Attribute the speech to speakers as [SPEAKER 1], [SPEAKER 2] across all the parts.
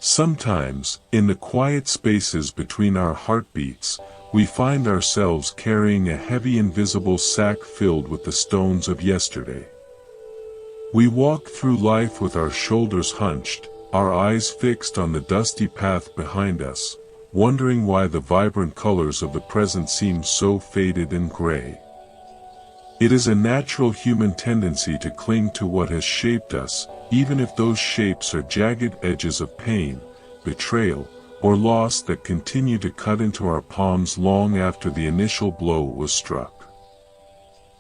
[SPEAKER 1] Sometimes, in the quiet spaces between our heartbeats, we find ourselves carrying a heavy invisible sack filled with the stones of yesterday. We walk through life with our shoulders hunched, our eyes fixed on the dusty path behind us, wondering why the vibrant colors of the present seem so faded and gray. It is a natural human tendency to cling to what has shaped us, even if those shapes are jagged edges of pain, betrayal, or loss that continue to cut into our palms long after the initial blow was struck.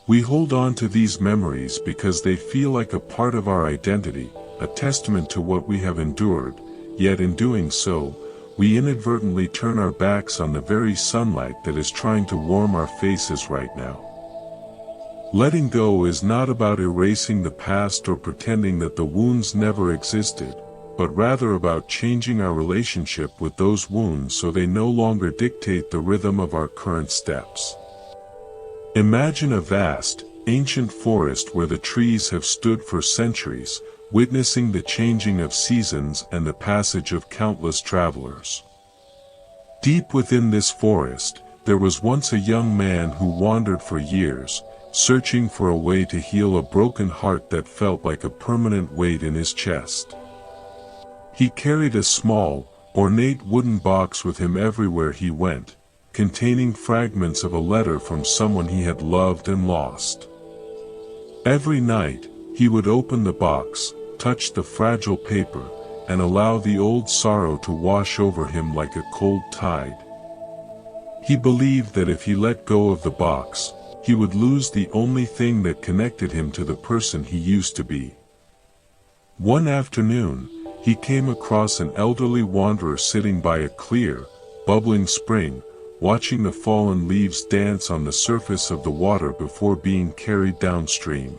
[SPEAKER 1] We hold on to these memories because they feel like a part of our identity, a testament to what we have endured, yet in doing so, we inadvertently turn our backs on the very sunlight that is trying to warm our faces right now. Letting go is not about erasing the past or pretending that the wounds never existed, but rather about changing our relationship with those wounds so they no longer dictate the rhythm of our current steps. Imagine a vast, ancient forest where the trees have stood for centuries, witnessing the changing of seasons and the passage of countless travelers. Deep within this forest, there was once a young man who wandered for years, searching for a way to heal a broken heart that felt like a permanent weight in his chest. He carried a small, ornate wooden box with him everywhere he went, containing fragments of a letter from someone he had loved and lost. Every night, he would open the box, touch the fragile paper, and allow the old sorrow to wash over him like a cold tide. He believed that if he let go of the box, he would lose the only thing that connected him to the person he used to be. One afternoon, he came across an elderly wanderer sitting by a clear, bubbling spring, watching the fallen leaves dance on the surface of the water before being carried downstream.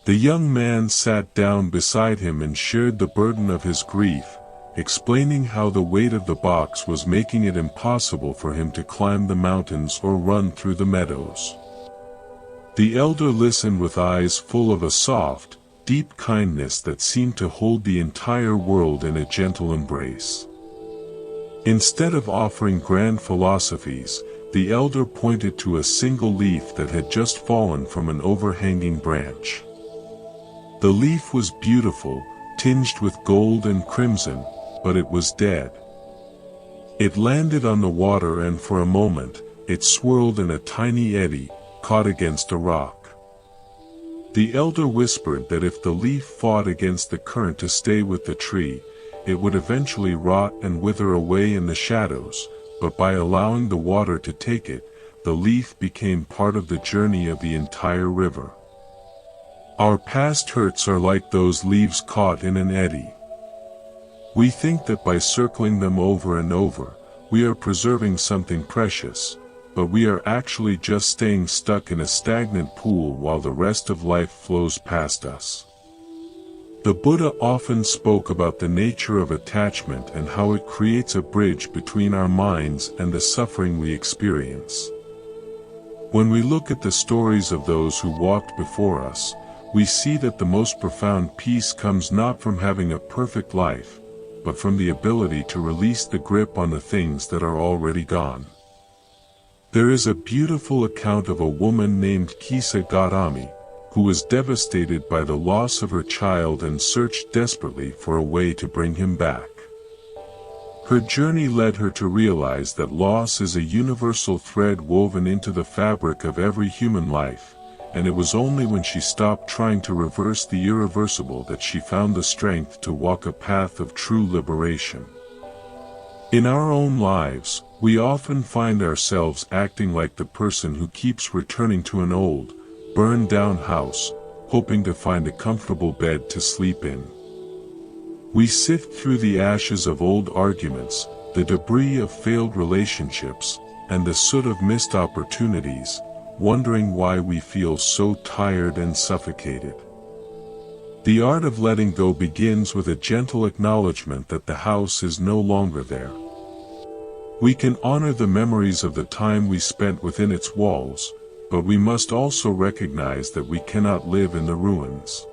[SPEAKER 1] The young man sat down beside him and shared the burden of his grief, explaining how the weight of the box was making it impossible for him to climb the mountains or run through the meadows. The elder listened with eyes full of a soft, deep kindness that seemed to hold the entire world in a gentle embrace. Instead of offering grand philosophies, the elder pointed to a single leaf that had just fallen from an overhanging branch. The leaf was beautiful, tinged with gold and crimson, but it was dead. It landed on the water and for a moment, it swirled in a tiny eddy, caught against a rock. The elder whispered that if the leaf fought against the current to stay with the tree, it would eventually rot and wither away in the shadows, but by allowing the water to take it, the leaf became part of the journey of the entire river. Our past hurts are like those leaves caught in an eddy. We think that by circling them over and over, we are preserving something precious, but we are actually just staying stuck in a stagnant pool while the rest of life flows past us. The Buddha often spoke about the nature of attachment and how it creates a bridge between our minds and the suffering we experience. When we look at the stories of those who walked before us, we see that the most profound peace comes not from having a perfect life, but from the ability to release the grip on the things that are already gone. There is a beautiful account of a woman named Kisa Gautami, who was devastated by the loss of her child and searched desperately for a way to bring him back. Her journey led her to realize that loss is a universal thread woven into the fabric of every human life, and it was only when she stopped trying to reverse the irreversible that she found the strength to walk a path of true liberation. In our own lives, we often find ourselves acting like the person who keeps returning to an old, burned-down house, hoping to find a comfortable bed to sleep in. We sift through the ashes of old arguments, the debris of failed relationships, and the soot of missed opportunities, wondering why we feel so tired and suffocated. The art of letting go begins with a gentle acknowledgement that the house is no longer there. We can honor the memories of the time we spent within its walls, but we must also recognize that we cannot live in the ruins.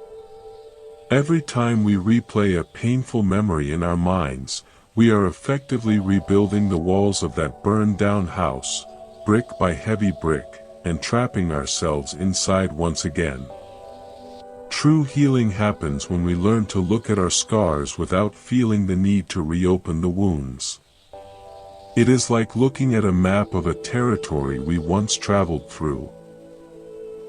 [SPEAKER 1] Every time we replay a painful memory in our minds, we are effectively rebuilding the walls of that burned-down house, brick by heavy brick, and trapping ourselves inside once again. True healing happens when we learn to look at our scars without feeling the need to reopen the wounds. It is like looking at a map of a territory we once traveled through.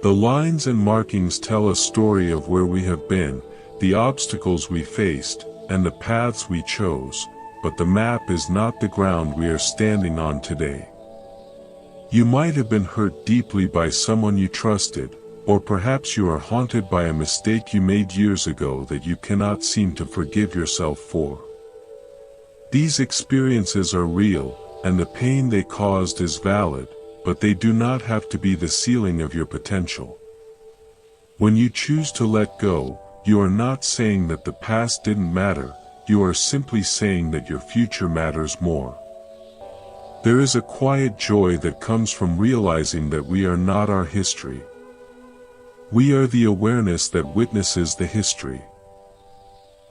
[SPEAKER 1] The lines and markings tell a story of where we have been, the obstacles we faced, and the paths we chose, but the map is not the ground we are standing on today. You might have been hurt deeply by someone you trusted, or perhaps you are haunted by a mistake you made years ago that you cannot seem to forgive yourself for. These experiences are real, and the pain they caused is valid, but they do not have to be the ceiling of your potential. When you choose to let go, you are not saying that the past didn't matter, you are simply saying that your future matters more. There is a quiet joy that comes from realizing that we are not our history. We are the awareness that witnesses the history.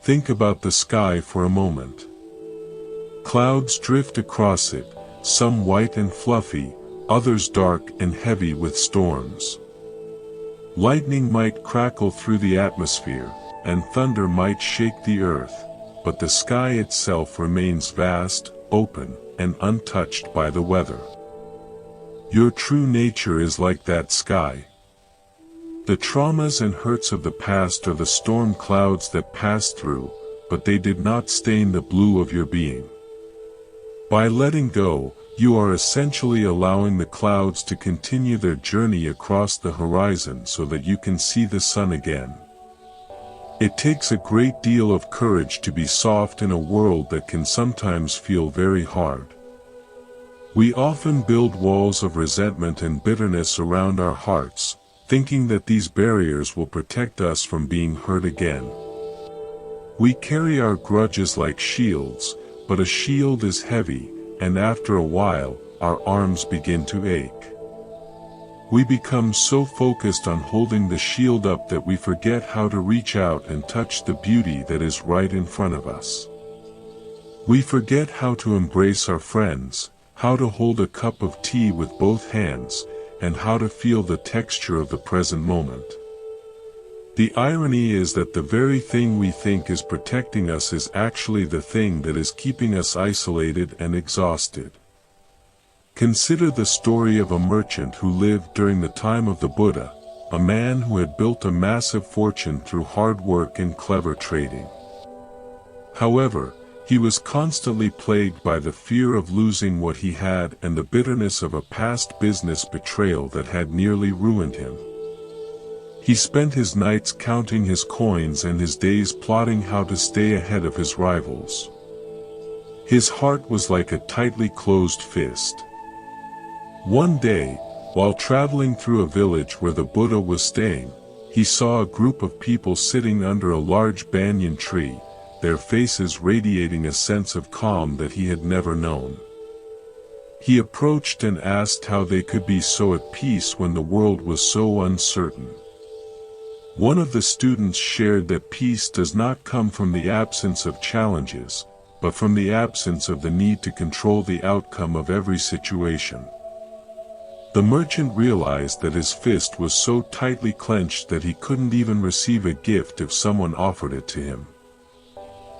[SPEAKER 1] Think about the sky for a moment. Clouds drift across it, some white and fluffy, others dark and heavy with storms. Lightning might crackle through the atmosphere, and thunder might shake the earth, but the sky itself remains vast, open, and untouched by the weather. Your true nature is like that sky. The traumas and hurts of the past are the storm clouds that passed through, but they did not stain the blue of your being. By letting go, you are essentially allowing the clouds to continue their journey across the horizon so that you can see the sun again. It takes a great deal of courage to be soft in a world that can sometimes feel very hard. We often build walls of resentment and bitterness around our hearts, thinking that these barriers will protect us from being hurt again. We carry our grudges like shields, but a shield is heavy, and after a while, our arms begin to ache. We become so focused on holding the shield up that we forget how to reach out and touch the beauty that is right in front of us. We forget how to embrace our friends, how to hold a cup of tea with both hands, and how to feel the texture of the present moment. The irony is that the very thing we think is protecting us is actually the thing that is keeping us isolated and exhausted. Consider the story of a merchant who lived during the time of the Buddha, a man who had built a massive fortune through hard work and clever trading. However, he was constantly plagued by the fear of losing what he had and the bitterness of a past business betrayal that had nearly ruined him. He spent his nights counting his coins and his days plotting how to stay ahead of his rivals. His heart was like a tightly closed fist. One day, while traveling through a village where the Buddha was staying, he saw a group of people sitting under a large banyan tree, their faces radiating a sense of calm that he had never known. He approached and asked how they could be so at peace when the world was so uncertain. One of the students shared that peace does not come from the absence of challenges, but from the absence of the need to control the outcome of every situation. The merchant realized that his fist was so tightly clenched that he couldn't even receive a gift if someone offered it to him.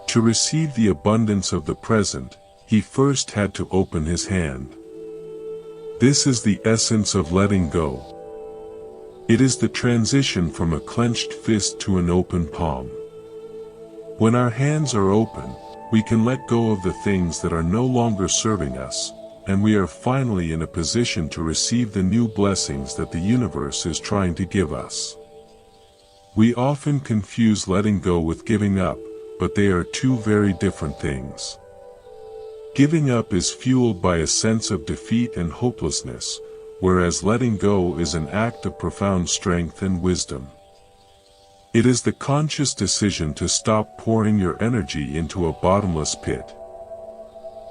[SPEAKER 1] To receive the abundance of the present, he first had to open his hand. This is the essence of letting go. It is the transition from a clenched fist to an open palm. When our hands are open, we can let go of the things that are no longer serving us, and we are finally in a position to receive the new blessings that the universe is trying to give us. We often confuse letting go with giving up, but they are two very different things. Giving up is fueled by a sense of defeat and hopelessness, whereas letting go is an act of profound strength and wisdom. It is the conscious decision to stop pouring your energy into a bottomless pit.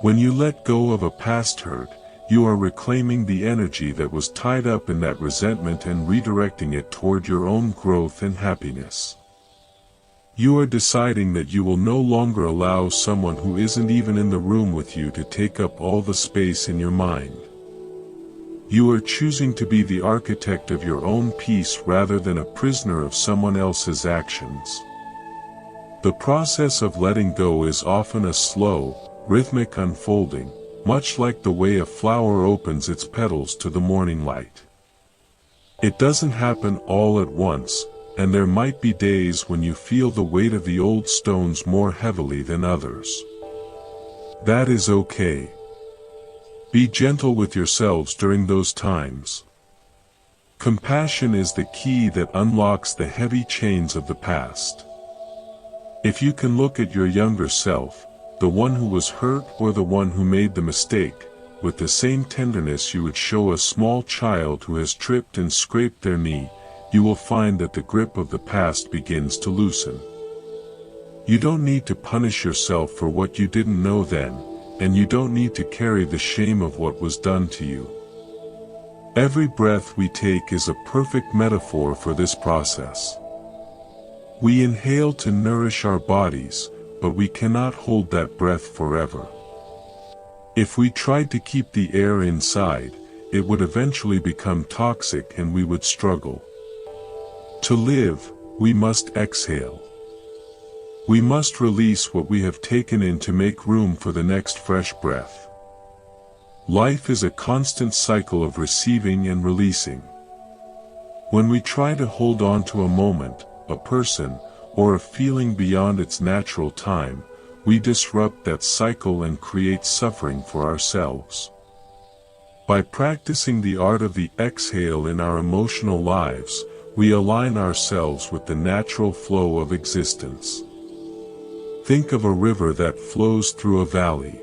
[SPEAKER 1] When you let go of a past hurt, you are reclaiming the energy that was tied up in that resentment and redirecting it toward your own growth and happiness. You are deciding that you will no longer allow someone who isn't even in the room with you to take up all the space in your mind. You are choosing to be the architect of your own peace rather than a prisoner of someone else's actions. The process of letting go is often a slow, rhythmic unfolding, much like the way a flower opens its petals to the morning light. It doesn't happen all at once, and there might be days when you feel the weight of the old stones more heavily than others. That is okay. Be gentle with yourselves during those times. Compassion is the key that unlocks the heavy chains of the past. If you can look at your younger self, the one who was hurt or the one who made the mistake, with the same tenderness you would show a small child who has tripped and scraped their knee, you will find that the grip of the past begins to loosen. You don't need to punish yourself for what you didn't know then, and you don't need to carry the shame of what was done to you. Every breath we take is a perfect metaphor for this process. We inhale to nourish our bodies, but we cannot hold that breath forever. If we tried to keep the air inside, it would eventually become toxic and we would struggle. To live, we must exhale. We must release what we have taken in to make room for the next fresh breath. Life is a constant cycle of receiving and releasing. When we try to hold on to a moment, a person, or a feeling beyond its natural time, we disrupt that cycle and create suffering for ourselves. By practicing the art of the exhale in our emotional lives, we align ourselves with the natural flow of existence. Think of a river that flows through a valley.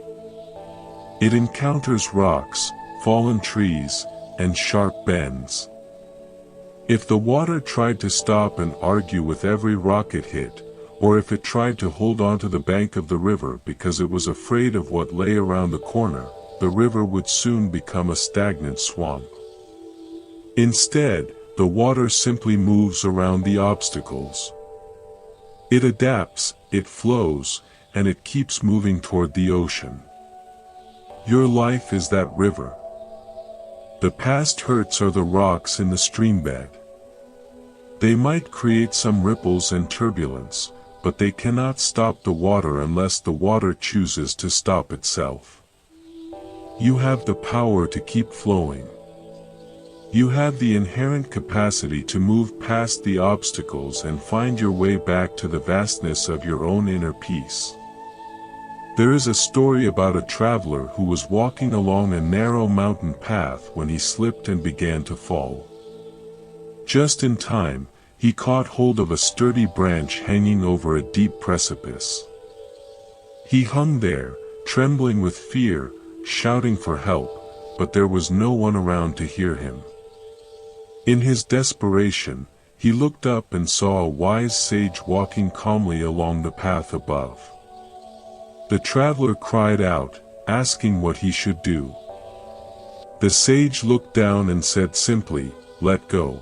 [SPEAKER 1] It encounters rocks, fallen trees, and sharp bends. If the water tried to stop and argue with every rock it hit, or if it tried to hold onto the bank of the river because it was afraid of what lay around the corner, the river would soon become a stagnant swamp. Instead, the water simply moves around the obstacles. It adapts, it flows, and it keeps moving toward the ocean. Your life is that river. The past hurts are the rocks in the streambed. They might create some ripples and turbulence, but they cannot stop the water unless the water chooses to stop itself. You have the power to keep flowing. You have the inherent capacity to move past the obstacles and find your way back to the vastness of your own inner peace. There is a story about a traveler who was walking along a narrow mountain path when he slipped and began to fall. Just in time, he caught hold of a sturdy branch hanging over a deep precipice. He hung there, trembling with fear, shouting for help, but there was no one around to hear him. In his desperation, he looked up and saw a wise sage walking calmly along the path above. The traveler cried out, asking what he should do. The sage looked down and said simply, "Let go."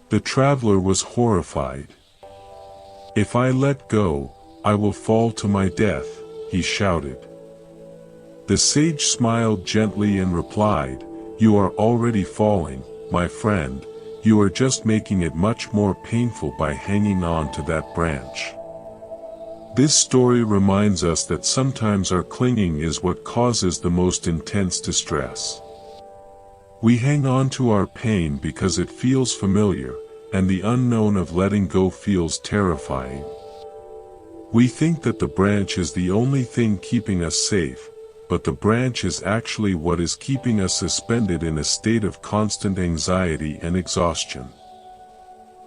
[SPEAKER 1] The traveler was horrified. "If I let go, I will fall to my death," he shouted. The sage smiled gently and replied, "You are already falling, my friend. You are just making it much more painful by hanging on to that branch." This story reminds us that sometimes our clinging is what causes the most intense distress. We hang on to our pain because it feels familiar, and the unknown of letting go feels terrifying. We think that the branch is the only thing keeping us safe, but the branch is actually what is keeping us suspended in a state of constant anxiety and exhaustion.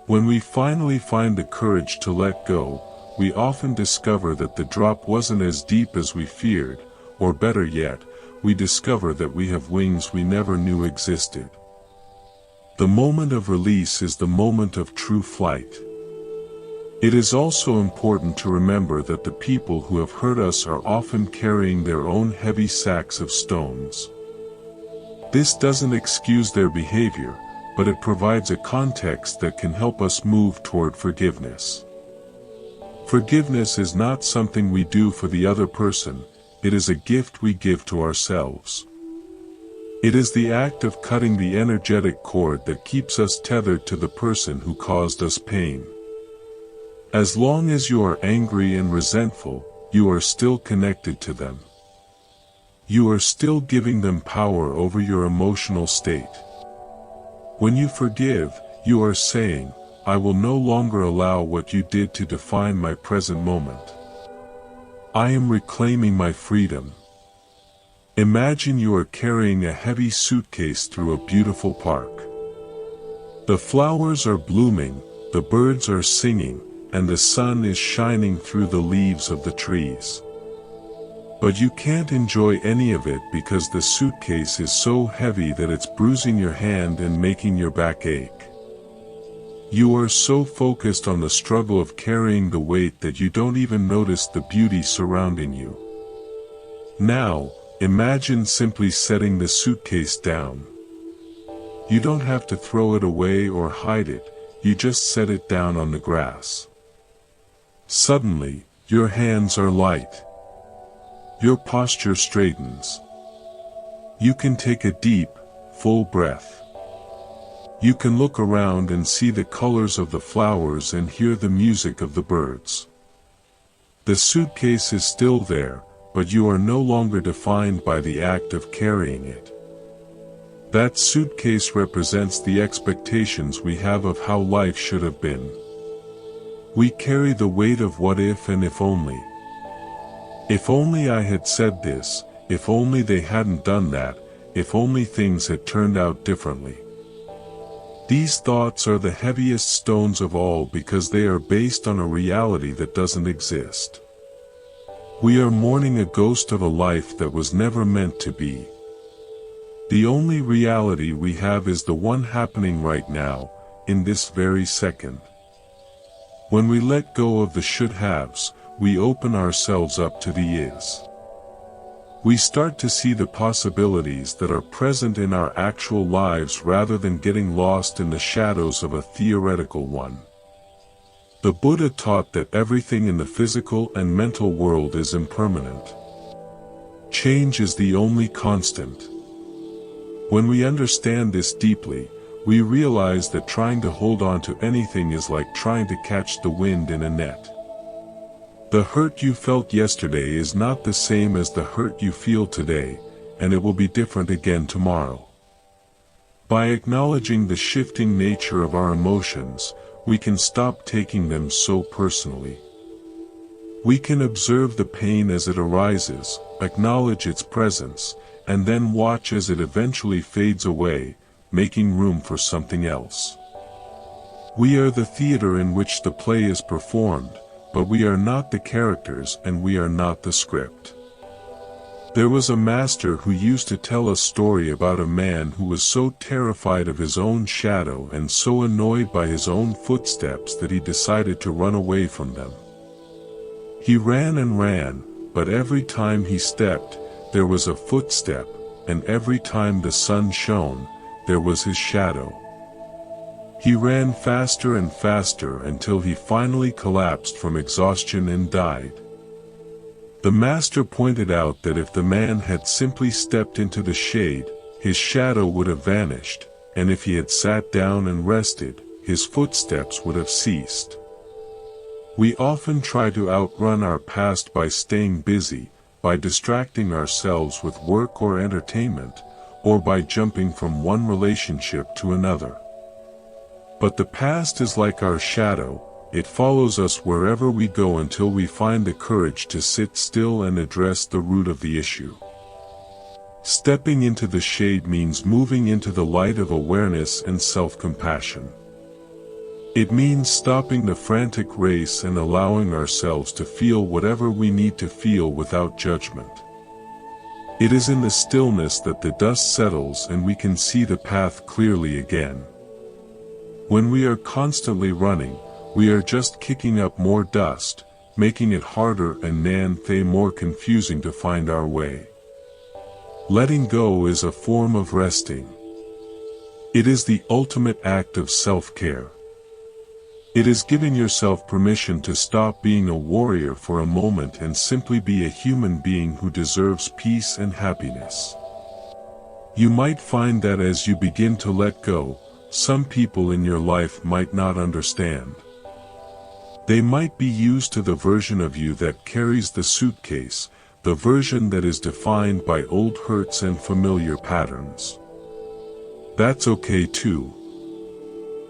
[SPEAKER 1] When we finally find the courage to let go, we often discover that the drop wasn't as deep as we feared, or better yet, we discover that we have wings we never knew existed. The moment of release is the moment of true flight. It is also important to remember that the people who have hurt us are often carrying their own heavy sacks of stones. This doesn't excuse their behavior, but it provides a context that can help us move toward forgiveness. Forgiveness is not something we do for the other person, it is a gift we give to ourselves. It is the act of cutting the energetic cord that keeps us tethered to the person who caused us pain. As long as you are angry and resentful, you are still connected to them. You are still giving them power over your emotional state. When you forgive, you are saying, I will no longer allow what you did to define my present moment. I am reclaiming my freedom. Imagine you are carrying a heavy suitcase through a beautiful park. The flowers are blooming, the birds are singing, and the sun is shining through the leaves of the trees. But you can't enjoy any of it because the suitcase is so heavy that it's bruising your hand and making your back ache. You are so focused on the struggle of carrying the weight that you don't even notice the beauty surrounding you. Now, imagine simply setting the suitcase down. You don't have to throw it away or hide it, you just set it down on the grass. Suddenly, your hands are light. Your posture straightens. You can take a deep, full breath. You can look around and see the colors of the flowers and hear the music of the birds. The suitcase is still there, but you are no longer defined by the act of carrying it. That suitcase represents the expectations we have of how life should have been. We carry the weight of what if and if only. If only I had said this, if only they hadn't done that, if only things had turned out differently. These thoughts are the heaviest stones of all because they are based on a reality that doesn't exist. We are mourning a ghost of a life that was never meant to be. The only reality we have is the one happening right now, in this very second. When we let go of the should-haves, we open ourselves up to the is. We start to see the possibilities that are present in our actual lives rather than getting lost in the shadows of a theoretical one. The Buddha taught that everything in the physical and mental world is impermanent. Change is the only constant. When we understand this deeply, we realize that trying to hold on to anything is like trying to catch the wind in a net. The hurt you felt yesterday is not the same as the hurt you feel today, and it will be different again tomorrow. By acknowledging the shifting nature of our emotions, we can stop taking them so personally. We can observe the pain as it arises, acknowledge its presence, and then watch as it eventually fades away, making room for something else. We are the theater in which the play is performed, but we are not the characters and we are not the script. There was a master who used to tell a story about a man who was so terrified of his own shadow and so annoyed by his own footsteps that he decided to run away from them. He ran and ran, but every time he stepped, there was a footstep, and every time the sun shone, there was his shadow. He ran faster and faster until he finally collapsed from exhaustion and died. The master pointed out that if the man had simply stepped into the shade, his shadow would have vanished, and if he had sat down and rested, his footsteps would have ceased. We often try to outrun our past by staying busy, by distracting ourselves with work or entertainment, or by jumping from one relationship to another. But the past is like our shadow, it follows us wherever we go until we find the courage to sit still and address the root of the issue. Stepping into the shade means moving into the light of awareness and self-compassion. It means stopping the frantic race and allowing ourselves to feel whatever we need to feel without judgment. It is in the stillness that the dust settles and we can see the path clearly again. When we are constantly running, we are just kicking up more dust, making it harder and more confusing to find our way. Letting go is a form of resting. It is the ultimate act of self-care. It is giving yourself permission to stop being a warrior for a moment and simply be a human being who deserves peace and happiness. You might find that as you begin to let go, some people in your life might not understand. They might be used to the version of you that carries the suitcase, the version that is defined by old hurts and familiar patterns. That's okay too.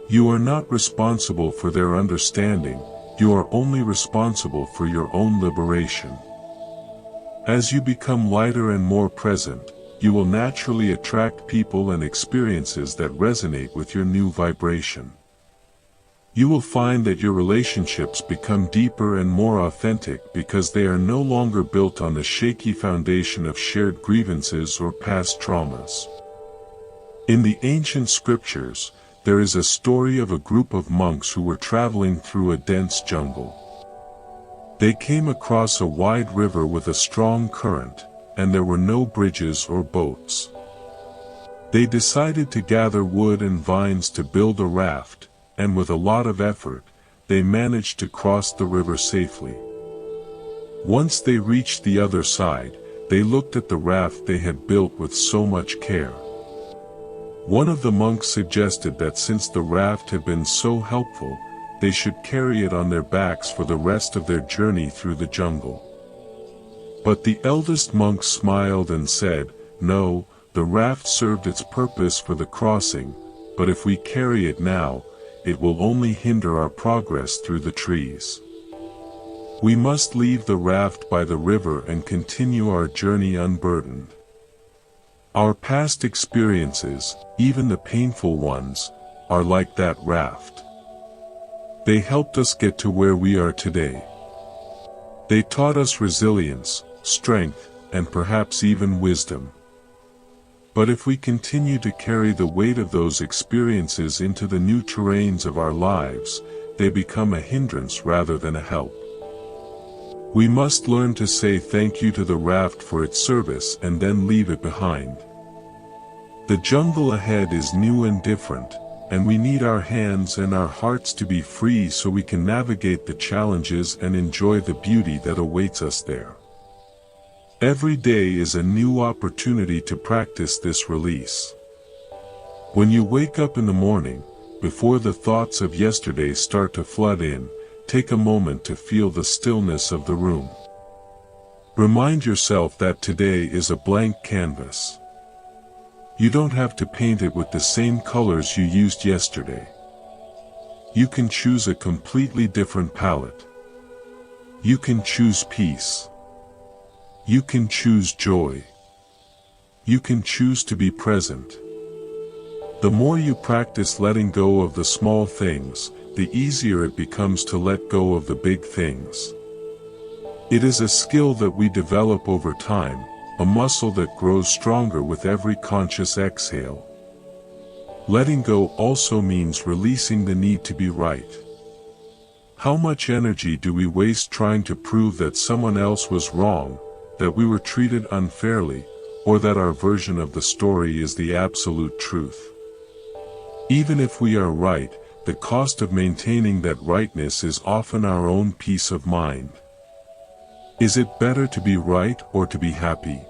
[SPEAKER 1] You are not responsible for their understanding, you are only responsible for your own liberation. As you become lighter and more present, you will naturally attract people and experiences that resonate with your new vibration. You will find that your relationships become deeper and more authentic because they are no longer built on the shaky foundation of shared grievances or past traumas. In the ancient scriptures, there is a story of a group of monks who were traveling through a dense jungle. They came across a wide river with a strong current, and there were no bridges or boats. They decided to gather wood and vines to build a raft, and with a lot of effort, they managed to cross the river safely. Once they reached the other side, they looked at the raft they had built with so much care. One of the monks suggested that since the raft had been so helpful, they should carry it on their backs for the rest of their journey through the jungle. But the eldest monk smiled and said, "No, the raft served its purpose for the crossing, but if we carry it now, it will only hinder our progress through the trees. We must leave the raft by the river and continue our journey unburdened." Our past experiences, even the painful ones, are like that raft. They helped us get to where we are today. They taught us resilience, strength, and perhaps even wisdom. But if we continue to carry the weight of those experiences into the new terrains of our lives, they become a hindrance rather than a help. We must learn to say thank you to the raft for its service and then leave it behind. The jungle ahead is new and different, and we need our hands and our hearts to be free so we can navigate the challenges and enjoy the beauty that awaits us there. Every day is a new opportunity to practice this release. When you wake up in the morning, before the thoughts of yesterday start to flood in, take a moment to feel the stillness of the room. Remind yourself that today is a blank canvas. You don't have to paint it with the same colors you used yesterday. You can choose a completely different palette. You can choose peace. You can choose joy. You can choose to be present. The more you practice letting go of the small things, the easier it becomes to let go of the big things. It is a skill that we develop over time, a muscle that grows stronger with every conscious exhale. Letting go also means releasing the need to be right. How much energy do we waste trying to prove that someone else was wrong, that we were treated unfairly, or that our version of the story is the absolute truth? Even if we are right, the cost of maintaining that rightness is often our own peace of mind. Is it better to be right or to be happy?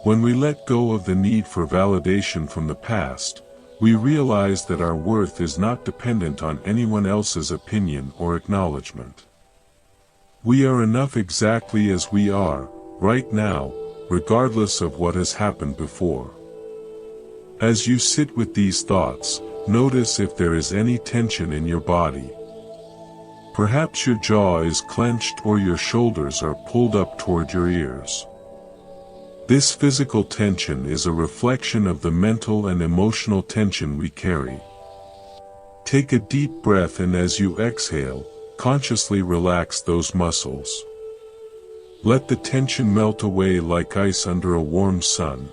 [SPEAKER 1] When we let go of the need for validation from the past, we realize that our worth is not dependent on anyone else's opinion or acknowledgement. We are enough exactly as we are, right now, regardless of what has happened before. As you sit with these thoughts, notice if there is any tension in your body. Perhaps your jaw is clenched or your shoulders are pulled up toward your ears. This physical tension is a reflection of the mental and emotional tension we carry. Take a deep breath, and as you exhale, consciously relax those muscles. Let the tension melt away like ice under a warm sun.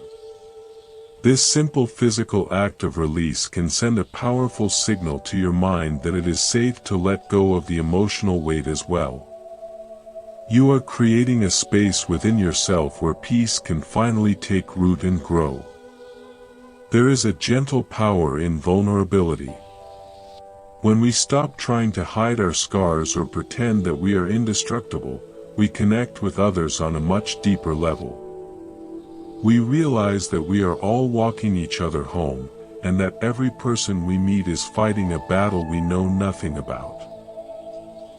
[SPEAKER 1] This simple physical act of release can send a powerful signal to your mind that it is safe to let go of the emotional weight as well. You are creating a space within yourself where peace can finally take root and grow. There is a gentle power in vulnerability. When we stop trying to hide our scars or pretend that we are indestructible, we connect with others on a much deeper level. We realize that we are all walking each other home, and that every person we meet is fighting a battle we know nothing about.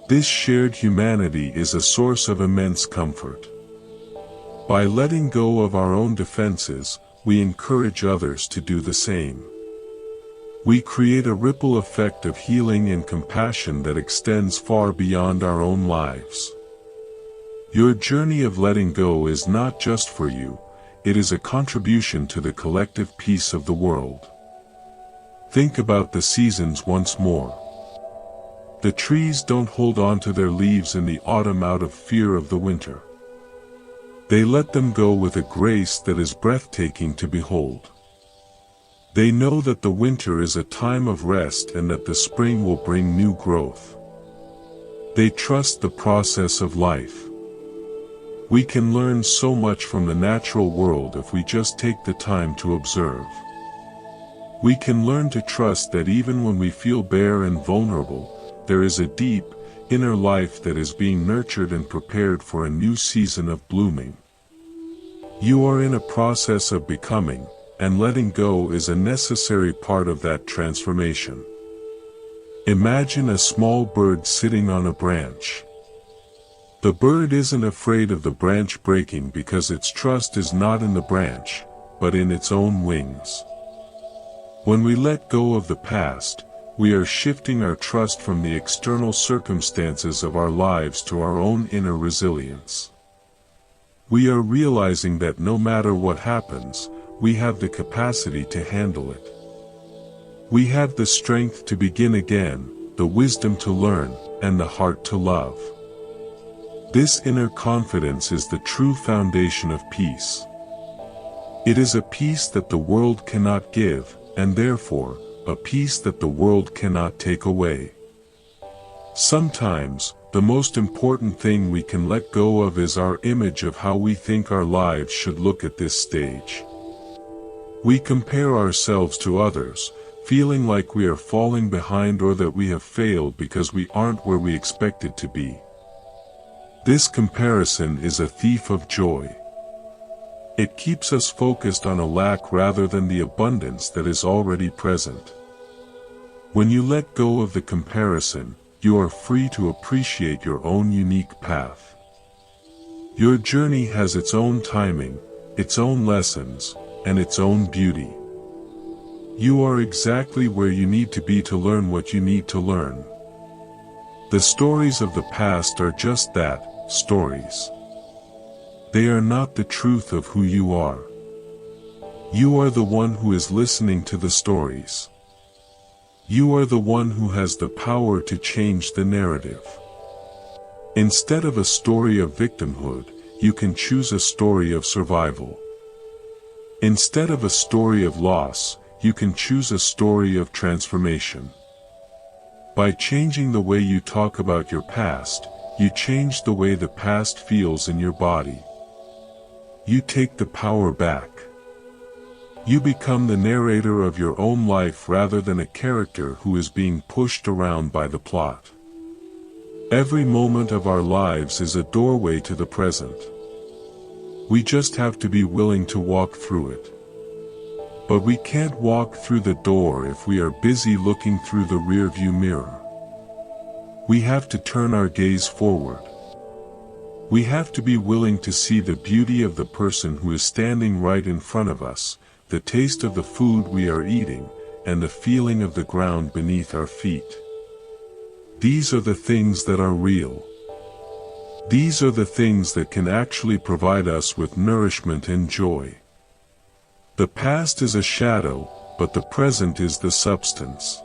[SPEAKER 1] This shared humanity is a source of immense comfort. By letting go of our own defenses, we encourage others to do the same. We create a ripple effect of healing and compassion that extends far beyond our own lives. Your journey of letting go is not just for you, it is a contribution to the collective peace of the world. Think about the seasons once more. The trees don't hold on to their leaves in the autumn out of fear of the winter. They let them go with a grace that is breathtaking to behold. They know that the winter is a time of rest and that the spring will bring new growth. They trust the process of life. We can learn so much from the natural world if we just take the time to observe. We can learn to trust that even when we feel bare and vulnerable, there is a deep, inner life that is being nurtured and prepared for a new season of blooming. You are in a process of becoming, and letting go is a necessary part of that transformation. Imagine a small bird sitting on a branch. The bird isn't afraid of the branch breaking because its trust is not in the branch, but in its own wings. When we let go of the past, we are shifting our trust from the external circumstances of our lives to our own inner resilience. We are realizing that no matter what happens, we have the capacity to handle it. We have the strength to begin again, the wisdom to learn, and the heart to love. This inner confidence is the true foundation of peace. It is a peace that the world cannot give, and therefore, a peace that the world cannot take away. Sometimes, the most important thing we can let go of is our image of how we think our lives should look at this stage. We compare ourselves to others, feeling like we are falling behind or that we have failed because we aren't where we expected to be. This comparison is a thief of joy. It keeps us focused on a lack rather than the abundance that is already present. When you let go of the comparison, you are free to appreciate your own unique path. Your journey has its own timing, its own lessons, and its own beauty. You are exactly where you need to be to learn what you need to learn. The stories of the past are just that, stories. They are not the truth of who you are. You are the one who is listening to the stories. You are the one who has the power to change the narrative. Instead of a story of victimhood, you can choose a story of survival. Instead of a story of loss, you can choose a story of transformation. By changing the way you talk about your past, you change the way the past feels in your body. You take the power back. You become the narrator of your own life rather than a character who is being pushed around by the plot. Every moment of our lives is a doorway to the present. We just have to be willing to walk through it. But we can't walk through the door if we are busy looking through the rearview mirror. We have to turn our gaze forward. We have to be willing to see the beauty of the person who is standing right in front of us, the taste of the food we are eating, and the feeling of the ground beneath our feet. These are the things that are real. These are the things that can actually provide us with nourishment and joy. The past is a shadow, but the present is the substance.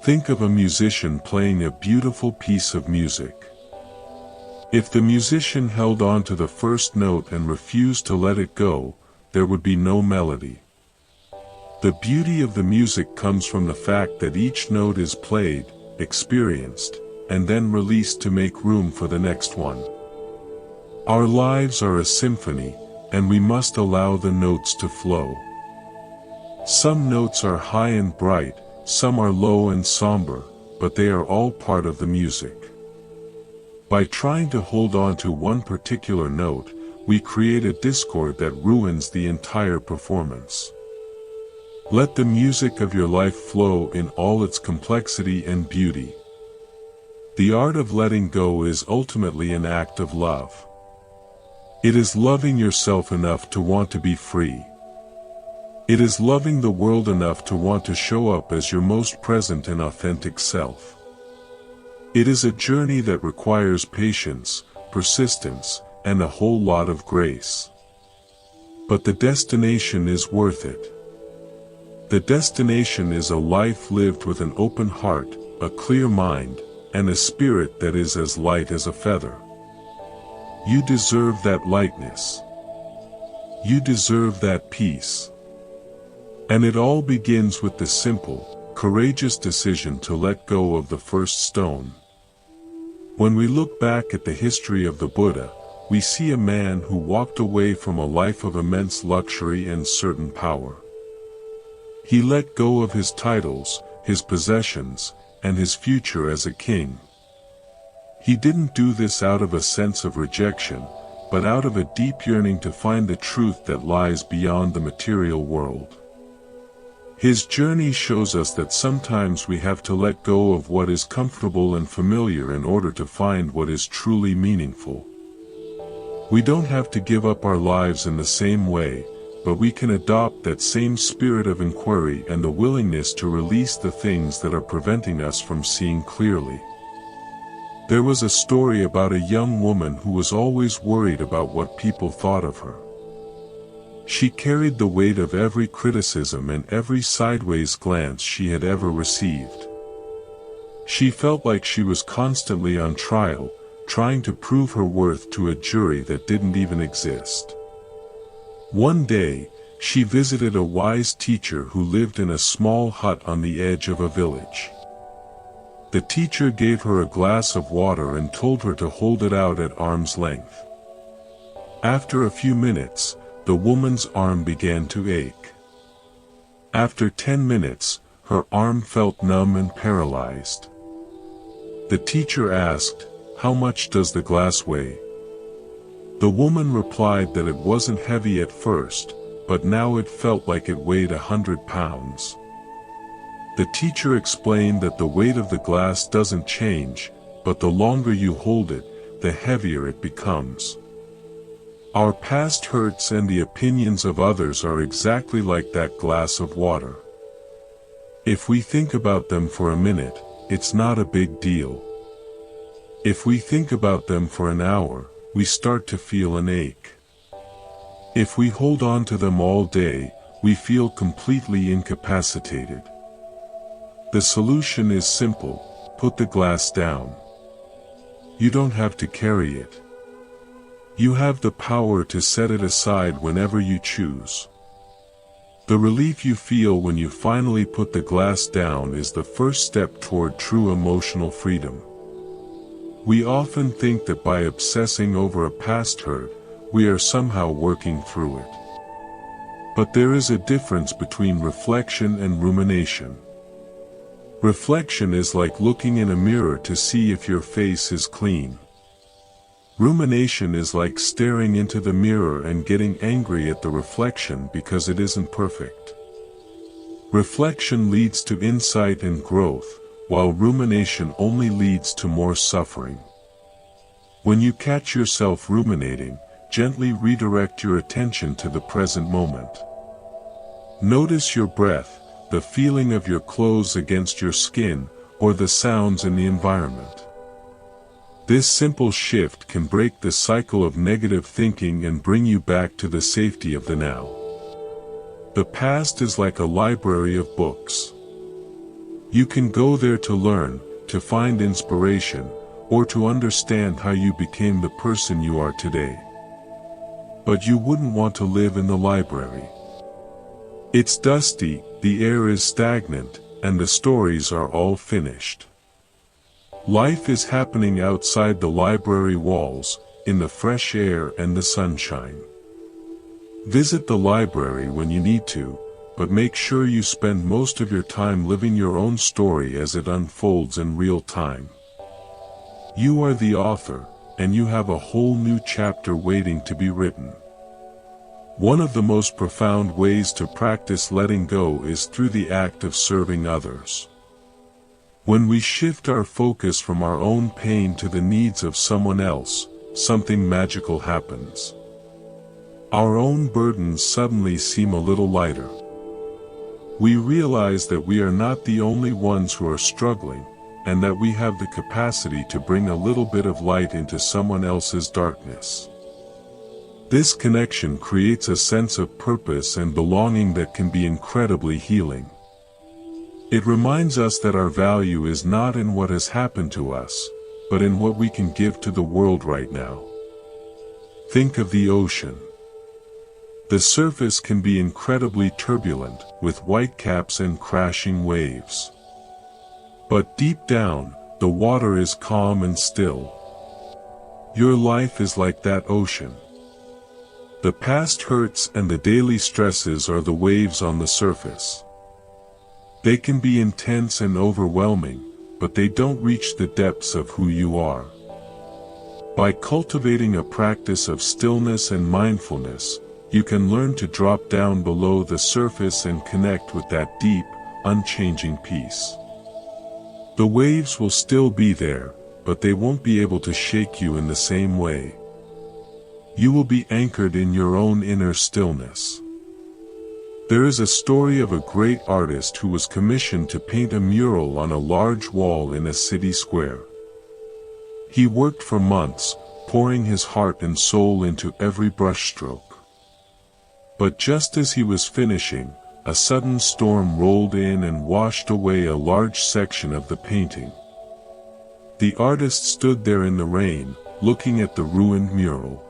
[SPEAKER 1] Think of a musician playing a beautiful piece of music. If the musician held on to the first note and refused to let it go, there would be no melody. The beauty of the music comes from the fact that each note is played, experienced, and then released to make room for the next one. Our lives are a symphony, and we must allow the notes to flow. Some notes are high and bright, some are low and somber, but they are all part of the music. By trying to hold on to one particular note, we create a discord that ruins the entire performance. Let the music of your life flow in all its complexity and beauty. The art of letting go is ultimately an act of love. It is loving yourself enough to want to be free. It is loving the world enough to want to show up as your most present and authentic self. It is a journey that requires patience, persistence, and a whole lot of grace. But the destination is worth it. The destination is a life lived with an open heart, a clear mind, and a spirit that is as light as a feather. You deserve that lightness. You deserve that peace. And it all begins with the simple, courageous decision to let go of the first stone. When we look back at the history of the Buddha, we see a man who walked away from a life of immense luxury and certain power. He let go of his titles, his possessions, and his future as a king. He didn't do this out of a sense of rejection, but out of a deep yearning to find the truth that lies beyond the material world. His journey shows us that sometimes we have to let go of what is comfortable and familiar in order to find what is truly meaningful. We don't have to give up our lives in the same way, but we can adopt that same spirit of inquiry and the willingness to release the things that are preventing us from seeing clearly. There was a story about a young woman who was always worried about what people thought of her. She carried the weight of every criticism and every sideways glance she had ever received. She felt like she was constantly on trial, trying to prove her worth to a jury that didn't even exist. One day, she visited a wise teacher who lived in a small hut on the edge of a village. The teacher gave her a glass of water and told her to hold it out at arm's length. After a few minutes, the woman's arm began to ache. After 10 minutes, her arm felt numb and paralyzed. The teacher asked, "How much does the glass weigh?" The woman replied that it wasn't heavy at first, but now it felt like it weighed 100 pounds. The teacher explained that the weight of the glass doesn't change, but the longer you hold it, the heavier it becomes. Our past hurts and the opinions of others are exactly like that glass of water. If we think about them for a minute, it's not a big deal. If we think about them for an hour, we start to feel an ache. If we hold on to them all day, we feel completely incapacitated. The solution is simple: put the glass down. You don't have to carry it. You have the power to set it aside whenever you choose. The relief you feel when you finally put the glass down is the first step toward true emotional freedom. We often think that by obsessing over a past hurt, we are somehow working through it. But there is a difference between reflection and rumination. Reflection is like looking in a mirror to see if your face is clean. Rumination is like staring into the mirror and getting angry at the reflection because it isn't perfect. Reflection leads to insight and growth, while rumination only leads to more suffering. When you catch yourself ruminating, gently redirect your attention to the present moment. Notice your breath, the feeling of your clothes against your skin, or the sounds in the environment. This simple shift can break the cycle of negative thinking and bring you back to the safety of the now. The past is like a library of books. You can go there to learn, to find inspiration, or to understand how you became the person you are today. But you wouldn't want to live in the library. It's dusty, the air is stagnant, and the stories are all finished. Life is happening outside the library walls, in the fresh air and the sunshine. Visit the library when you need to, but make sure you spend most of your time living your own story as it unfolds in real time. You are the author, and you have a whole new chapter waiting to be written. One of the most profound ways to practice letting go is through the act of serving others. When we shift our focus from our own pain to the needs of someone else, something magical happens. Our own burdens suddenly seem a little lighter. We realize that we are not the only ones who are struggling, and that we have the capacity to bring a little bit of light into someone else's darkness. This connection creates a sense of purpose and belonging that can be incredibly healing. It reminds us that our value is not in what has happened to us, but in what we can give to the world right now. Think of the ocean. The surface can be incredibly turbulent, with whitecaps and crashing waves. But deep down, the water is calm and still. Your life is like that ocean. The past hurts and the daily stresses are the waves on the surface. They can be intense and overwhelming, but they don't reach the depths of who you are. By cultivating a practice of stillness and mindfulness, you can learn to drop down below the surface and connect with that deep, unchanging peace. The waves will still be there, but they won't be able to shake you in the same way. You will be anchored in your own inner stillness. There is a story of a great artist who was commissioned to paint a mural on a large wall in a city square. He worked for months, pouring his heart and soul into every brushstroke. But just as he was finishing, a sudden storm rolled in and washed away a large section of the painting. The artist stood there in the rain, looking at the ruined mural.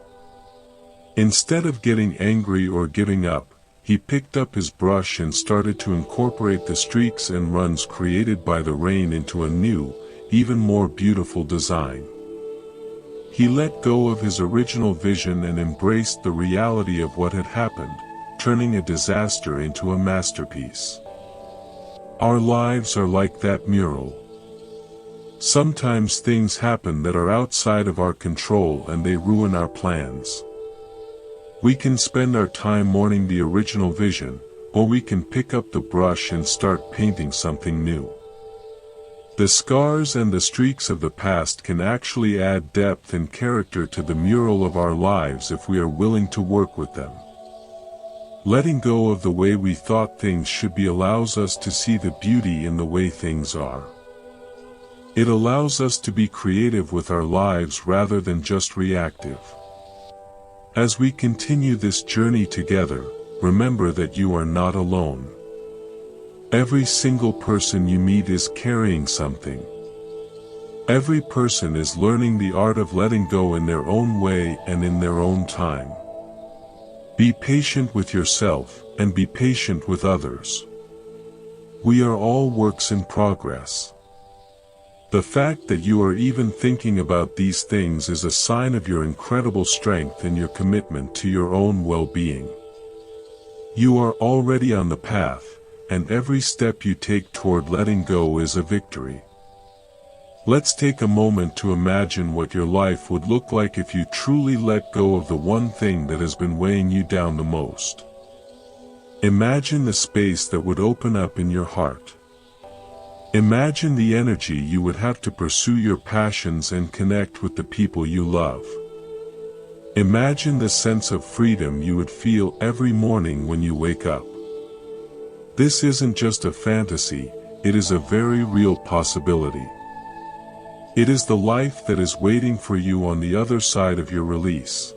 [SPEAKER 1] Instead of getting angry or giving up, he picked up his brush and started to incorporate the streaks and runs created by the rain into a new, even more beautiful design. He let go of his original vision and embraced the reality of what had happened, turning a disaster into a masterpiece. Our lives are like that mural. Sometimes things happen that are outside of our control and they ruin our plans. We can spend our time mourning the original vision, or we can pick up the brush and start painting something new. The scars and the streaks of the past can actually add depth and character to the mural of our lives if we are willing to work with them. Letting go of the way we thought things should be allows us to see the beauty in the way things are. It allows us to be creative with our lives rather than just reactive. As we continue this journey together, remember that you are not alone. Every single person you meet is carrying something. Every person is learning the art of letting go in their own way and in their own time. Be patient with yourself, and be patient with others. We are all works in progress. The fact that you are even thinking about these things is a sign of your incredible strength and your commitment to your own well-being. You are already on the path, and every step you take toward letting go is a victory. Let's take a moment to imagine what your life would look like if you truly let go of the one thing that has been weighing you down the most. Imagine the space that would open up in your heart. Imagine the energy you would have to pursue your passions and connect with the people you love. Imagine the sense of freedom you would feel every morning when you wake up. This isn't just a fantasy, it is a very real possibility. It is the life that is waiting for you on the other side of your release.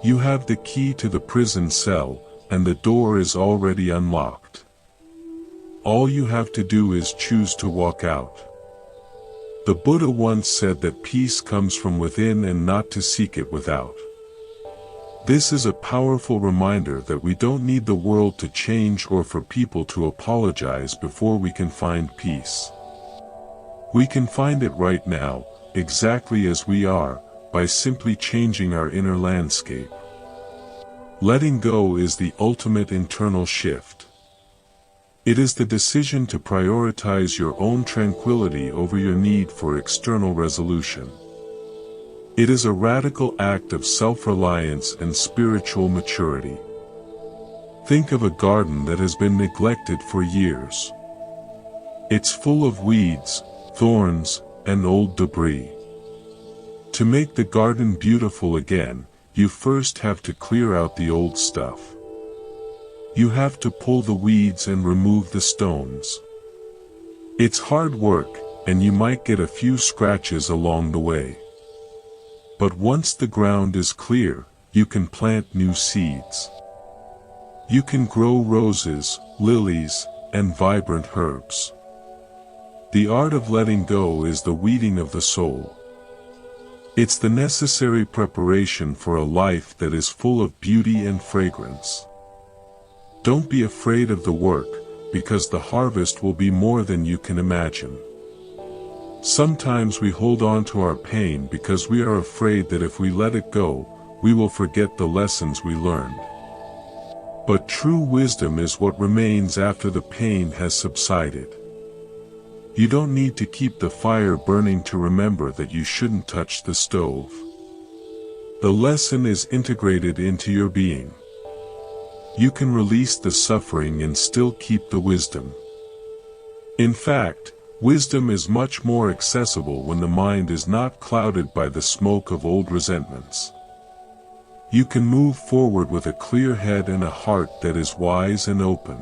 [SPEAKER 1] You have the key to the prison cell, and the door is already unlocked. All you have to do is choose to walk out. The Buddha once said that peace comes from within and not to seek it without. This is a powerful reminder that we don't need the world to change or for people to apologize before we can find peace. We can find it right now, exactly as we are, by simply changing our inner landscape. Letting go is the ultimate internal shift. It is the decision to prioritize your own tranquility over your need for external resolution. It is a radical act of self-reliance and spiritual maturity. Think of a garden that has been neglected for years. It's full of weeds, thorns, and old debris. To make the garden beautiful again, you first have to clear out the old stuff. You have to pull the weeds and remove the stones. It's hard work, and you might get a few scratches along the way. But once the ground is clear, you can plant new seeds. You can grow roses, lilies, and vibrant herbs. The art of letting go is the weeding of the soul. It's the necessary preparation for a life that is full of beauty and fragrance. Don't be afraid of the work, because the harvest will be more than you can imagine. Sometimes we hold on to our pain because we are afraid that if we let it go, we will forget the lessons we learned. But true wisdom is what remains after the pain has subsided. You don't need to keep the fire burning to remember that you shouldn't touch the stove. The lesson is integrated into your being. You can release the suffering and still keep the wisdom. In fact, wisdom is much more accessible when the mind is not clouded by the smoke of old resentments. You can move forward with a clear head and a heart that is wise and open.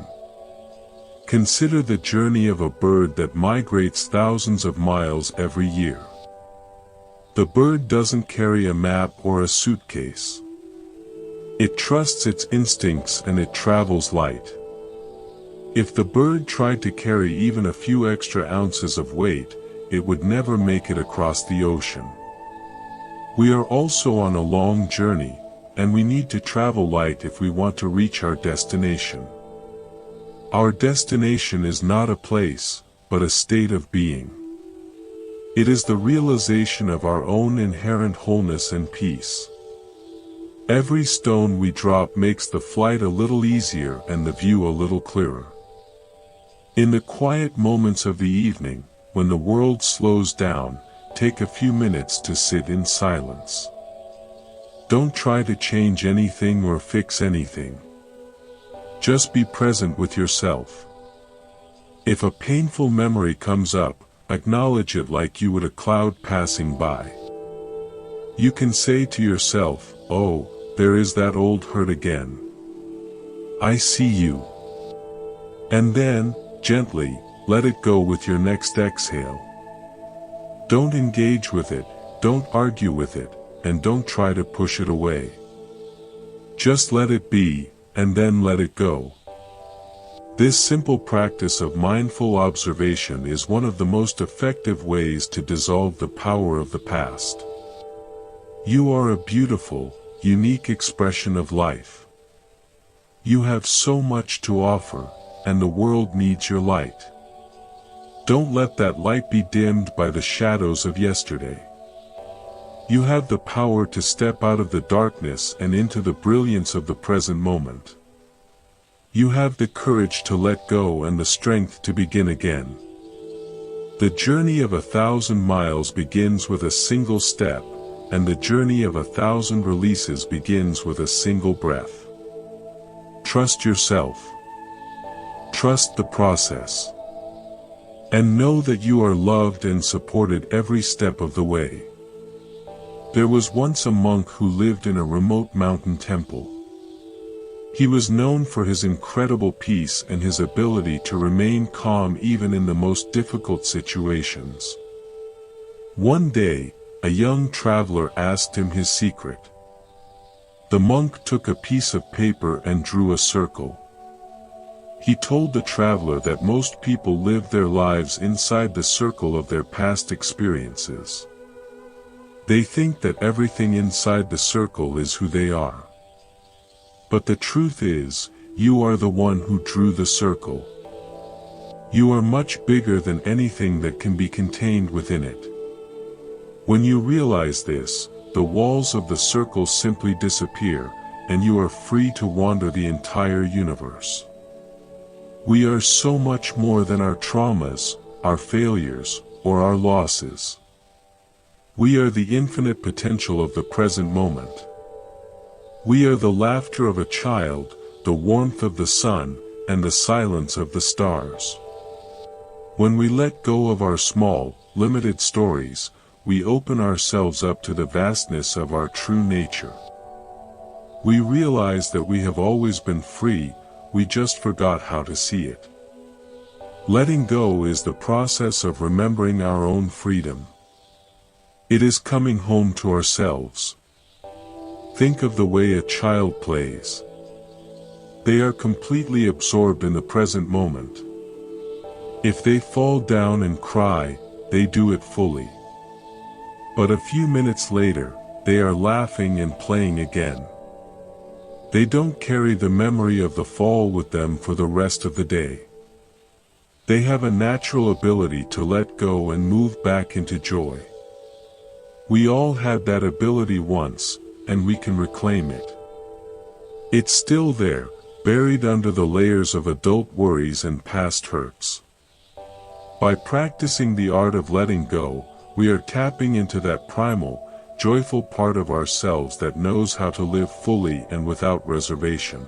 [SPEAKER 1] Consider the journey of a bird that migrates thousands of miles every year. The bird doesn't carry a map or a suitcase. It trusts its instincts and it travels light. If the bird tried to carry even a few extra ounces of weight, it would never make it across the ocean. We are also on a long journey, and we need to travel light if we want to reach our destination. Our destination is not a place, but a state of being. It is the realization of our own inherent wholeness and peace. Every stone we drop makes the flight a little easier and the view a little clearer. In the quiet moments of the evening, when the world slows down, take a few minutes to sit in silence. Don't try to change anything or fix anything. Just be present with yourself. If a painful memory comes up, acknowledge it like you would a cloud passing by. You can say to yourself, "Oh, there is that old hurt again. I see you." And then, gently, let it go with your next exhale. Don't engage with it, don't argue with it, and don't try to push it away. Just let it be, and then let it go. This simple practice of mindful observation is one of the most effective ways to dissolve the power of the past. You are a beautiful, unique expression of life. You have so much to offer, and the world needs your light. Don't let that light be dimmed by the shadows of yesterday. You have the power to step out of the darkness and into the brilliance of the present moment. You have the courage to let go and the strength to begin again. The journey of 1,000 miles begins with a single step, and the journey of 1,000 releases begins with a single breath. Trust yourself. Trust the process. And know that you are loved and supported every step of the way. There was once a monk who lived in a remote mountain temple. He was known for his incredible peace and his ability to remain calm even in the most difficult situations. One day, a young traveler asked him his secret. The monk took a piece of paper and drew a circle. He told the traveler that most people live their lives inside the circle of their past experiences. They think that everything inside the circle is who they are. But the truth is, you are the one who drew the circle. You are much bigger than anything that can be contained within it. When you realize this, the walls of the circle simply disappear, and you are free to wander the entire universe. We are so much more than our traumas, our failures, or our losses. We are the infinite potential of the present moment. We are the laughter of a child, the warmth of the sun, and the silence of the stars. When we let go of our small, limited stories, we open ourselves up to the vastness of our true nature. We realize that we have always been free, we just forgot how to see it. Letting go is the process of remembering our own freedom. It is coming home to ourselves. Think of the way a child plays. They are completely absorbed in the present moment. If they fall down and cry, they do it fully. But a few minutes later, they are laughing and playing again. They don't carry the memory of the fall with them for the rest of the day. They have a natural ability to let go and move back into joy. We all had that ability once, and we can reclaim it. It's still there, buried under the layers of adult worries and past hurts. By practicing the art of letting go, we are tapping into that primal, joyful part of ourselves that knows how to live fully and without reservation.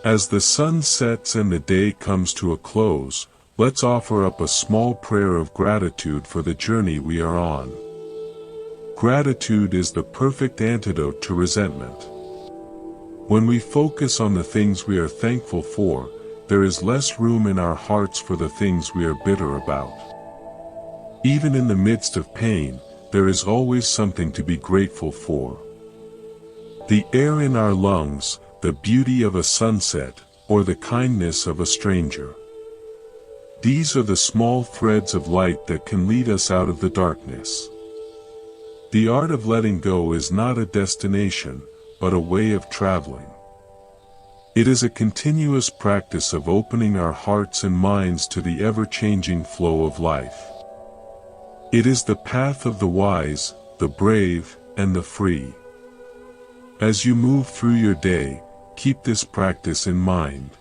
[SPEAKER 1] As the sun sets and the day comes to a close, let's offer up a small prayer of gratitude for the journey we are on. Gratitude is the perfect antidote to resentment. When we focus on the things we are thankful for, there is less room in our hearts for the things we are bitter about. Even in the midst of pain, there is always something to be grateful for. The air in our lungs, the beauty of a sunset, or the kindness of a stranger. These are the small threads of light that can lead us out of the darkness. The art of letting go is not a destination, but a way of traveling. It is a continuous practice of opening our hearts and minds to the ever-changing flow of life. It is the path of the wise, the brave, and the free. As you move through your day, keep this practice in mind.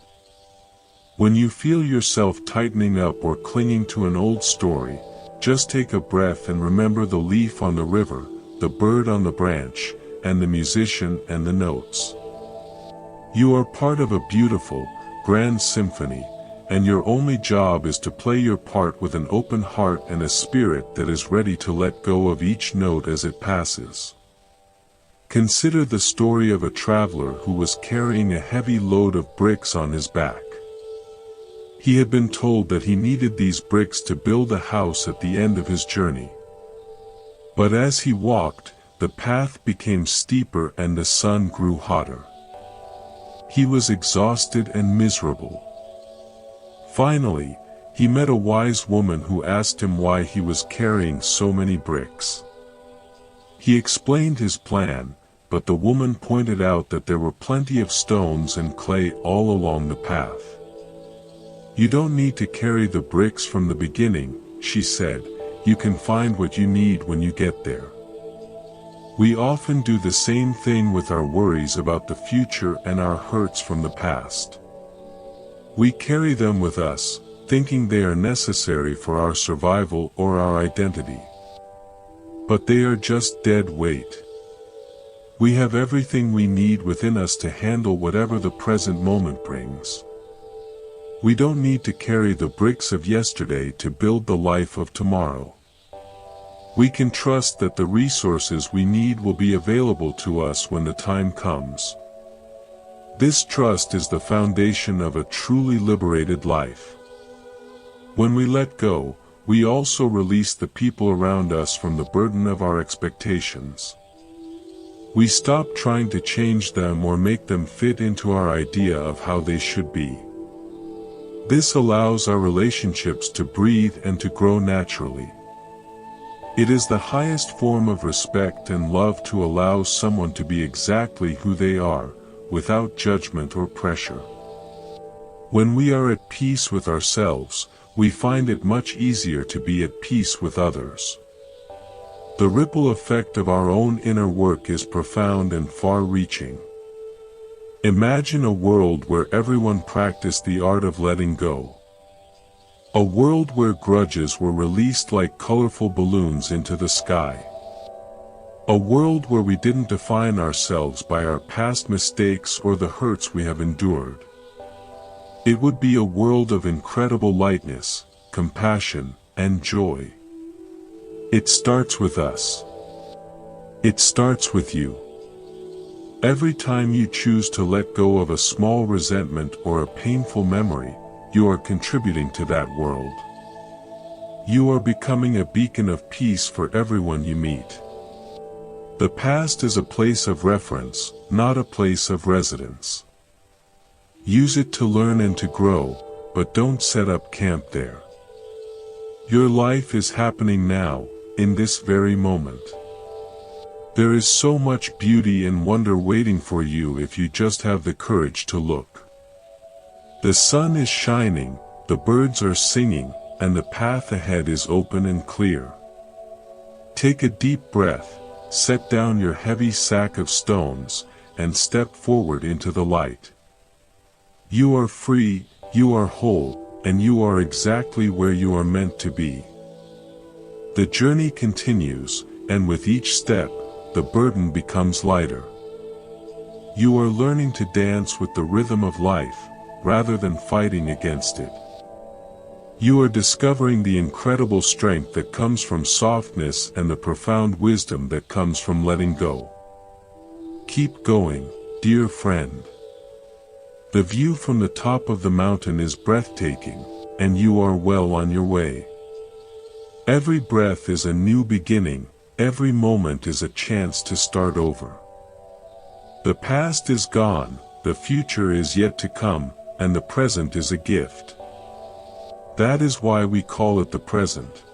[SPEAKER 1] When you feel yourself tightening up or clinging to an old story, just take a breath and remember the leaf on the river, the bird on the branch, and the musician and the notes. You are part of a beautiful, grand symphony, and your only job is to play your part with an open heart and a spirit that is ready to let go of each note as it passes. Consider the story of a traveler who was carrying a heavy load of bricks on his back. He had been told that he needed these bricks to build a house at the end of his journey. But as he walked, the path became steeper and the sun grew hotter. He was exhausted and miserable. Finally, he met a wise woman who asked him why he was carrying so many bricks. He explained his plan, but the woman pointed out that there were plenty of stones and clay all along the path. You don't need to carry the bricks from the beginning, she said, you can find what you need when you get there. We often do the same thing with our worries about the future and our hurts from the past. We carry them with us, thinking they are necessary for our survival or our identity. But they are just dead weight. We have everything we need within us to handle whatever the present moment brings. We don't need to carry the bricks of yesterday to build the life of tomorrow. We can trust that the resources we need will be available to us when the time comes. This trust is the foundation of a truly liberated life. When we let go, we also release the people around us from the burden of our expectations. We stop trying to change them or make them fit into our idea of how they should be. This allows our relationships to breathe and to grow naturally. It is the highest form of respect and love to allow someone to be exactly who they are, without judgment or pressure. When we are at peace with ourselves, we find it much easier to be at peace with others. The ripple effect of our own inner work is profound and far-reaching. Imagine a world where everyone practiced the art of letting go. A world where grudges were released like colorful balloons into the sky. A world where we didn't define ourselves by our past mistakes or the hurts we have endured. It would be a world of incredible lightness, compassion, and joy. It starts with us. It starts with you. Every time you choose to let go of a small resentment or a painful memory, you are contributing to that world. You are becoming a beacon of peace for everyone you meet. The past is a place of reference, not a place of residence. Use it to learn and to grow, but don't set up camp there. Your life is happening now, in this very moment. There is so much beauty and wonder waiting for you if you just have the courage to look. The sun is shining, the birds are singing, and the path ahead is open and clear. Take a deep breath, set down your heavy sack of stones, and step forward into the light. You are free, you are whole, and you are exactly where you are meant to be. The journey continues, and with each step, the burden becomes lighter. You are learning to dance with the rhythm of life, rather than fighting against it. You are discovering the incredible strength that comes from softness and the profound wisdom that comes from letting go. Keep going, dear friend. The view from the top of the mountain is breathtaking, and you are well on your way. Every breath is a new beginning, every moment is a chance to start over. The past is gone, the future is yet to come, and the present is a gift. That is why we call it the present.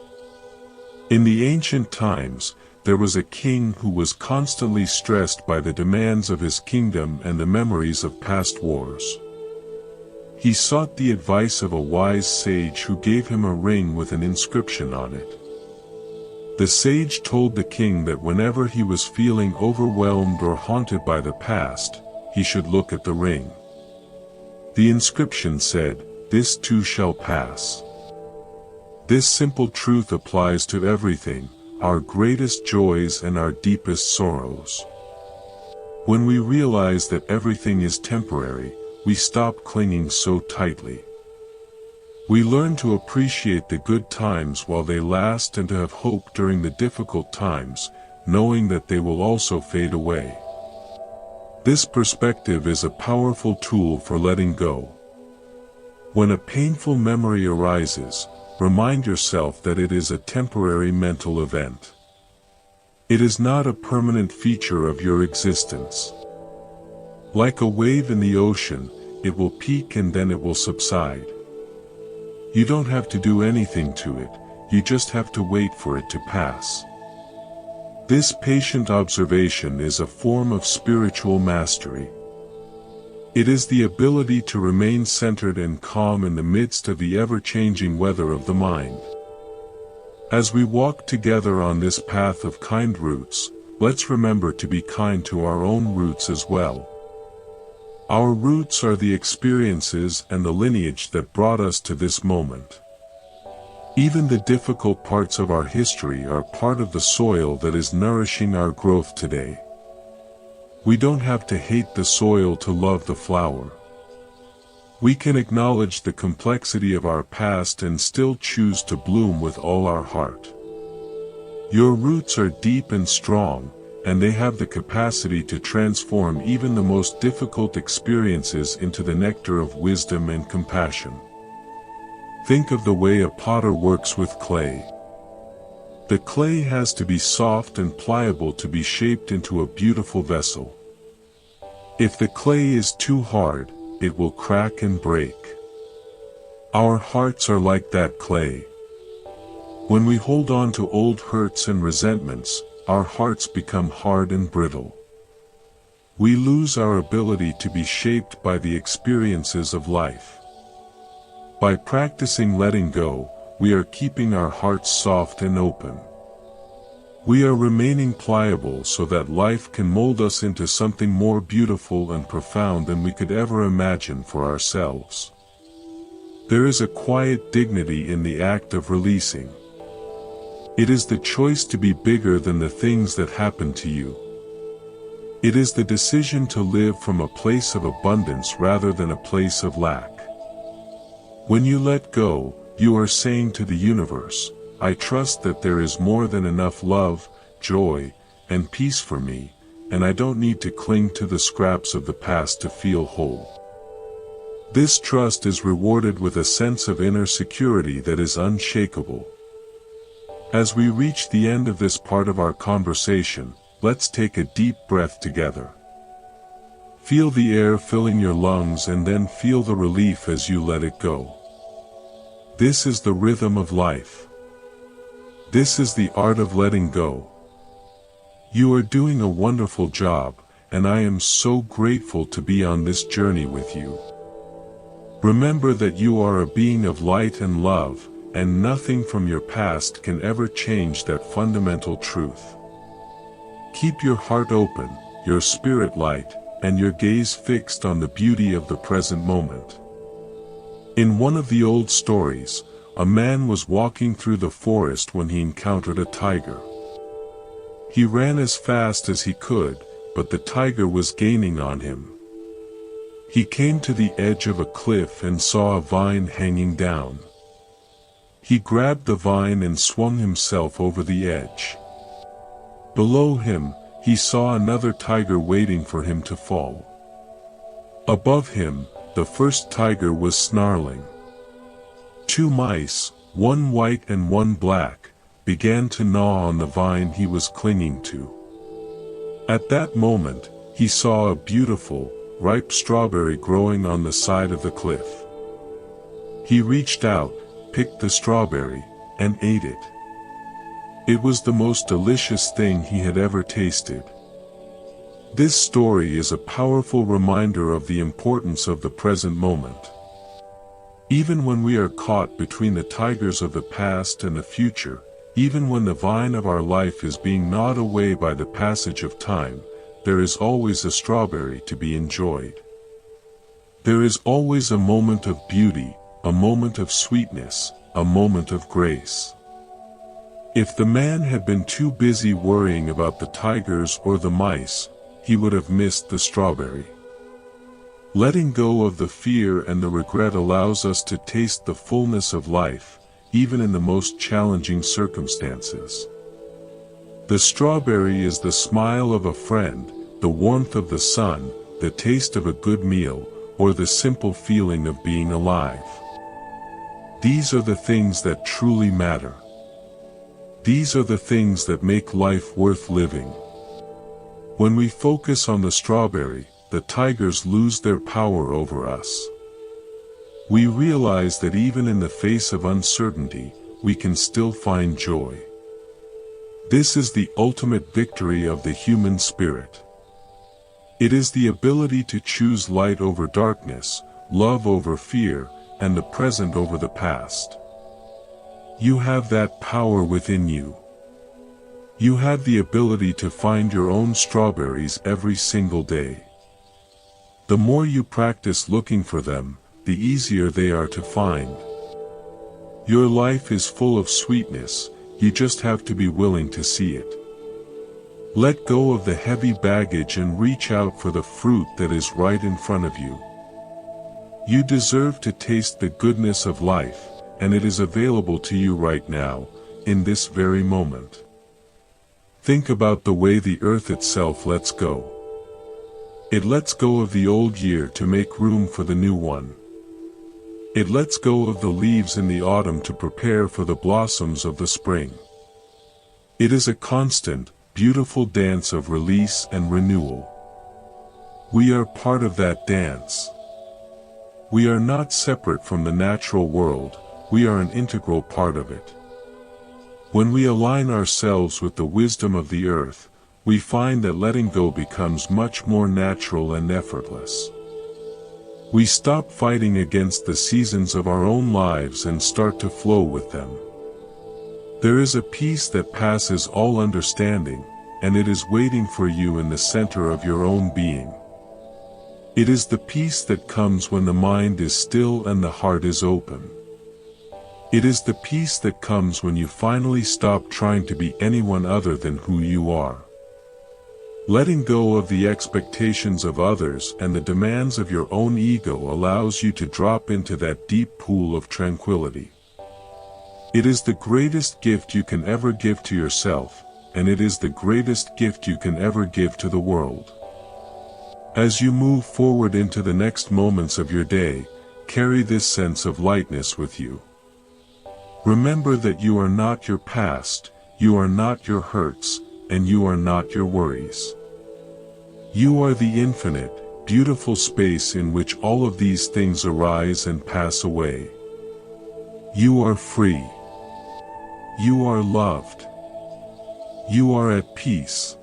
[SPEAKER 1] In the ancient times, there was a king who was constantly stressed by the demands of his kingdom and the memories of past wars. He sought the advice of a wise sage who gave him a ring with an inscription on it. The sage told the king that whenever he was feeling overwhelmed or haunted by the past, he should look at the ring. The inscription said, "This too shall pass." This simple truth applies to everything, our greatest joys and our deepest sorrows. When we realize that everything is temporary, we stop clinging so tightly. We learn to appreciate the good times while they last and to have hope during the difficult times, knowing that they will also fade away. This perspective is a powerful tool for letting go. When a painful memory arises, remind yourself that it is a temporary mental event. It is not a permanent feature of your existence. Like a wave in the ocean, it will peak and then it will subside. You don't have to do anything to it, you just have to wait for it to pass. This patient observation is a form of spiritual mastery. It is the ability to remain centered and calm in the midst of the ever-changing weather of the mind. As we walk together on this path of kind roots, let's remember to be kind to our own roots as well. Our roots are the experiences and the lineage that brought us to this moment. Even the difficult parts of our history are part of the soil that is nourishing our growth today. We don't have to hate the soil to love the flower. We can acknowledge the complexity of our past and still choose to bloom with all our heart. Your roots are deep and strong, and they have the capacity to transform even the most difficult experiences into the nectar of wisdom and compassion. Think of the way a potter works with clay. The clay has to be soft and pliable to be shaped into a beautiful vessel. If the clay is too hard, it will crack and break. Our hearts are like that clay. When we hold on to old hurts and resentments, our hearts become hard and brittle. We lose our ability to be shaped by the experiences of life. By practicing letting go, we are keeping our hearts soft and open. We are remaining pliable so that life can mold us into something more beautiful and profound than we could ever imagine for ourselves. There is a quiet dignity in the act of releasing. It is the choice to be bigger than the things that happen to you. It is the decision to live from a place of abundance rather than a place of lack. When you let go, you are saying to the universe, I trust that there is more than enough love, joy, and peace for me, and I don't need to cling to the scraps of the past to feel whole. This trust is rewarded with a sense of inner security that is unshakable. As we reach the end of this part of our conversation, let's take a deep breath together. Feel the air filling your lungs and then feel the relief as you let it go. This is the rhythm of life. This is the art of letting go. You are doing a wonderful job, and I am so grateful to be on this journey with you. Remember that you are a being of light and love, and nothing from your past can ever change that fundamental truth. Keep your heart open, your spirit light, and your gaze fixed on the beauty of the present moment. In one of the old stories, a man was walking through the forest when he encountered a tiger. He ran as fast as he could, but the tiger was gaining on him. He came to the edge of a cliff and saw a vine hanging down. He grabbed the vine and swung himself over the edge. Below him, he saw another tiger waiting for him to fall. Above him, the first tiger was snarling. Two mice, one white and one black, began to gnaw on the vine he was clinging to. At that moment, he saw a beautiful, ripe strawberry growing on the side of the cliff. He reached out, picked the strawberry, and ate it. It was the most delicious thing he had ever tasted. This story is a powerful reminder of the importance of the present moment. Even when we are caught between the tigers of the past and the future, even when the vine of our life is being gnawed away by the passage of time, there is always a strawberry to be enjoyed. There is always a moment of beauty, a moment of sweetness, a moment of grace. If the man had been too busy worrying about the tigers or the mice, he would have missed the strawberry. Letting go of the fear and the regret allows us to taste the fullness of life, even in the most challenging circumstances. The strawberry is the smile of a friend, the warmth of the sun, the taste of a good meal, or the simple feeling of being alive. These are the things that truly matter. These are the things that make life worth living. When we focus on the strawberry, the tigers lose their power over us. We realize that even in the face of uncertainty, we can still find joy. This is the ultimate victory of the human spirit. It is the ability to choose light over darkness, love over fear, and the present over the past. You have that power within you. You have the ability to find your own strawberries every single day. The more you practice looking for them, the easier they are to find. Your life is full of sweetness, you just have to be willing to see it. Let go of the heavy baggage and reach out for the fruit that is right in front of you. You deserve to taste the goodness of life, and it is available to you right now, in this very moment. Think about the way the earth itself lets go. It lets go of the old year to make room for the new one. It lets go of the leaves in the autumn to prepare for the blossoms of the spring. It is a constant, beautiful dance of release and renewal. We are part of that dance. We are not separate from the natural world, we are an integral part of it. When we align ourselves with the wisdom of the earth, we find that letting go becomes much more natural and effortless. We stop fighting against the seasons of our own lives and start to flow with them. There is a peace that passes all understanding, and it is waiting for you in the center of your own being. It is the peace that comes when the mind is still and the heart is open. It is the peace that comes when you finally stop trying to be anyone other than who you are. Letting go of the expectations of others and the demands of your own ego allows you to drop into that deep pool of tranquility. It is the greatest gift you can ever give to yourself, and it is the greatest gift you can ever give to the world. As you move forward into the next moments of your day, carry this sense of lightness with you. Remember that you are not your past, you are not your hurts, and you are not your worries. You are the infinite, beautiful space in which all of these things arise and pass away. You are free. You are loved. You are at peace.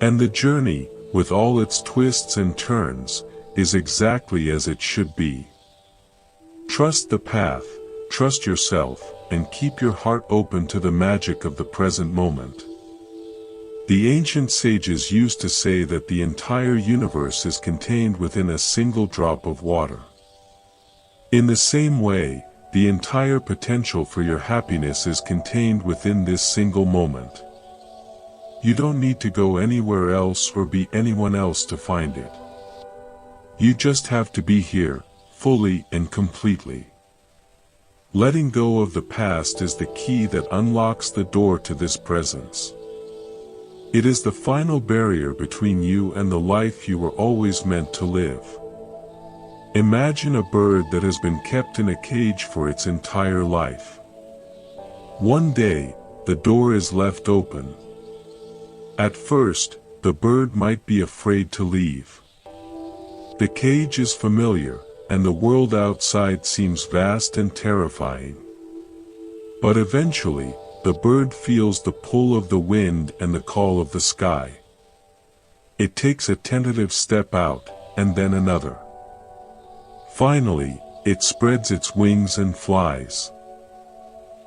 [SPEAKER 1] And the journey, with all its twists and turns, is exactly as it should be. Trust the path, trust yourself, and keep your heart open to the magic of the present moment. The ancient sages used to say that the entire universe is contained within a single drop of water. In the same way, the entire potential for your happiness is contained within this single moment. You don't need to go anywhere else or be anyone else to find it. You just have to be here, fully and completely. Letting go of the past is the key that unlocks the door to this presence. It is the final barrier between you and the life you were always meant to live. Imagine a bird that has been kept in a cage for its entire life. One day, the door is left open. At first, the bird might be afraid to leave. The cage is familiar, and the world outside seems vast and terrifying. But eventually, the bird feels the pull of the wind and the call of the sky. It takes a tentative step out, and then another. Finally, it spreads its wings and flies.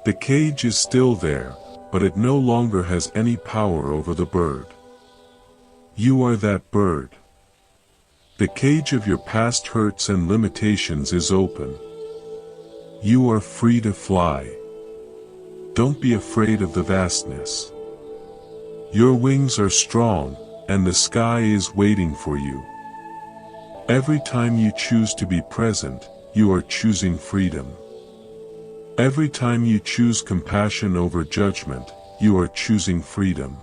[SPEAKER 1] The cage is still there, but it no longer has any power over the bird. You are that bird. The cage of your past hurts and limitations is open. You are free to fly. Don't be afraid of the vastness. Your wings are strong, and the sky is waiting for you. Every time you choose to be present, you are choosing freedom. Every time you choose compassion over judgment, you are choosing freedom.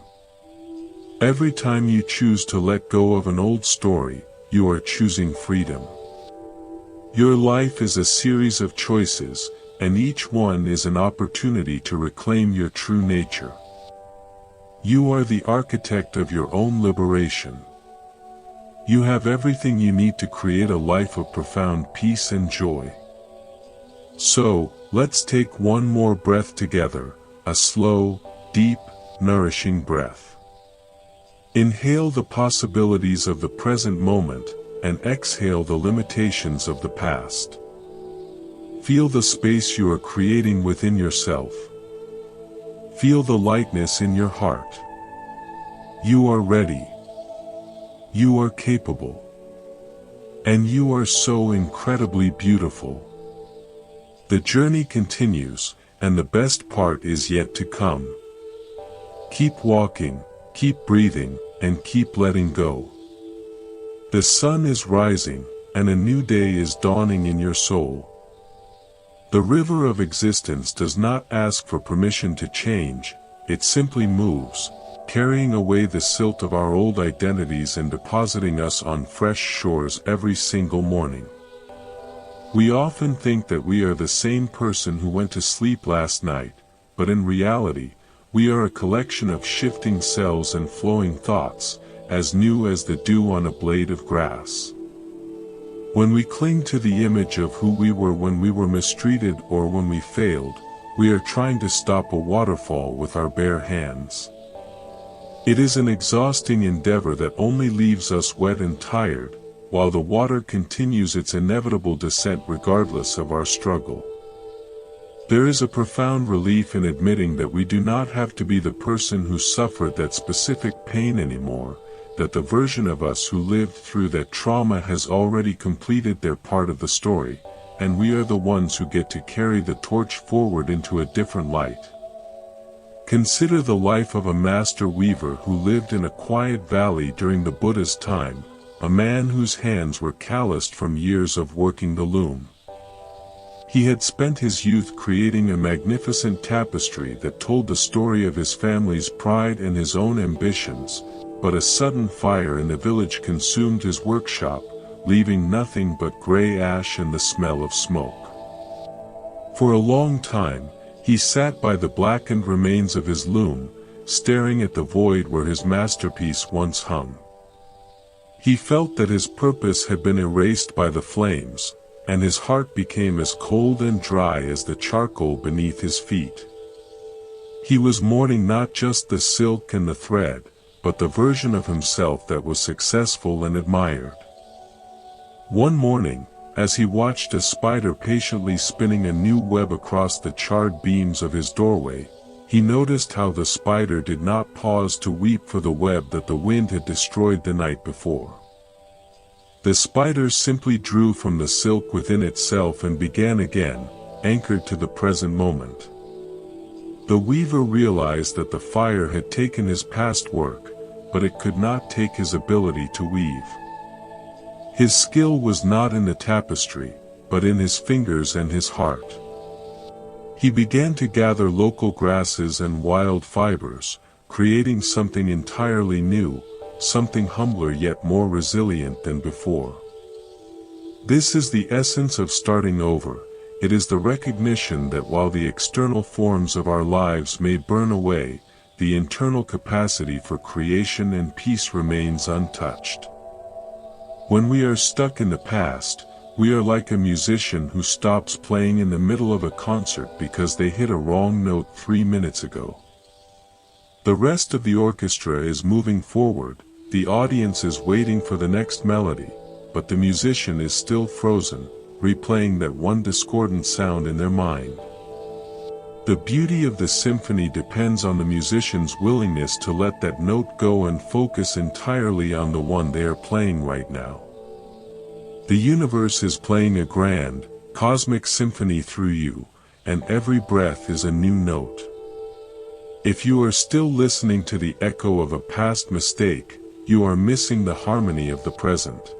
[SPEAKER 1] Every time you choose to let go of an old story, you are choosing freedom. Your life is a series of choices, and each one is an opportunity to reclaim your true nature. You are the architect of your own liberation. You have everything you need to create a life of profound peace and joy. So, let's take one more breath together, a slow, deep, nourishing breath. Inhale the possibilities of the present moment, and exhale the limitations of the past. Feel the space you are creating within yourself. Feel the lightness in your heart. You are ready. You are capable. And you are so incredibly beautiful. The journey continues, and the best part is yet to come. Keep walking, keep breathing, and keep letting go. The sun is rising, and a new day is dawning in your soul. The river of existence does not ask for permission to change, it simply moves, carrying away the silt of our old identities and depositing us on fresh shores every single morning. We often think that we are the same person who went to sleep last night, but in reality, we are a collection of shifting cells and flowing thoughts, as new as the dew on a blade of grass. When we cling to the image of who we were when we were mistreated or when we failed, we are trying to stop a waterfall with our bare hands. It is an exhausting endeavor that only leaves us wet and tired, while the water continues its inevitable descent regardless of our struggle. There is a profound relief in admitting that we do not have to be the person who suffered that specific pain anymore, that the version of us who lived through that trauma has already completed their part of the story, and we are the ones who get to carry the torch forward into a different light. Consider the life of a master weaver who lived in a quiet valley during the Buddha's time, a man whose hands were calloused from years of working the loom. He had spent his youth creating a magnificent tapestry that told the story of his family's pride and his own ambitions, but a sudden fire in the village consumed his workshop, leaving nothing but gray ash and the smell of smoke. For a long time, he sat by the blackened remains of his loom, staring at the void where his masterpiece once hung. He felt that his purpose had been erased by the flames, and his heart became as cold and dry as the charcoal beneath his feet. He was mourning not just the silk and the thread, but the version of himself that was successful and admired. One morning, as he watched a spider patiently spinning a new web across the charred beams of his doorway, he noticed how the spider did not pause to weep for the web that the wind had destroyed the night before. The spider simply drew from the silk within itself and began again, anchored to the present moment. The weaver realized that the fire had taken his past work, but it could not take his ability to weave. His skill was not in the tapestry, but in his fingers and his heart. He began to gather local grasses and wild fibers, creating something entirely new, something humbler yet more resilient than before. This is the essence of starting over. It is the recognition that while the external forms of our lives may burn away, the internal capacity for creation and peace remains untouched. When we are stuck in the past, we are like a musician who stops playing in the middle of a concert because they hit a wrong note 3 minutes ago. The rest of the orchestra is moving forward, the audience is waiting for the next melody, but the musician is still frozen, replaying that one discordant sound in their mind. The beauty of the symphony depends on the musician's willingness to let that note go and focus entirely on the one they are playing right now. The universe is playing a grand, cosmic symphony through you, and every breath is a new note. If you are still listening to the echo of a past mistake, you are missing the harmony of the present.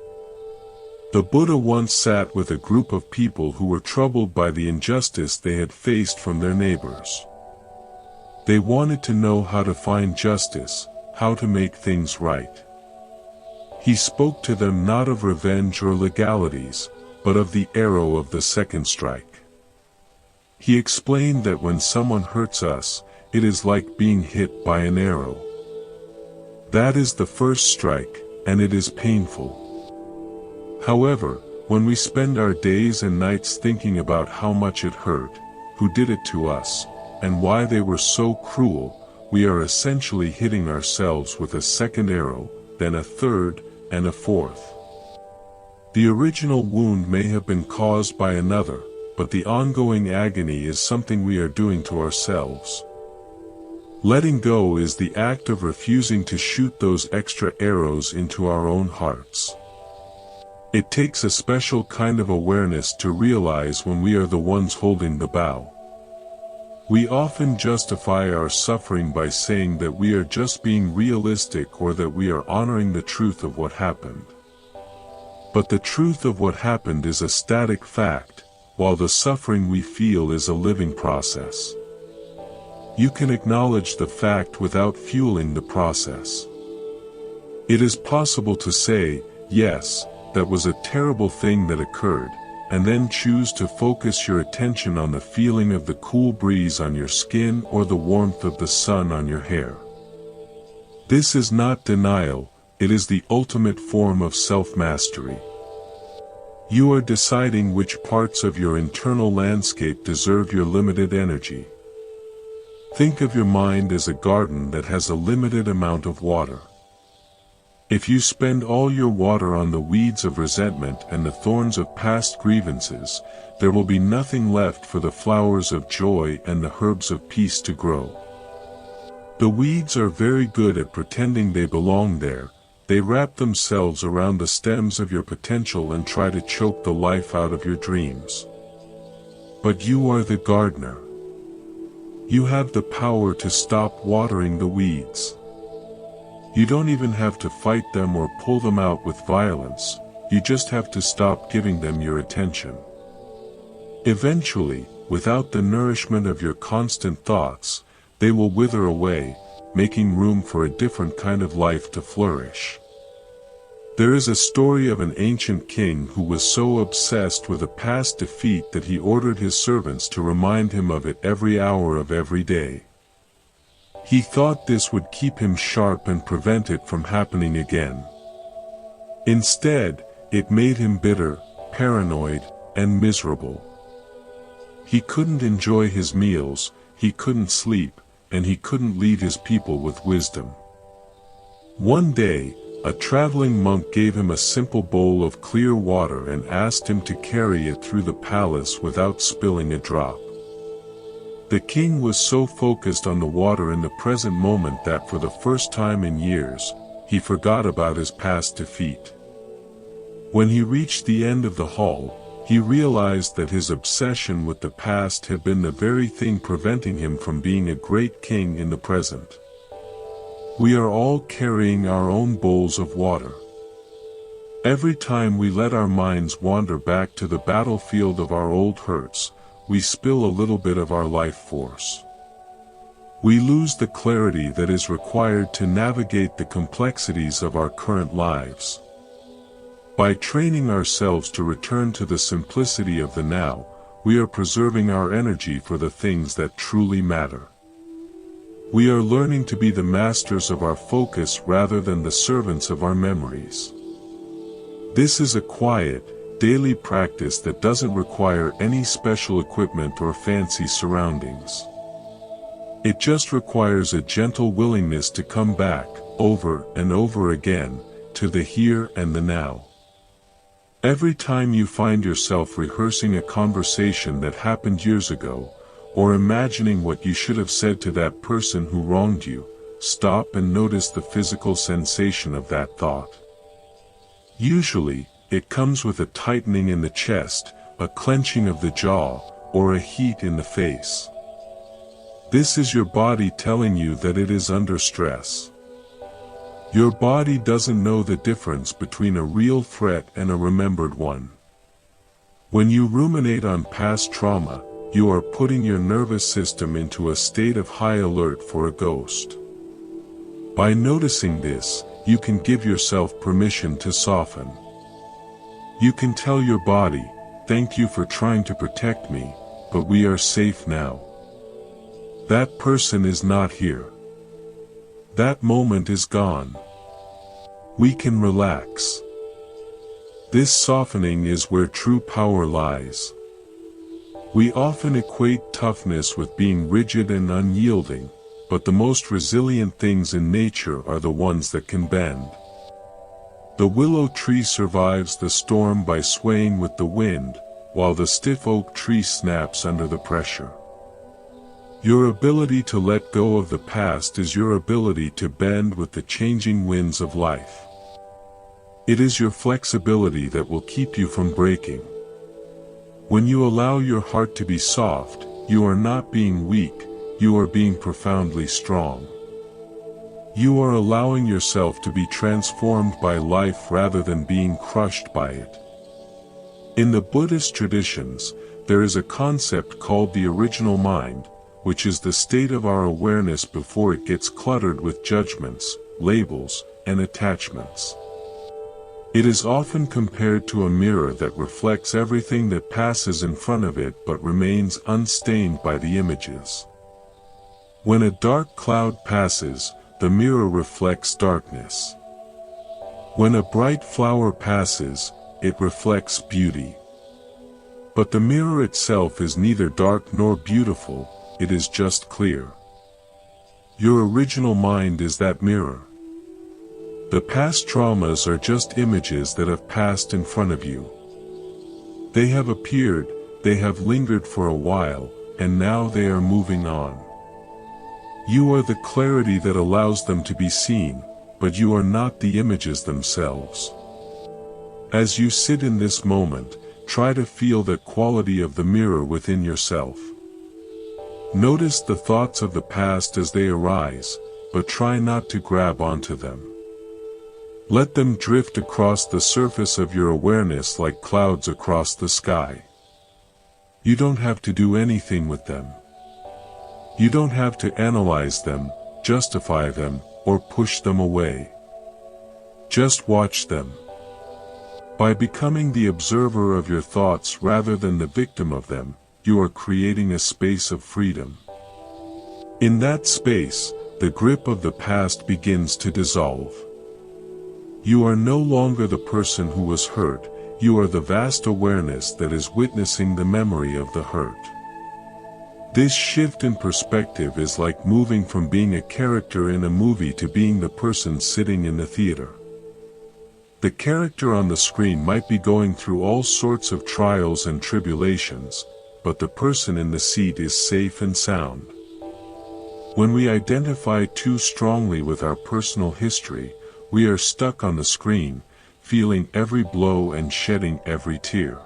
[SPEAKER 1] The Buddha once sat with a group of people who were troubled by the injustice they had faced from their neighbors. They wanted to know how to find justice, how to make things right. He spoke to them not of revenge or legalities, but of the arrow of the second strike. He explained that when someone hurts us, it is like being hit by an arrow. That is the first strike, and it is painful. However, when we spend our days and nights thinking about how much it hurt, who did it to us, and why they were so cruel, we are essentially hitting ourselves with a second arrow, then a third, and a fourth. The original wound may have been caused by another, but the ongoing agony is something we are doing to ourselves. Letting go is the act of refusing to shoot those extra arrows into our own hearts. It takes a special kind of awareness to realize when we are the ones holding the bow. We often justify our suffering by saying that we are just being realistic or that we are honoring the truth of what happened. But the truth of what happened is a static fact, while the suffering we feel is a living process. You can acknowledge the fact without fueling the process. It is possible to say, yes, that was a terrible thing that occurred, and then choose to focus your attention on the feeling of the cool breeze on your skin or the warmth of the sun on your hair. This is not denial, it is the ultimate form of self-mastery. You are deciding which parts of your internal landscape deserve your limited energy. Think of your mind as a garden that has a limited amount of water. If you spend all your water on the weeds of resentment and the thorns of past grievances, there will be nothing left for the flowers of joy and the herbs of peace to grow. The weeds are very good at pretending they belong there. They wrap themselves around the stems of your potential and try to choke the life out of your dreams. But you are the gardener. You have the power to stop watering the weeds. You don't even have to fight them or pull them out with violence, you just have to stop giving them your attention. Eventually, without the nourishment of your constant thoughts, they will wither away, making room for a different kind of life to flourish. There is a story of an ancient king who was so obsessed with a past defeat that he ordered his servants to remind him of it every hour of every day. He thought this would keep him sharp and prevent it from happening again. Instead, it made him bitter, paranoid, and miserable. He couldn't enjoy his meals, he couldn't sleep, and he couldn't lead his people with wisdom. One day, a traveling monk gave him a simple bowl of clear water and asked him to carry it through the palace without spilling a drop. The king was so focused on the water in the present moment that for the first time in years, he forgot about his past defeat. When he reached the end of the hall, he realized that his obsession with the past had been the very thing preventing him from being a great king in the present. We are all carrying our own bowls of water. Every time we let our minds wander back to the battlefield of our old hurts, we spill a little bit of our life force. We lose the clarity that is required to navigate the complexities of our current lives. By training ourselves to return to the simplicity of the now, we are preserving our energy for the things that truly matter. We are learning to be the masters of our focus rather than the servants of our memories. This is a quiet, daily practice that doesn't require any special equipment or fancy surroundings. It just requires a gentle willingness to come back, over and over again, to the here and the now. Every time you find yourself rehearsing a conversation that happened years ago, or imagining what you should have said to that person who wronged you, stop and notice the physical sensation of that thought. Usually, it comes with a tightening in the chest, a clenching of the jaw, or a heat in the face. This is your body telling you that it is under stress. Your body doesn't know the difference between a real threat and a remembered one. When you ruminate on past trauma, you are putting your nervous system into a state of high alert for a ghost. By noticing this, you can give yourself permission to soften. You can tell your body, "Thank you for trying to protect me, but we are safe now. That person is not here. That moment is gone. We can relax." This softening is where true power lies. We often equate toughness with being rigid and unyielding, but the most resilient things in nature are the ones that can bend. The willow tree survives the storm by swaying with the wind, while the stiff oak tree snaps under the pressure. Your ability to let go of the past is your ability to bend with the changing winds of life. It is your flexibility that will keep you from breaking. When you allow your heart to be soft, you are not being weak, you are being profoundly strong. You are allowing yourself to be transformed by life rather than being crushed by it. In the Buddhist traditions, there is a concept called the original mind, which is the state of our awareness before it gets cluttered with judgments, labels, and attachments. It is often compared to a mirror that reflects everything that passes in front of it but remains unstained by the images. When a dark cloud passes, the mirror reflects darkness. When a bright flower passes, it reflects beauty. But the mirror itself is neither dark nor beautiful, it is just clear. Your original mind is that mirror. The past traumas are just images that have passed in front of you. They have appeared, they have lingered for a while, and now they are moving on. You are the clarity that allows them to be seen, but you are not the images themselves. As you sit in this moment, try to feel the quality of the mirror within yourself. Notice the thoughts of the past as they arise, but try not to grab onto them. Let them drift across the surface of your awareness like clouds across the sky. You don't have to do anything with them. You don't have to analyze them, justify them, or push them away. Just watch them. By becoming the observer of your thoughts rather than the victim of them, you are creating a space of freedom. In that space, the grip of the past begins to dissolve. You are no longer the person who was hurt, you are the vast awareness that is witnessing the memory of the hurt. This shift in perspective is like moving from being a character in a movie to being the person sitting in the theater. The character on the screen might be going through all sorts of trials and tribulations, but the person in the seat is safe and sound. When we identify too strongly with our personal history, we are stuck on the screen, feeling every blow and shedding every tear.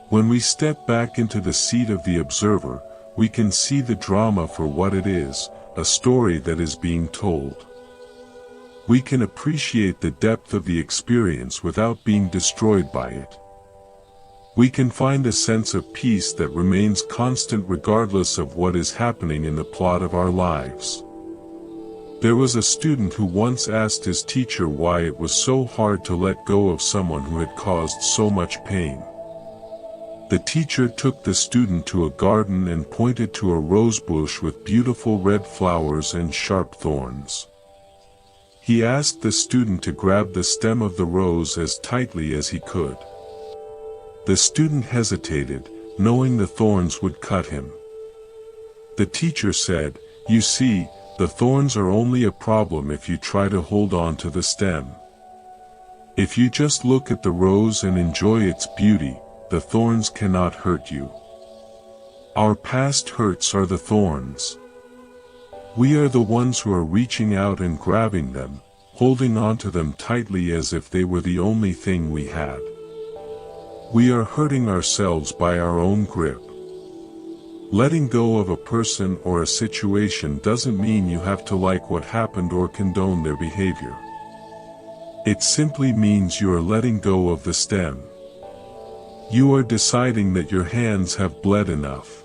[SPEAKER 1] When we step back into the seat of the observer, we can see the drama for what it is, a story that is being told. We can appreciate the depth of the experience without being destroyed by it. We can find a sense of peace that remains constant regardless of what is happening in the plot of our lives. There was a student who once asked his teacher why it was so hard to let go of someone who had caused so much pain. The teacher took the student to a garden and pointed to a rose bush with beautiful red flowers and sharp thorns. He asked the student to grab the stem of the rose as tightly as he could. The student hesitated, knowing the thorns would cut him. The teacher said, "You see, the thorns are only a problem if you try to hold on to the stem. If you just look at the rose and enjoy its beauty, the thorns cannot hurt you." Our past hurts are the thorns. We are the ones who are reaching out and grabbing them, holding on to them tightly as if they were the only thing we had. We are hurting ourselves by our own grip. Letting go of a person or a situation doesn't mean you have to like what happened or condone their behavior. It simply means you are letting go of the stem. You are deciding that your hands have bled enough.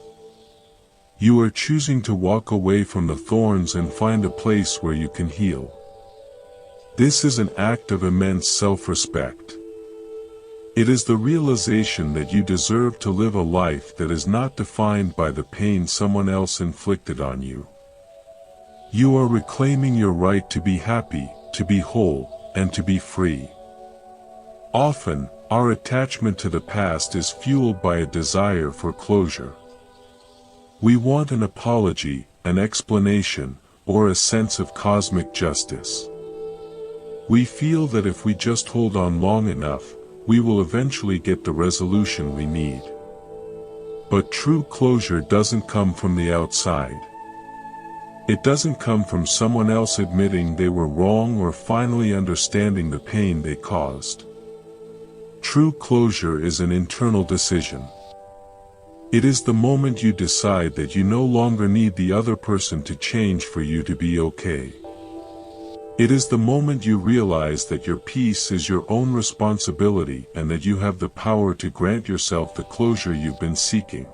[SPEAKER 1] You are choosing to walk away from the thorns and find a place where you can heal. This is an act of immense self-respect. It is the realization that you deserve to live a life that is not defined by the pain someone else inflicted on you. You are reclaiming your right to be happy, to be whole, and to be free. Often, our attachment to the past is fueled by a desire for closure. We want an apology, an explanation, or a sense of cosmic justice. We feel that if we just hold on long enough, we will eventually get the resolution we need. But true closure doesn't come from the outside. It doesn't come from someone else admitting they were wrong or finally understanding the pain they caused. True closure is an internal decision. It is the moment you decide that you no longer need the other person to change for you to be okay. It is the moment you realize that your peace is your own responsibility and that you have the power to grant yourself the closure you've been seeking.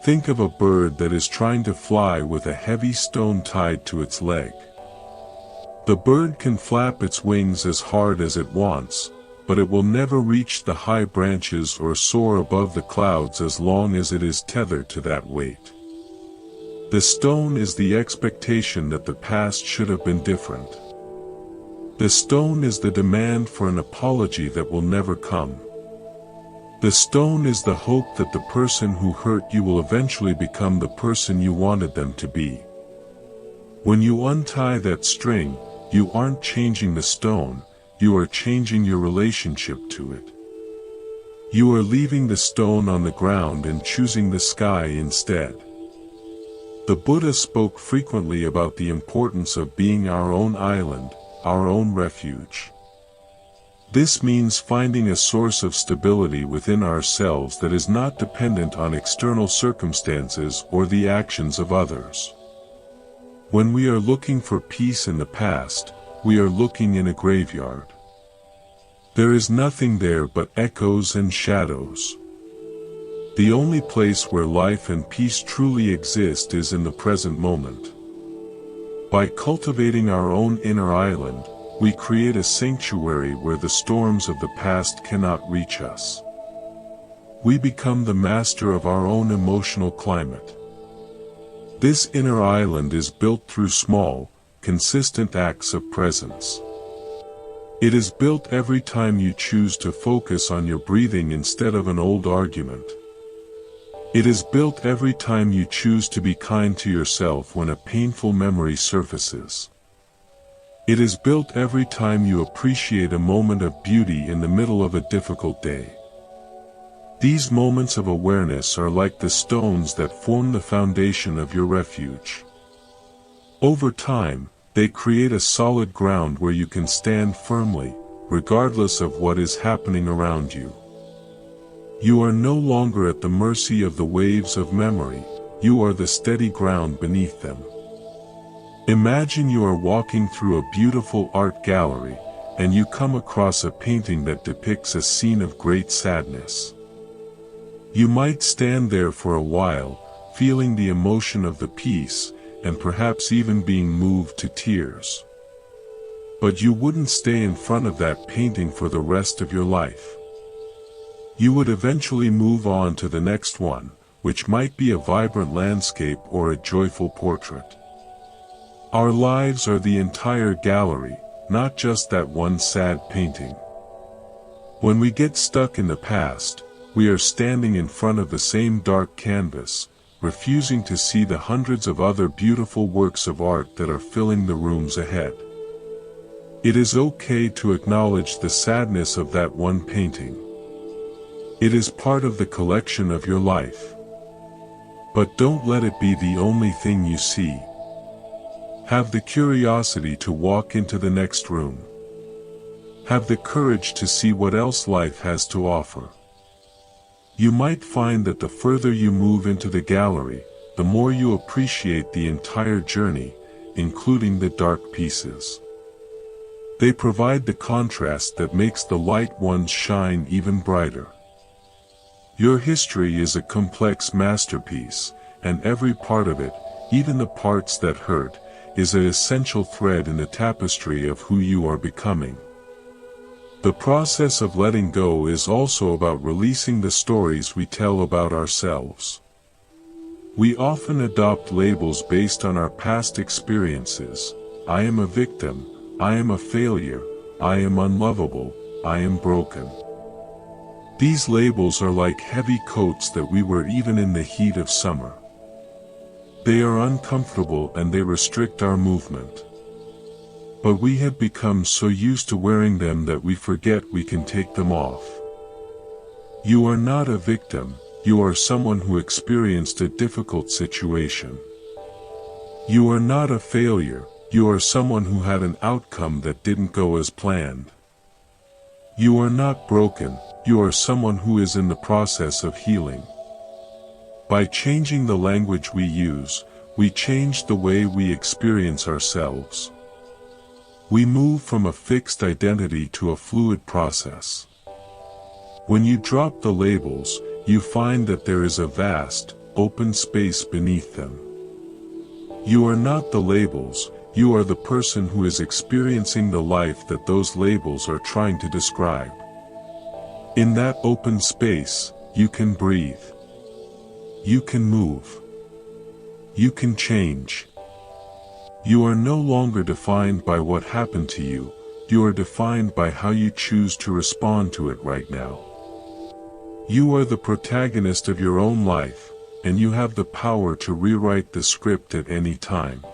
[SPEAKER 1] Think of a bird that is trying to fly with a heavy stone tied to its leg. The bird can flap its wings as hard as it wants, but it will never reach the high branches or soar above the clouds as long as it is tethered to that weight. The stone is the expectation that the past should have been different. The stone is the demand for an apology that will never come. The stone is the hope that the person who hurt you will eventually become the person you wanted them to be. When you untie that string, you aren't changing the stone, you are changing your relationship to it. You are leaving the stone on the ground and choosing the sky instead. The Buddha spoke frequently about the importance of being our own island, our own refuge. This means finding a source of stability within ourselves that is not dependent on external circumstances or the actions of others. When we are looking for peace in the past, we are looking in a graveyard. There is nothing there but echoes and shadows. The only place where life and peace truly exist is in the present moment. By cultivating our own inner island, we create a sanctuary where the storms of the past cannot reach us. We become the master of our own emotional climate. This inner island is built through small, consistent acts of presence. It is built every time you choose to focus on your breathing instead of an old argument. It is built every time you choose to be kind to yourself when a painful memory surfaces. It is built every time you appreciate a moment of beauty in the middle of a difficult day. These moments of awareness are like the stones that form the foundation of your refuge. Over time, they create a solid ground where you can stand firmly, regardless of what is happening around you. You are no longer at the mercy of the waves of memory, you are the steady ground beneath them. Imagine you are walking through a beautiful art gallery, and you come across a painting that depicts a scene of great sadness. You might stand there for a while, feeling the emotion of the piece, and perhaps even being moved to tears. But you wouldn't stay in front of that painting for the rest of your life. You would eventually move on to the next one, which might be a vibrant landscape or a joyful portrait. Our lives are the entire gallery, not just that one sad painting. When we get stuck in the past, we are standing in front of the same dark canvas, refusing to see the hundreds of other beautiful works of art that are filling the rooms ahead. It is okay to acknowledge the sadness of that one painting. It is part of the collection of your life. But don't let it be the only thing you see. Have the curiosity to walk into the next room. Have the courage to see what else life has to offer. You might find that the further you move into the gallery, the more you appreciate the entire journey, including the dark pieces. They provide the contrast that makes the light ones shine even brighter. Your history is a complex masterpiece, and every part of it, even the parts that hurt, is an essential thread in the tapestry of who you are becoming. The process of letting go is also about releasing the stories we tell about ourselves. We often adopt labels based on our past experiences. I am a victim, I am a failure, I am unlovable, I am broken. These labels are like heavy coats that we wear even in the heat of summer. They are uncomfortable and they restrict our movement. But we have become so used to wearing them that we forget we can take them off. You are not a victim, you are someone who experienced a difficult situation. You are not a failure, you are someone who had an outcome that didn't go as planned. You are not broken, you are someone who is in the process of healing. By changing the language we use, we change the way we experience ourselves. We move from a fixed identity to a fluid process. When you drop the labels, you find that there is a vast, open space beneath them. You are not the labels, you are the person who is experiencing the life that those labels are trying to describe. In that open space, you can breathe. You can move. You can change. You are no longer defined by what happened to you, you are defined by how you choose to respond to it right now. You are the protagonist of your own life, and you have the power to rewrite the script at any time.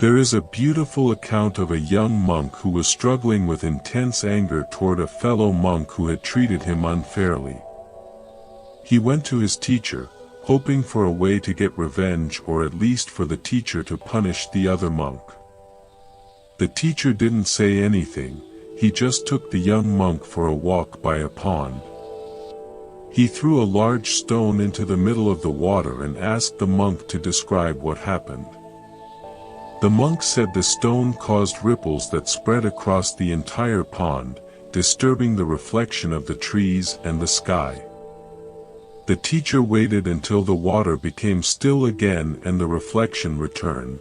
[SPEAKER 1] There is a beautiful account of a young monk who was struggling with intense anger toward a fellow monk who had treated him unfairly. He went to his teacher, hoping for a way to get revenge or at least for the teacher to punish the other monk. The teacher didn't say anything, he just took the young monk for a walk by a pond. He threw a large stone into the middle of the water and asked the monk to describe what happened. The monk said the stone caused ripples that spread across the entire pond, disturbing the reflection of the trees and the sky. The teacher waited until the water became still again and the reflection returned.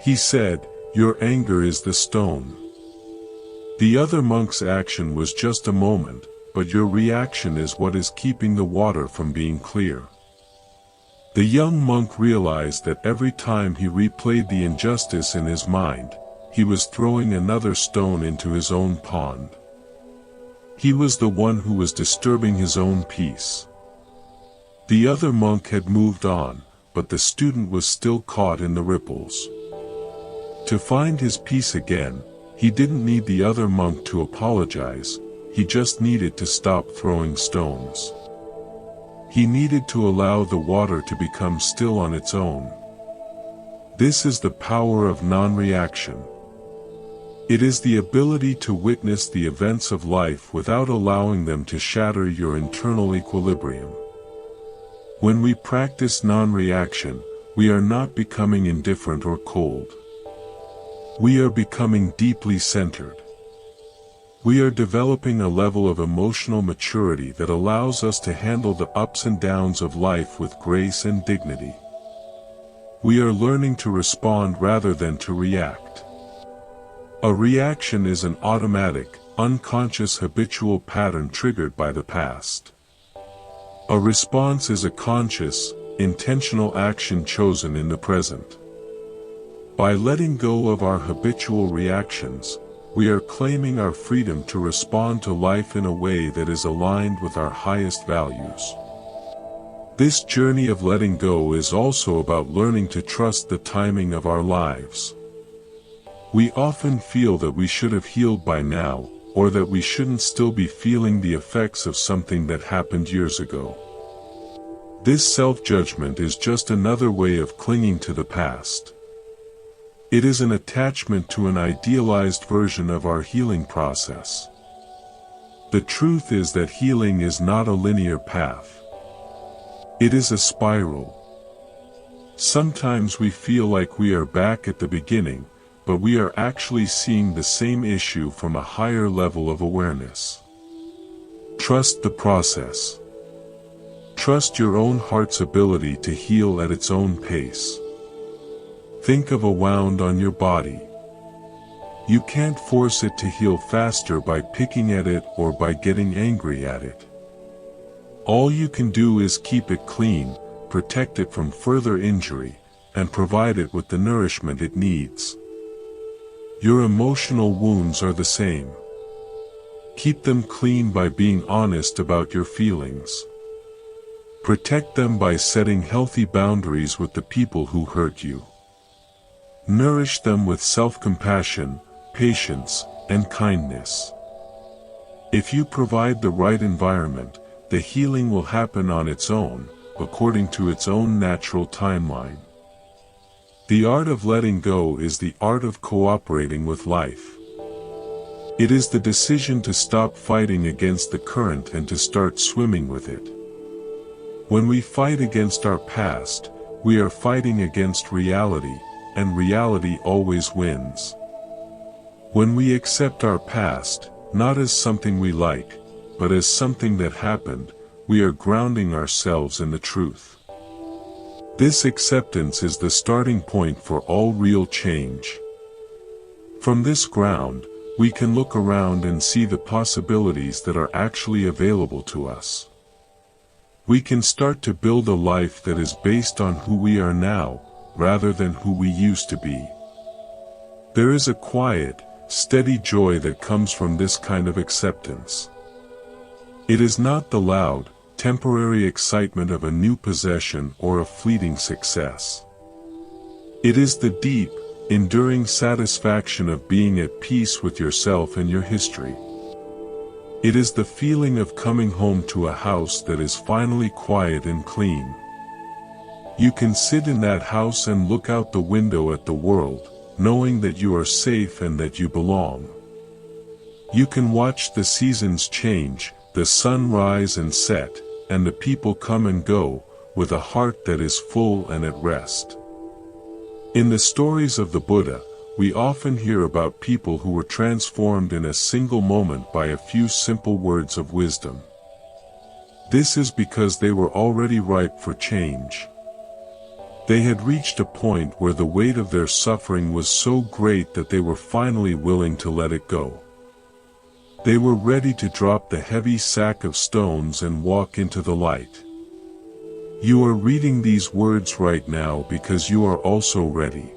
[SPEAKER 1] He said, "Your anger is the stone. The other monk's action was just a moment, but your reaction is what is keeping the water from being clear." The young monk realized that every time he replayed the injustice in his mind, he was throwing another stone into his own pond. He was the one who was disturbing his own peace. The other monk had moved on, but the student was still caught in the ripples. To find his peace again, he didn't need the other monk to apologize, he just needed to stop throwing stones. He needed to allow the water to become still on its own. This is the power of non-reaction. It is the ability to witness the events of life without allowing them to shatter your internal equilibrium. When we practice non-reaction, we are not becoming indifferent or cold. We are becoming deeply centered. We are developing a level of emotional maturity that allows us to handle the ups and downs of life with grace and dignity. We are learning to respond rather than to react. A reaction is an automatic, unconscious habitual pattern triggered by the past. A response is a conscious, intentional action chosen in the present. By letting go of our habitual reactions, we are claiming our freedom to respond to life in a way that is aligned with our highest values. This journey of letting go is also about learning to trust the timing of our lives. We often feel that we should have healed by now, or that we shouldn't still be feeling the effects of something that happened years ago. This self-judgment is just another way of clinging to the past. It is an attachment to an idealized version of our healing process. The truth is that healing is not a linear path. It is a spiral. Sometimes we feel like we are back at the beginning, but we are actually seeing the same issue from a higher level of awareness. Trust the process. Trust your own heart's ability to heal at its own pace. Think of a wound on your body. You can't force it to heal faster by picking at it or by getting angry at it. All you can do is keep it clean, protect it from further injury, and provide it with the nourishment it needs. Your emotional wounds are the same. Keep them clean by being honest about your feelings. Protect them by setting healthy boundaries with the people who hurt you. Nourish them with self-compassion, patience, and kindness. If you provide the right environment, the healing will happen on its own, according to its own natural timeline. The art of letting go is the art of cooperating with life. It is the decision to stop fighting against the current and to start swimming with it. When we fight against our past, we are fighting against reality, and reality always wins. When we accept our past, not as something we like, but as something that happened, we are grounding ourselves in the truth. This acceptance is the starting point for all real change. From this ground, we can look around and see the possibilities that are actually available to us. We can start to build a life that is based on who we are now, rather than who we used to be. There is a quiet, steady joy that comes from this kind of acceptance. It is not the loud, temporary excitement of a new possession or a fleeting success. It is the deep, enduring satisfaction of being at peace with yourself and your history. It is the feeling of coming home to a house that is finally quiet and clean. You can sit in that house and look out the window at the world, knowing that you are safe and that you belong. You can watch the seasons change, the sun rise and set, and the people come and go, with a heart that is full and at rest. In the stories of the Buddha, we often hear about people who were transformed in a single moment by a few simple words of wisdom. This is because they were already ripe for change. They had reached a point where the weight of their suffering was so great that they were finally willing to let it go. They were ready to drop the heavy sack of stones and walk into the light. You are reading these words right now because you are also ready.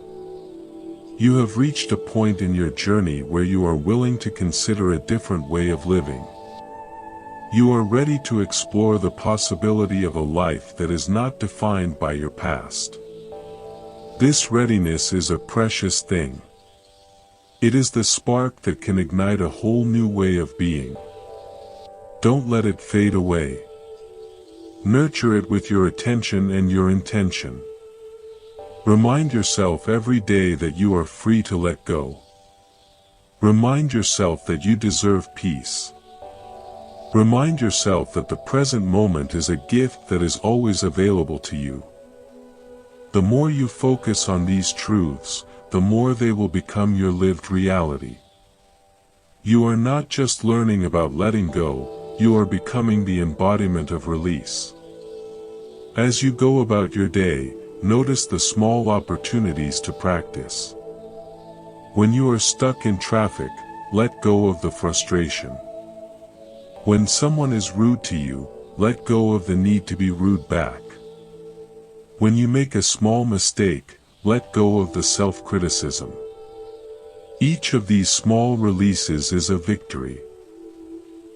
[SPEAKER 1] You have reached a point in your journey where you are willing to consider a different way of living. You are ready to explore the possibility of a life that is not defined by your past. This readiness is a precious thing. It is the spark that can ignite a whole new way of being. Don't let it fade away. Nurture it with your attention and your intention. Remind yourself every day that you are free to let go. Remind yourself that you deserve peace. Remind yourself that the present moment is a gift that is always available to you. The more you focus on these truths, the more they will become your lived reality. You are not just learning about letting go, you are becoming the embodiment of release. As you go about your day, notice the small opportunities to practice. When you are stuck in traffic, let go of the frustration. When someone is rude to you, let go of the need to be rude back. When you make a small mistake, let go of the self-criticism. Each of these small releases is a victory.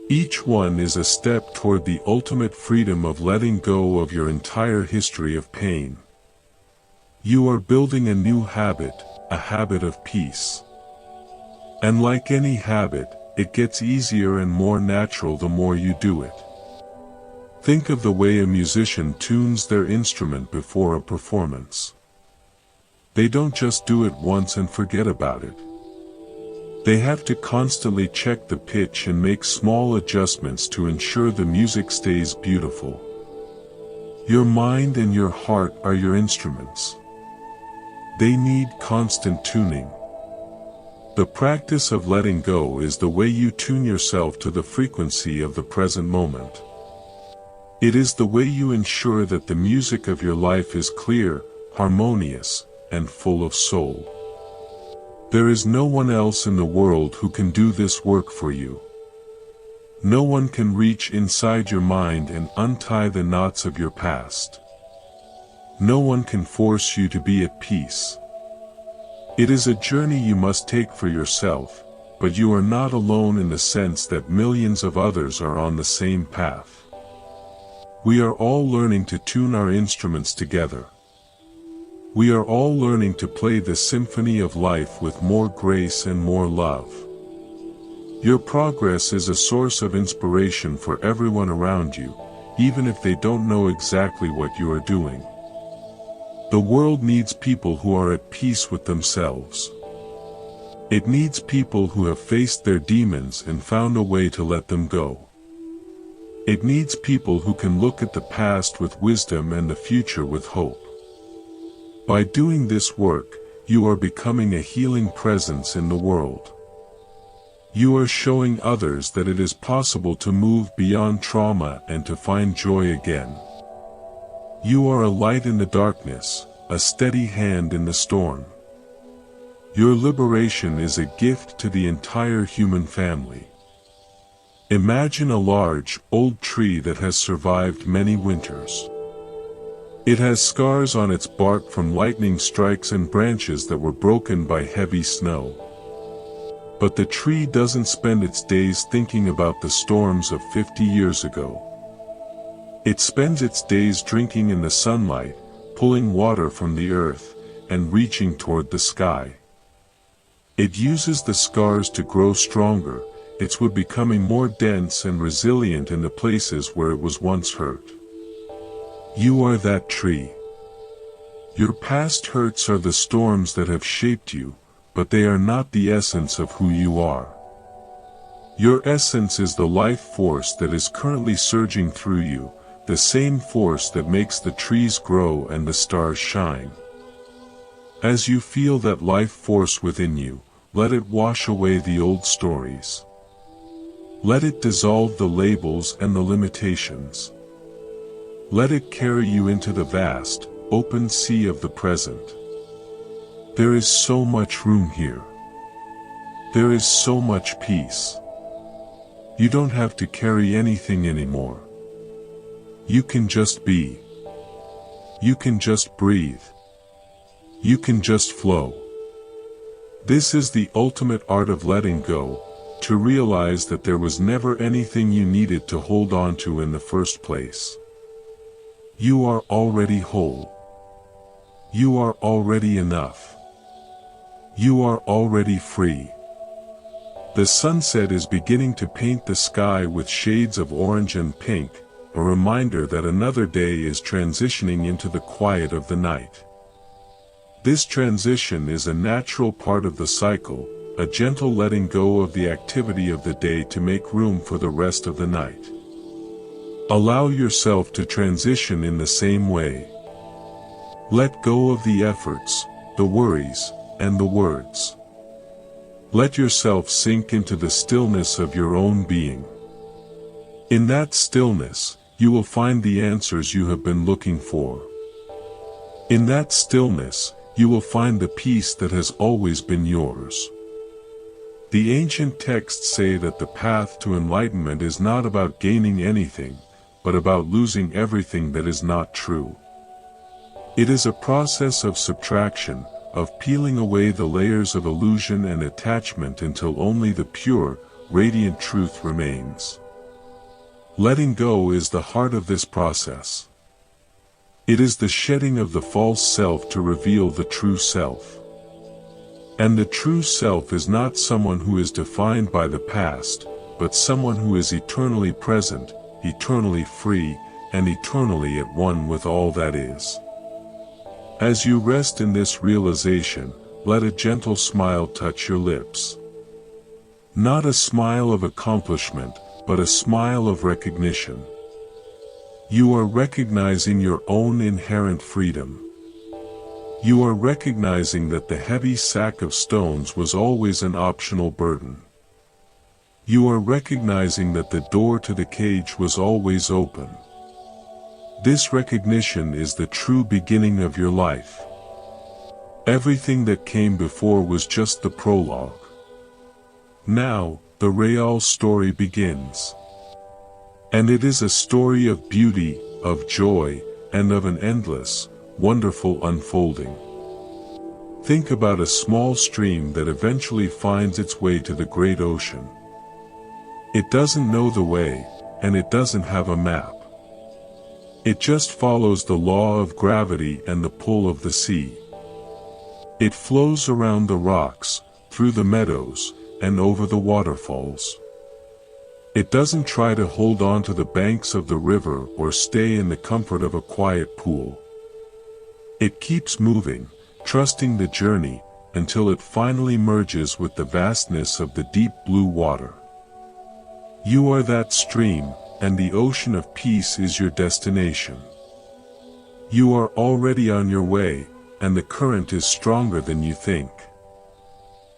[SPEAKER 1] Each one is a step toward the ultimate freedom of letting go of your entire history of pain. You are building a new habit, a habit of peace. And like any habit, it gets easier and more natural the more you do it. Think of the way a musician tunes their instrument before a performance. They don't just do it once and forget about it. They have to constantly check the pitch and make small adjustments to ensure the music stays beautiful. Your mind and your heart are your instruments. They need constant tuning. The practice of letting go is the way you tune yourself to the frequency of the present moment. It is the way you ensure that the music of your life is clear, harmonious, and full of soul. There is no one else in the world who can do this work for you. No one can reach inside your mind and untie the knots of your past. No one can force you to be at peace. It is a journey you must take for yourself, but you are not alone in the sense that millions of others are on the same path. We are all learning to tune our instruments together. We are all learning to play the symphony of life with more grace and more love. Your progress is a source of inspiration for everyone around you, even if they don't know exactly what you are doing. The world needs people who are at peace with themselves. It needs people who have faced their demons and found a way to let them go. It needs people who can look at the past with wisdom and the future with hope. By doing this work, you are becoming a healing presence in the world. You are showing others that it is possible to move beyond trauma and to find joy again. You are a light in the darkness, a steady hand in the storm. Your liberation is a gift to the entire human family. Imagine a large, old tree that has survived many winters. It has scars on its bark from lightning strikes and branches that were broken by heavy snow. But the tree doesn't spend its days thinking about the storms of 50 years ago. It spends its days drinking in the sunlight, pulling water from the earth, and reaching toward the sky. It uses the scars to grow stronger, its wood becoming more dense and resilient in the places where it was once hurt. You are that tree. Your past hurts are the storms that have shaped you, but they are not the essence of who you are. Your essence is the life force that is currently surging through you, the same force that makes the trees grow and the stars shine. As you feel that life force within you, let it wash away the old stories. Let it dissolve the labels and the limitations. Let it carry you into the vast, open sea of the present. There is so much room here. There is so much peace. You don't have to carry anything anymore. You can just be. You can just breathe. You can just flow. This is the ultimate art of letting go, to realize that there was never anything you needed to hold on to in the first place. You are already whole. You are already enough. You are already free. The sunset is beginning to paint the sky with shades of orange and pink, a reminder that another day is transitioning into the quiet of the night. This transition is a natural part of the cycle, a gentle letting go of the activity of the day to make room for the rest of the night. Allow yourself to transition in the same way. Let go of the efforts, the worries, and the words. Let yourself sink into the stillness of your own being. In that stillness, you will find the answers you have been looking for. In that stillness, you will find the peace that has always been yours. The ancient texts say that the path to enlightenment is not about gaining anything, but about losing everything that is not true. It is a process of subtraction, of peeling away the layers of illusion and attachment until only the pure, radiant truth remains. Letting go is the heart of this process. It is the shedding of the false self to reveal the true self. And the true self is not someone who is defined by the past, but someone who is eternally present, eternally free, and eternally at one with all that is. As you rest in this realization, let a gentle smile touch your lips. Not a smile of accomplishment, but a smile of recognition. You are recognizing your own inherent freedom. You are recognizing that the heavy sack of stones was always an optional burden. You are recognizing that the door to the cage was always open. This recognition is the true beginning of your life. Everything that came before was just the prologue. Now, the real story begins. And it is a story of beauty, of joy, and of an endless, wonderful unfolding. Think about a small stream that eventually finds its way to the great ocean. It doesn't know the way, and it doesn't have a map. It just follows the law of gravity and the pull of the sea. It flows around the rocks, through the meadows, and over the waterfalls. It doesn't try to hold on to the banks of the river or stay in the comfort of a quiet pool. It keeps moving, trusting the journey, until it finally merges with the vastness of the deep blue water. You are that stream, and the ocean of peace is your destination. You are already on your way, and the current is stronger than you think.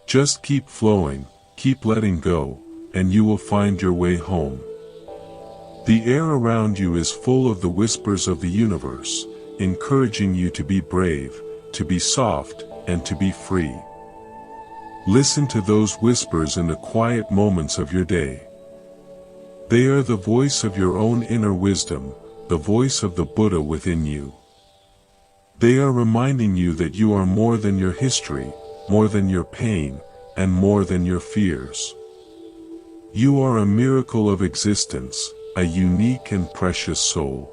[SPEAKER 1] Just keep flowing, keep letting go, and you will find your way home. The air around you is full of the whispers of the universe, encouraging you to be brave, to be soft, and to be free. Listen to those whispers in the quiet moments of your day. They are the voice of your own inner wisdom, the voice of the Buddha within you. They are reminding you that you are more than your history, more than your pain, and more than your fears. You are a miracle of existence, a unique and precious soul.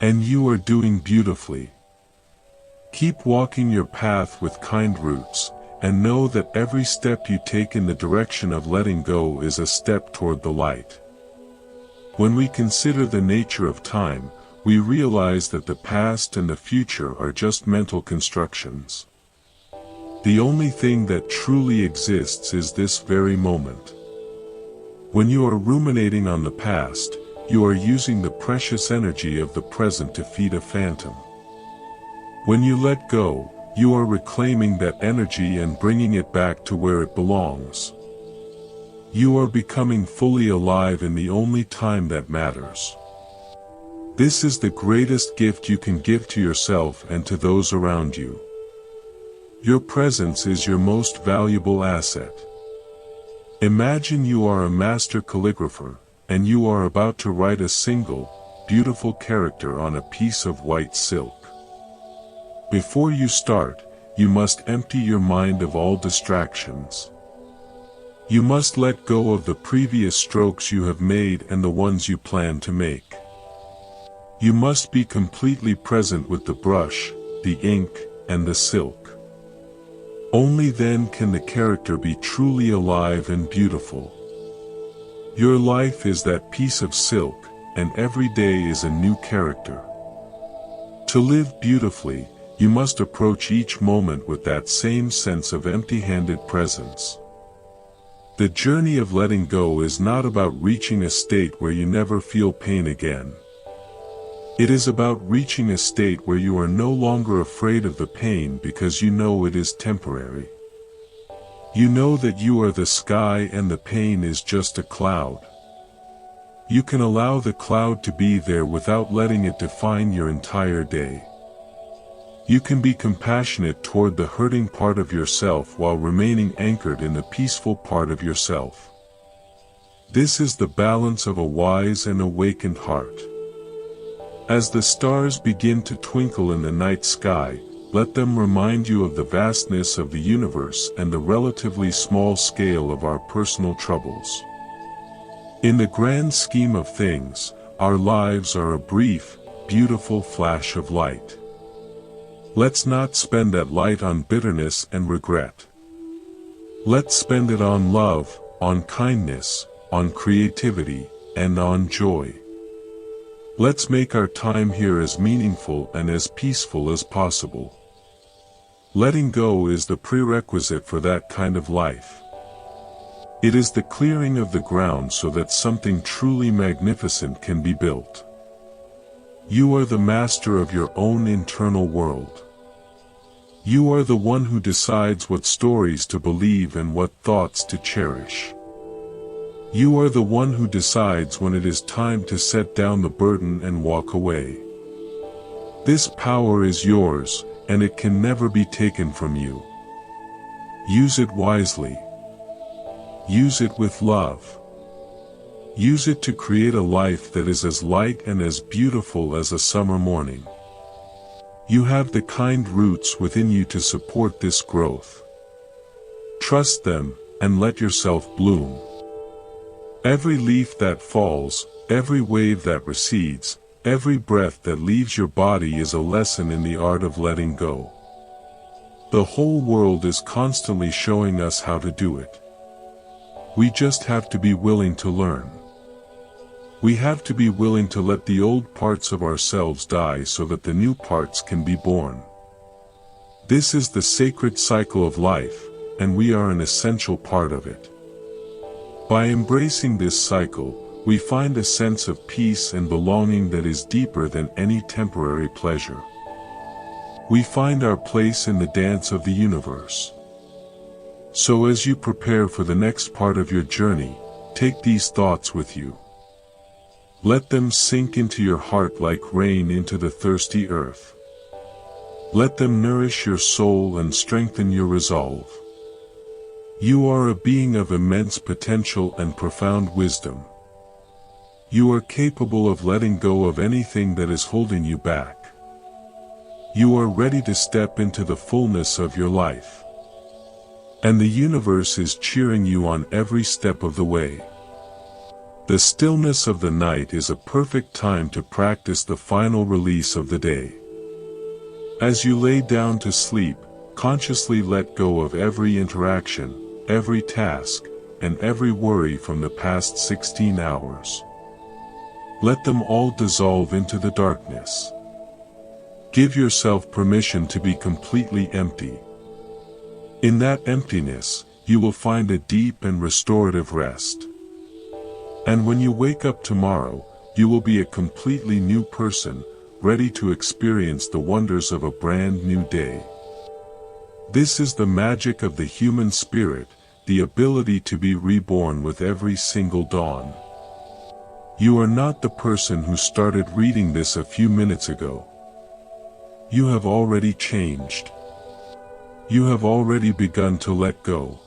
[SPEAKER 1] And you are doing beautifully. Keep walking your path with kind roots, and know that every step you take in the direction of letting go is a step toward the light. When we consider the nature of time, we realize that the past and the future are just mental constructions. The only thing that truly exists is this very moment. When you are ruminating on the past, you are using the precious energy of the present to feed a phantom. When you let go, you are reclaiming that energy and bringing it back to where it belongs. You are becoming fully alive in the only time that matters. This is the greatest gift you can give to yourself and to those around you. Your presence is your most valuable asset. Imagine you are a master calligrapher, and you are about to write a single, beautiful character on a piece of white silk. Before you start, you must empty your mind of all distractions. You must let go of the previous strokes you have made and the ones you plan to make. You must be completely present with the brush, the ink, and the silk. Only then can the character be truly alive and beautiful. Your life is that piece of silk, and every day is a new character. To live beautifully, you must approach each moment with that same sense of empty-handed presence. The journey of letting go is not about reaching a state where you never feel pain again. It is about reaching a state where you are no longer afraid of the pain because you know it is temporary. You know that you are the sky and the pain is just a cloud. You can allow the cloud to be there without letting it define your entire day. You can be compassionate toward the hurting part of yourself while remaining anchored in the peaceful part of yourself. This is the balance of a wise and awakened heart. As the stars begin to twinkle in the night sky, let them remind you of the vastness of the universe and the relatively small scale of our personal troubles. In the grand scheme of things, our lives are a brief, beautiful flash of light. Let's not spend that light on bitterness and regret. Let's spend it on love, on kindness, on creativity, and on joy. Let's make our time here as meaningful and as peaceful as possible. Letting go is the prerequisite for that kind of life. It is the clearing of the ground so that something truly magnificent can be built. You are the master of your own internal world. You are the one who decides what stories to believe and what thoughts to cherish. You are the one who decides when it is time to set down the burden and walk away. This power is yours, and it can never be taken from you. Use it wisely. Use it with love. Use it to create a life that is as light and as beautiful as a summer morning. You have the kind roots within you to support this growth. Trust them, and let yourself bloom. Every leaf that falls, every wave that recedes, every breath that leaves your body is a lesson in the art of letting go. The whole world is constantly showing us how to do it. We just have to be willing to learn. We have to be willing to let the old parts of ourselves die so that the new parts can be born. This is the sacred cycle of life, and we are an essential part of it. By embracing this cycle, we find a sense of peace and belonging that is deeper than any temporary pleasure. We find our place in the dance of the universe. So as you prepare for the next part of your journey, take these thoughts with you. Let them sink into your heart like rain into the thirsty earth. Let them nourish your soul and strengthen your resolve. You are a being of immense potential and profound wisdom. You are capable of letting go of anything that is holding you back. You are ready to step into the fullness of your life. And the universe is cheering you on every step of the way. The stillness of the night is a perfect time to practice the final release of the day. As you lay down to sleep, consciously let go of every interaction, every task, and every worry from the past 16 hours. Let them all dissolve into the darkness. Give yourself permission to be completely empty. In that emptiness, you will find a deep and restorative rest. And when you wake up tomorrow, you will be a completely new person, ready to experience the wonders of a brand new day. This is the magic of the human spirit, the ability to be reborn with every single dawn. You are not the person who started reading this a few minutes ago. You have already changed. You have already begun to let go.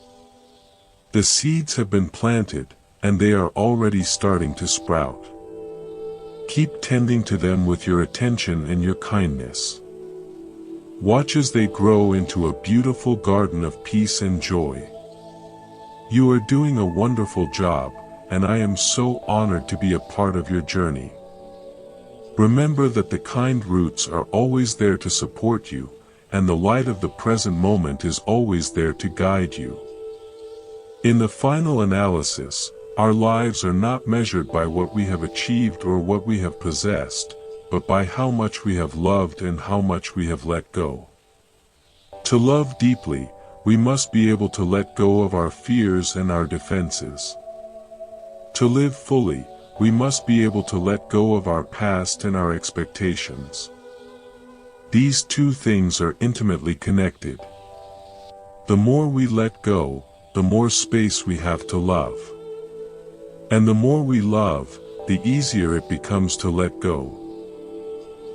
[SPEAKER 1] The seeds have been planted, and they are already starting to sprout. Keep tending to them with your attention and your kindness. Watch as they grow into a beautiful garden of peace and joy. You are doing a wonderful job, and I am so honored to be a part of your journey. Remember that the kind roots are always there to support you, and the light of the present moment is always there to guide you. In the final analysis, our lives are not measured by what we have achieved or what we have possessed, but by how much we have loved and how much we have let go. To love deeply, we must be able to let go of our fears and our defenses. To live fully, we must be able to let go of our past and our expectations. These two things are intimately connected. The more we let go, the more space we have to love. And the more we love, the easier it becomes to let go.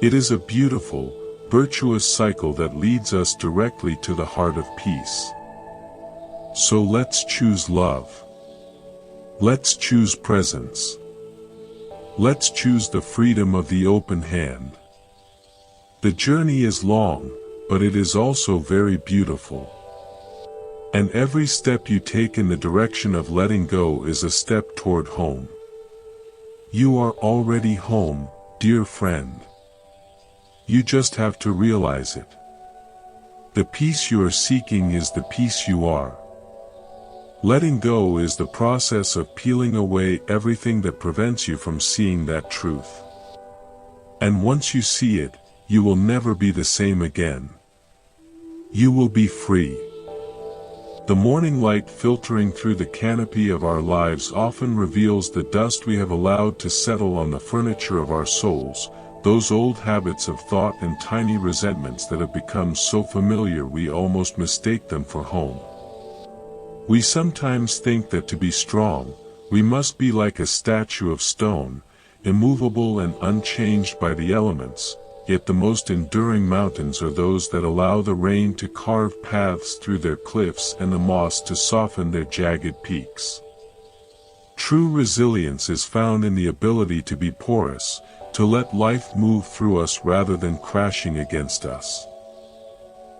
[SPEAKER 1] It is a beautiful, virtuous cycle that leads us directly to the heart of peace. So let's choose love. Let's choose presence. Let's choose the freedom of the open hand. The journey is long, but it is also very beautiful. And every step you take in the direction of letting go is a step toward home. You are already home, dear friend. You just have to realize it. The peace you are seeking is the peace you are. Letting go is the process of peeling away everything that prevents you from seeing that truth. And once you see it, you will never be the same again. You will be free. The morning light filtering through the canopy of our lives often reveals the dust we have allowed to settle on the furniture of our souls, those old habits of thought and tiny resentments that have become so familiar we almost mistake them for home. We sometimes think that to be strong, we must be like a statue of stone, immovable and unchanged by the elements, yet the most enduring mountains are those that allow the rain to carve paths through their cliffs and the moss to soften their jagged peaks. True resilience is found in the ability to be porous, to let life move through us rather than crashing against us.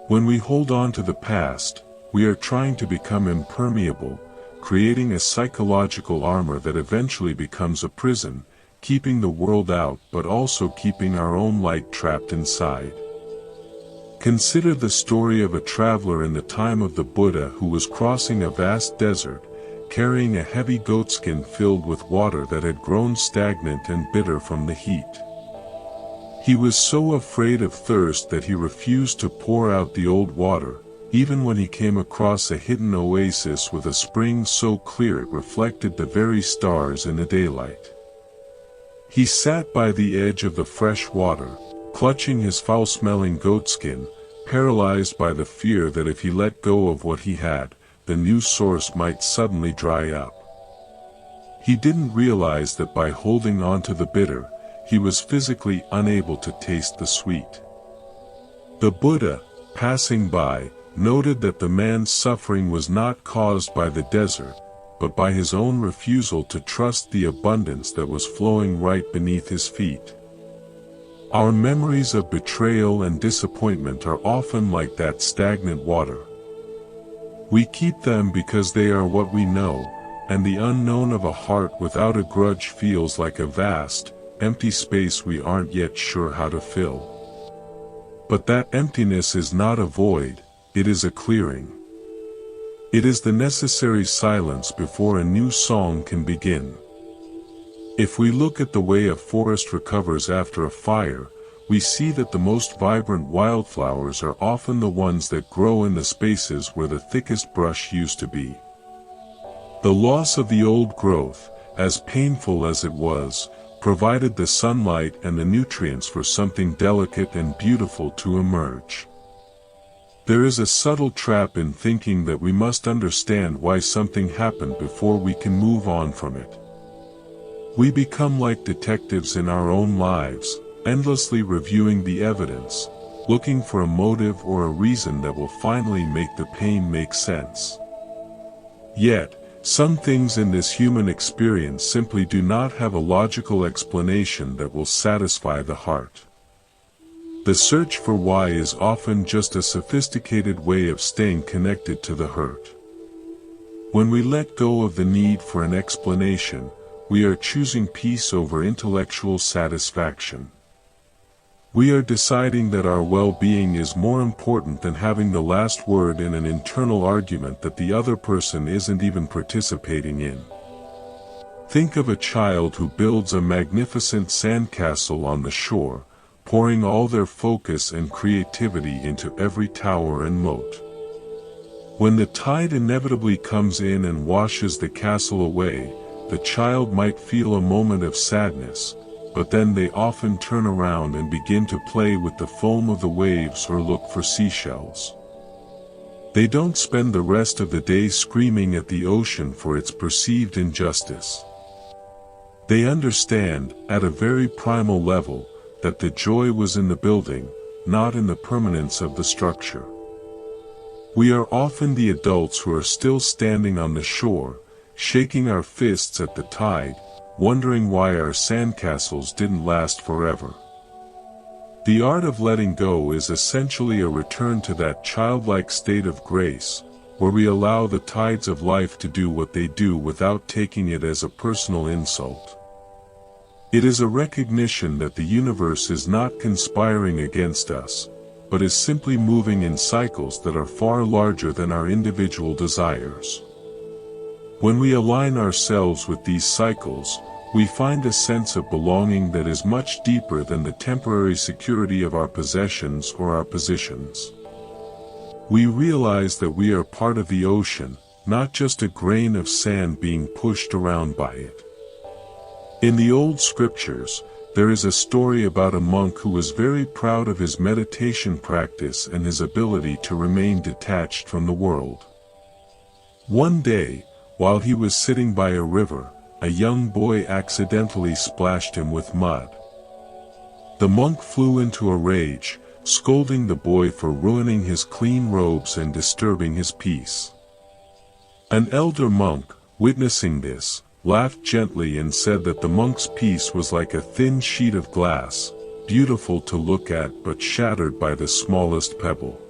[SPEAKER 1] When we hold on to the past, we are trying to become impermeable, creating a psychological armor that eventually becomes a prison, keeping the world out but also keeping our own light trapped inside. Consider the story of a traveler in the time of the Buddha who was crossing a vast desert, carrying a heavy goatskin filled with water that had grown stagnant and bitter from the heat. He was so afraid of thirst that he refused to pour out the old water, even when he came across a hidden oasis with a spring so clear it reflected the very stars in the daylight. He sat by the edge of the fresh water, clutching his foul-smelling goatskin, paralyzed by the fear that if he let go of what he had, the new source might suddenly dry up. He didn't realize that by holding on to the bitter, he was physically unable to taste the sweet. The Buddha, passing by, noted that the man's suffering was not caused by the desert, but by his own refusal to trust the abundance that was flowing right beneath his feet. Our memories of betrayal and disappointment are often like that stagnant water. We keep them because they are what we know, and the unknown of a heart without a grudge feels like a vast, empty space we aren't yet sure how to fill. But that emptiness is not a void, it is a clearing. It is the necessary silence before a new song can begin. If we look at the way a forest recovers after a fire, we see that the most vibrant wildflowers are often the ones that grow in the spaces where the thickest brush used to be. The loss of the old growth, as painful as it was, provided the sunlight and the nutrients for something delicate and beautiful to emerge. There is a subtle trap in thinking that we must understand why something happened before we can move on from it. We become like detectives in our own lives, endlessly reviewing the evidence, looking for a motive or a reason that will finally make the pain make sense. Yet, some things in this human experience simply do not have a logical explanation that will satisfy the heart. The search for why is often just a sophisticated way of staying connected to the hurt. When we let go of the need for an explanation, we are choosing peace over intellectual satisfaction. We are deciding that our well-being is more important than having the last word in an internal argument that the other person isn't even participating in. Think of a child who builds a magnificent sandcastle on the shore, pouring all their focus and creativity into every tower and moat. When the tide inevitably comes in and washes the castle away, the child might feel a moment of sadness, but then they often turn around and begin to play with the foam of the waves or look for seashells. They don't spend the rest of the day screaming at the ocean for its perceived injustice. They understand, at a very primal level, that the joy was in the building, not in the permanence of the structure. We are often the adults who are still standing on the shore, shaking our fists at the tide, wondering why our sandcastles didn't last forever. The art of letting go is essentially a return to that childlike state of grace, where we allow the tides of life to do what they do without taking it as a personal insult. It is a recognition that the universe is not conspiring against us, but is simply moving in cycles that are far larger than our individual desires. When we align ourselves with these cycles, we find a sense of belonging that is much deeper than the temporary security of our possessions or our positions. We realize that we are part of the ocean, not just a grain of sand being pushed around by it. In the old scriptures, there is a story about a monk who was very proud of his meditation practice and his ability to remain detached from the world. One day, while he was sitting by a river, a young boy accidentally splashed him with mud. The monk flew into a rage, scolding the boy for ruining his clean robes and disturbing his peace. An elder monk, witnessing this, laughed gently and said that the monk's peace was like a thin sheet of glass, beautiful to look at but shattered by the smallest pebble.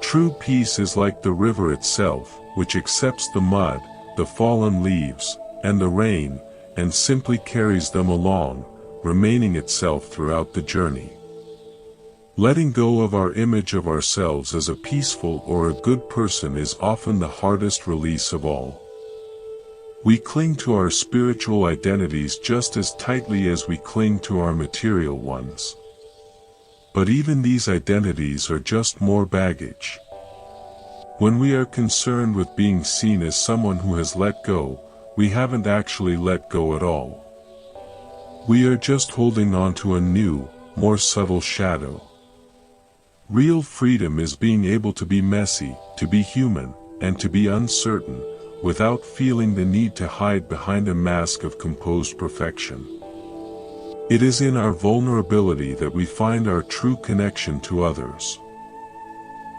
[SPEAKER 1] True peace is like the river itself, which accepts the mud, the fallen leaves, and the rain, and simply carries them along, remaining itself throughout the journey. Letting go of our image of ourselves as a peaceful or a good person is often the hardest release of all. We cling to our spiritual identities just as tightly as we cling to our material ones. But even these identities are just more baggage. When we are concerned with being seen as someone who has let go, we haven't actually let go at all. We are just holding on to a new, more subtle shadow. Real freedom is being able to be messy, to be human, and to be uncertain, without feeling the need to hide behind a mask of composed perfection. It is in our vulnerability that we find our true connection to others.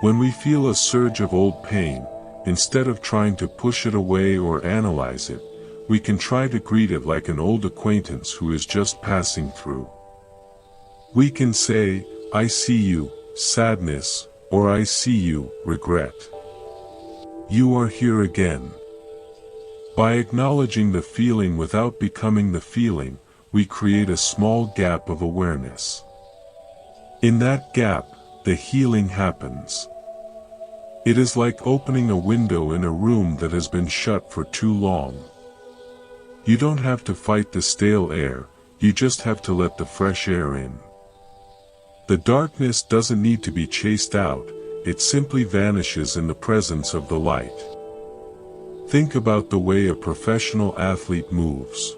[SPEAKER 1] When we feel a surge of old pain, instead of trying to push it away or analyze it, we can try to greet it like an old acquaintance who is just passing through. We can say, "I see you, sadness," or "I see you, regret. You are here again." By acknowledging the feeling without becoming the feeling, we create a small gap of awareness. In that gap, the healing happens. It is like opening a window in a room that has been shut for too long. You don't have to fight the stale air, you just have to let the fresh air in. The darkness doesn't need to be chased out, it simply vanishes in the presence of the light. Think about the way a professional athlete moves.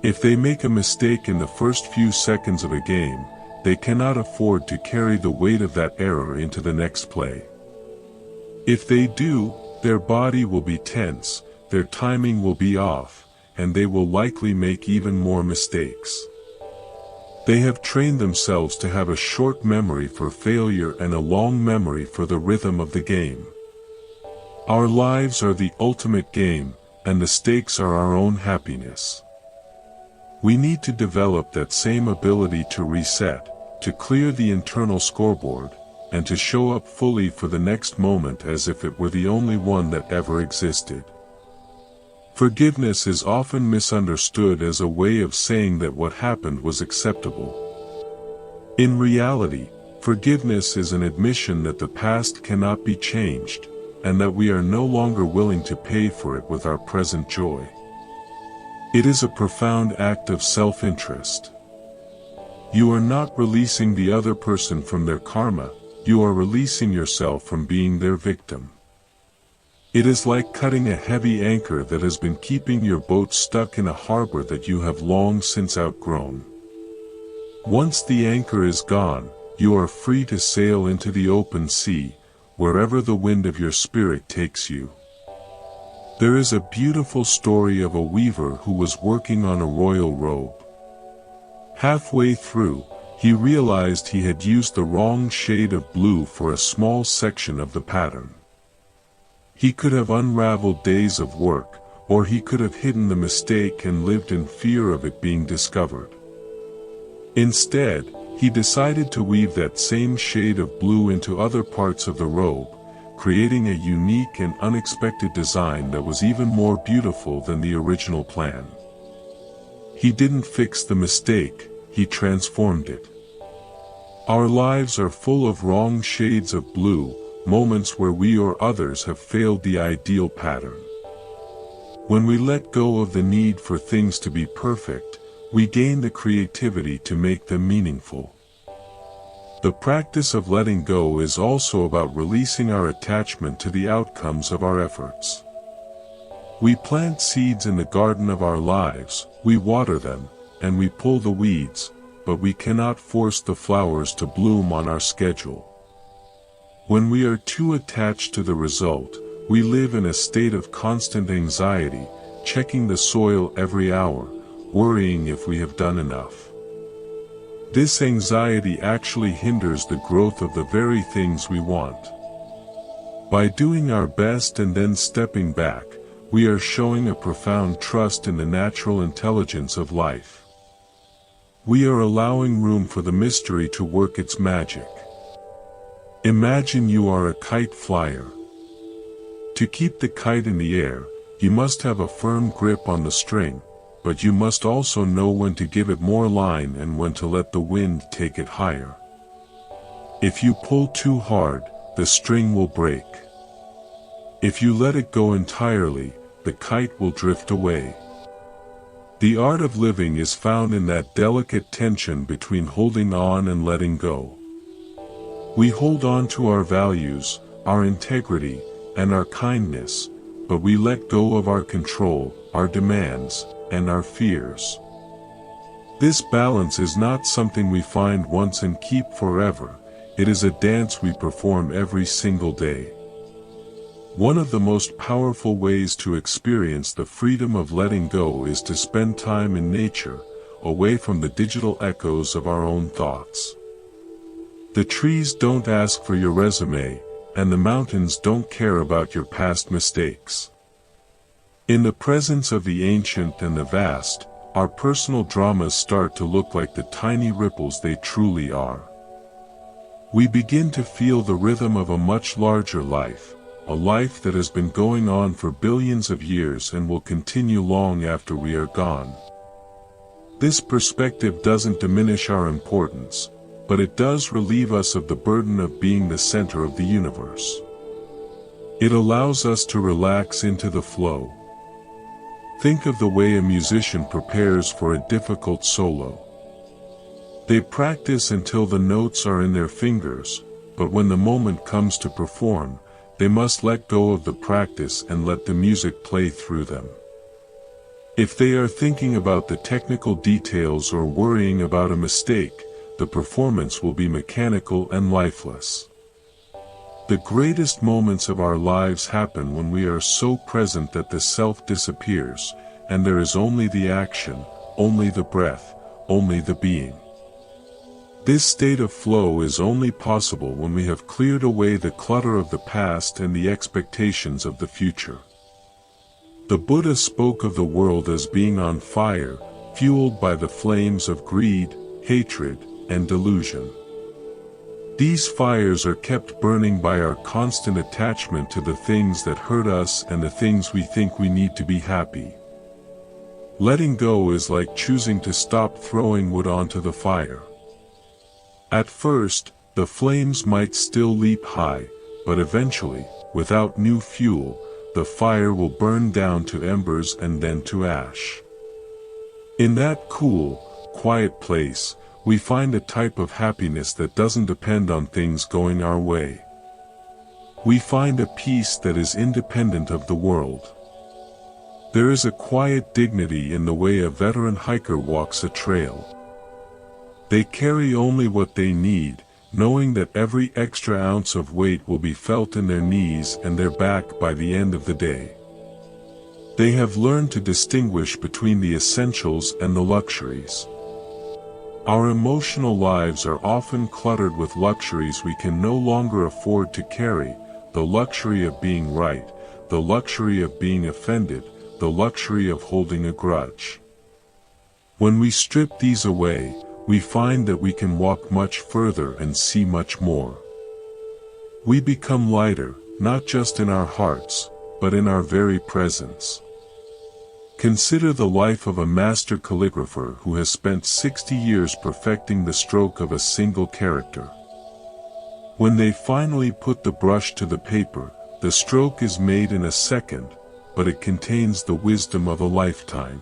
[SPEAKER 1] If they make a mistake in the first few seconds of a game, they cannot afford to carry the weight of that error into the next play. If they do, their body will be tense, their timing will be off, and they will likely make even more mistakes. They have trained themselves to have a short memory for failure and a long memory for the rhythm of the game. Our lives are the ultimate game, and the stakes are our own happiness. We need to develop that same ability to reset, to clear the internal scoreboard, and to show up fully for the next moment as if it were the only one that ever existed. Forgiveness is often misunderstood as a way of saying that what happened was acceptable. In reality, forgiveness is an admission that the past cannot be changed, and that we are no longer willing to pay for it with our present joy. It is a profound act of self-interest. You are not releasing the other person from their karma, you are releasing yourself from being their victim. It is like cutting a heavy anchor that has been keeping your boat stuck in a harbor that you have long since outgrown. Once the anchor is gone, you are free to sail into the open sea, wherever the wind of your spirit takes you. There is a beautiful story of a weaver who was working on a royal robe. Halfway through, he realized he had used the wrong shade of blue for a small section of the pattern. He could have unraveled days of work, or he could have hidden the mistake and lived in fear of it being discovered. Instead, he decided to weave that same shade of blue into other parts of the robe, creating a unique and unexpected design that was even more beautiful than the original plan. He didn't fix the mistake, he transformed it. Our lives are full of wrong shades of blue, moments where we or others have failed the ideal pattern. When we let go of the need for things to be perfect, we gain the creativity to make them meaningful. The practice of letting go is also about releasing our attachment to the outcomes of our efforts. We plant seeds in the garden of our lives, we water them, and we pull the weeds, but we cannot force the flowers to bloom on our schedule. When we are too attached to the result, we live in a state of constant anxiety, checking the soil every hour, worrying if we have done enough. This anxiety actually hinders the growth of the very things we want. By doing our best and then stepping back, we are showing a profound trust in the natural intelligence of life. We are allowing room for the mystery to work its magic. Imagine you are a kite flyer. To keep the kite in the air, you must have a firm grip on the string, but you must also know when to give it more line and when to let the wind take it higher. If you pull too hard, the string will break. If you let it go entirely, the kite will drift away. The art of living is found in that delicate tension between holding on and letting go. We hold on to our values, our integrity, and our kindness, but we let go of our control, our demands, and our fears. This balance is not something we find once and keep forever, it is a dance we perform every single day. One of the most powerful ways to experience the freedom of letting go is to spend time in nature, away from the digital echoes of our own thoughts. The trees don't ask for your resume, and the mountains don't care about your past mistakes. In the presence of the ancient and the vast, our personal dramas start to look like the tiny ripples they truly are. We begin to feel the rhythm of a much larger life, a life that has been going on for billions of years and will continue long after we are gone. This perspective doesn't diminish our importance, but it does relieve us of the burden of being the center of the universe. It allows us to relax into the flow. Think of the way a musician prepares for a difficult solo. They practice until the notes are in their fingers, but when the moment comes to perform, they must let go of the practice and let the music play through them. If they are thinking about the technical details or worrying about a mistake, the performance will be mechanical and lifeless. The greatest moments of our lives happen when we are so present that the self disappears, and there is only the action, only the breath, only the being. This state of flow is only possible when we have cleared away the clutter of the past and the expectations of the future. The Buddha spoke of the world as being on fire, fueled by the flames of greed, hatred, and delusion. These fires are kept burning by our constant attachment to the things that hurt us and the things we think we need to be happy. Letting go is like choosing to stop throwing wood onto the fire. At first, the flames might still leap high, but eventually, without new fuel, the fire will burn down to embers and then to ash. In that cool, quiet place, we find a type of happiness that doesn't depend on things going our way. We find a peace that is independent of the world. There is a quiet dignity in the way a veteran hiker walks a trail. They carry only what they need, knowing that every extra ounce of weight will be felt in their knees and their back by the end of the day. They have learned to distinguish between the essentials and the luxuries. Our emotional lives are often cluttered with luxuries we can no longer afford to carry: the luxury of being right, the luxury of being offended, the luxury of holding a grudge. When we strip these away, we find that we can walk much further and see much more. We become lighter, not just in our hearts, but in our very presence. Consider the life of a master calligrapher who has spent 60 years perfecting the stroke of a single character. When they finally put the brush to the paper, the stroke is made in a second, but it contains the wisdom of a lifetime.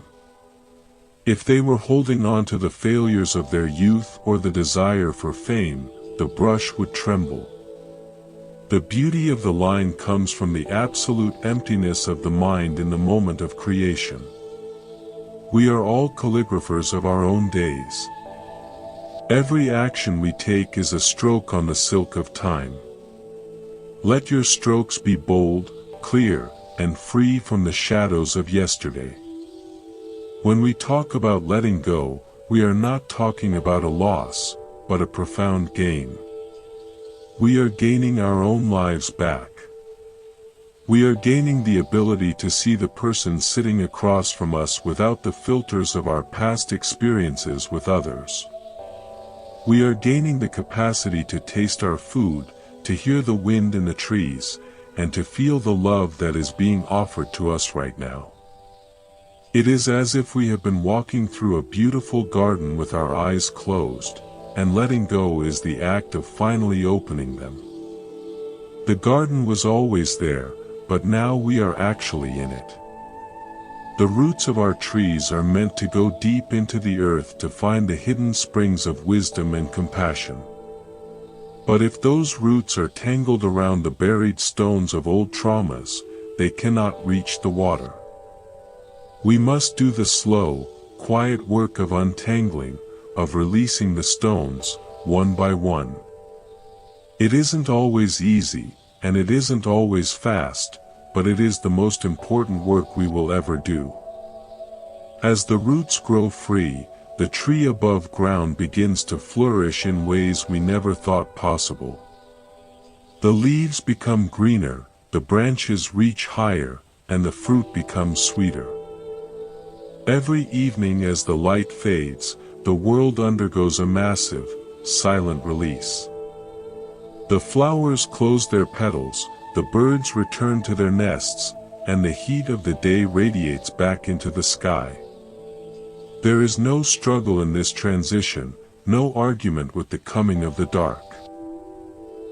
[SPEAKER 1] If they were holding on to the failures of their youth or the desire for fame, the brush would tremble. The beauty of the line comes from the absolute emptiness of the mind in the moment of creation. We are all calligraphers of our own days. Every action we take is a stroke on the silk of time. Let your strokes be bold, clear, and free from the shadows of yesterday. When we talk about letting go, we are not talking about a loss, but a profound gain. We are gaining our own lives back. We are gaining the ability to see the person sitting across from us without the filters of our past experiences with others. We are gaining the capacity to taste our food, to hear the wind in the trees, and to feel the love that is being offered to us right now. It is as if we have been walking through a beautiful garden with our eyes closed, and letting go is the act of finally opening them. The garden was always there, but now we are actually in it. The roots of our trees are meant to go deep into the earth to find the hidden springs of wisdom and compassion. But if those roots are tangled around the buried stones of old traumas, they cannot reach the water. We must do the slow, quiet work of untangling, of releasing the stones, one by one. It isn't always easy, and it isn't always fast, but it is the most important work we will ever do. As the roots grow free, the tree above ground begins to flourish in ways we never thought possible. The leaves become greener, the branches reach higher, and the fruit becomes sweeter. Every evening as the light fades, the world undergoes a massive, silent release. The flowers close their petals, the birds return to their nests, and the heat of the day radiates back into the sky. There is no struggle in this transition, no argument with the coming of the dark.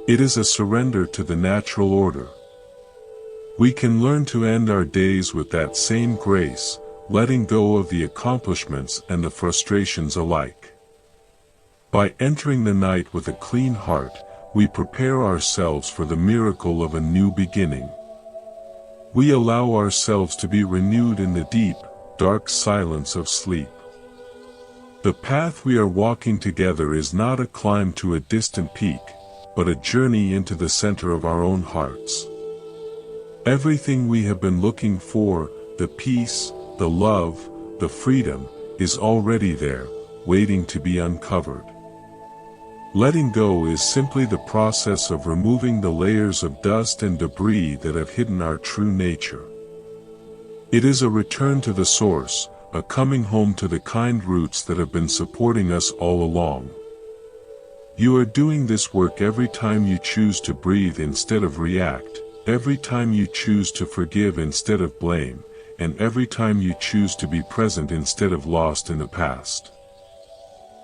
[SPEAKER 1] It is a surrender to the natural order. We can learn to end our days with that same grace, letting go of the accomplishments and the frustrations alike. By entering the night with a clean heart, we prepare ourselves for the miracle of a new beginning. We allow ourselves to be renewed in the deep, dark silence of sleep. The path we are walking together is not a climb to a distant peak, but a journey into the center of our own hearts. Everything we have been looking for, the peace, the love, the freedom, is already there, waiting to be uncovered. Letting go is simply the process of removing the layers of dust and debris that have hidden our true nature. It is a return to the source, a coming home to the kind roots that have been supporting us all along. You are doing this work every time you choose to breathe instead of react, every time you choose to forgive instead of blame, and every time you choose to be present instead of lost in the past.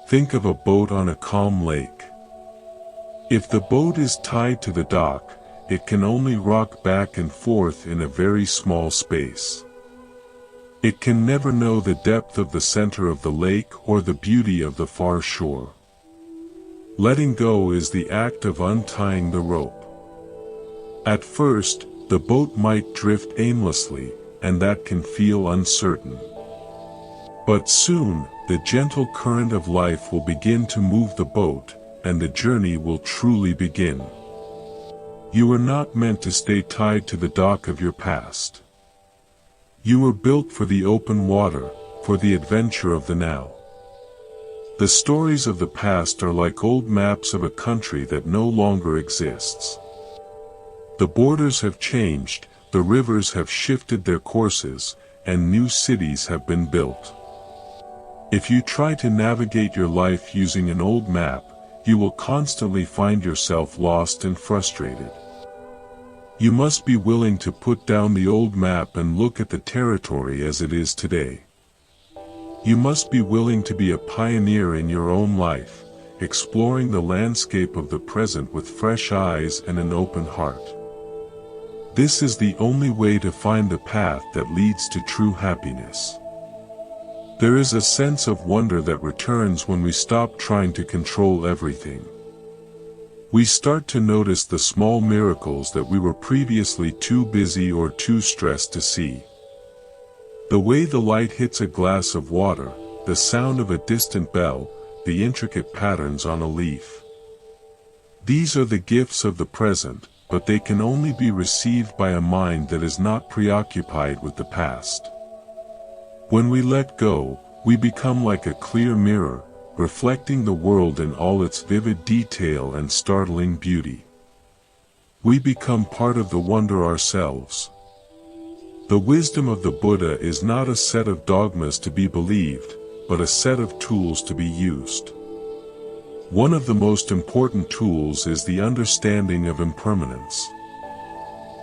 [SPEAKER 1] Think of a boat on a calm lake. If the boat is tied to the dock, it can only rock back and forth in a very small space. It can never know the depth of the center of the lake or the beauty of the far shore. Letting go is the act of untying the rope. At first, the boat might drift aimlessly, and that can feel uncertain. But soon, the gentle current of life will begin to move the boat, and the journey will truly begin. You are not meant to stay tied to the dock of your past. You were built for the open water, for the adventure of the now. The stories of the past are like old maps of a country that no longer exists. The borders have changed, the rivers have shifted their courses, and new cities have been built. If you try to navigate your life using an old map, you will constantly find yourself lost and frustrated. You must be willing to put down the old map and look at the territory as it is today. You must be willing to be a pioneer in your own life, exploring the landscape of the present with fresh eyes and an open heart. This is the only way to find the path that leads to true happiness. There is a sense of wonder that returns when we stop trying to control everything. We start to notice the small miracles that we were previously too busy or too stressed to see. The way the light hits a glass of water, the sound of a distant bell, the intricate patterns on a leaf. These are the gifts of the present, but they can only be received by a mind that is not preoccupied with the past. When we let go, we become like a clear mirror, reflecting the world in all its vivid detail and startling beauty. We become part of the wonder ourselves. The wisdom of the Buddha is not a set of dogmas to be believed, but a set of tools to be used. One of the most important tools is the understanding of impermanence.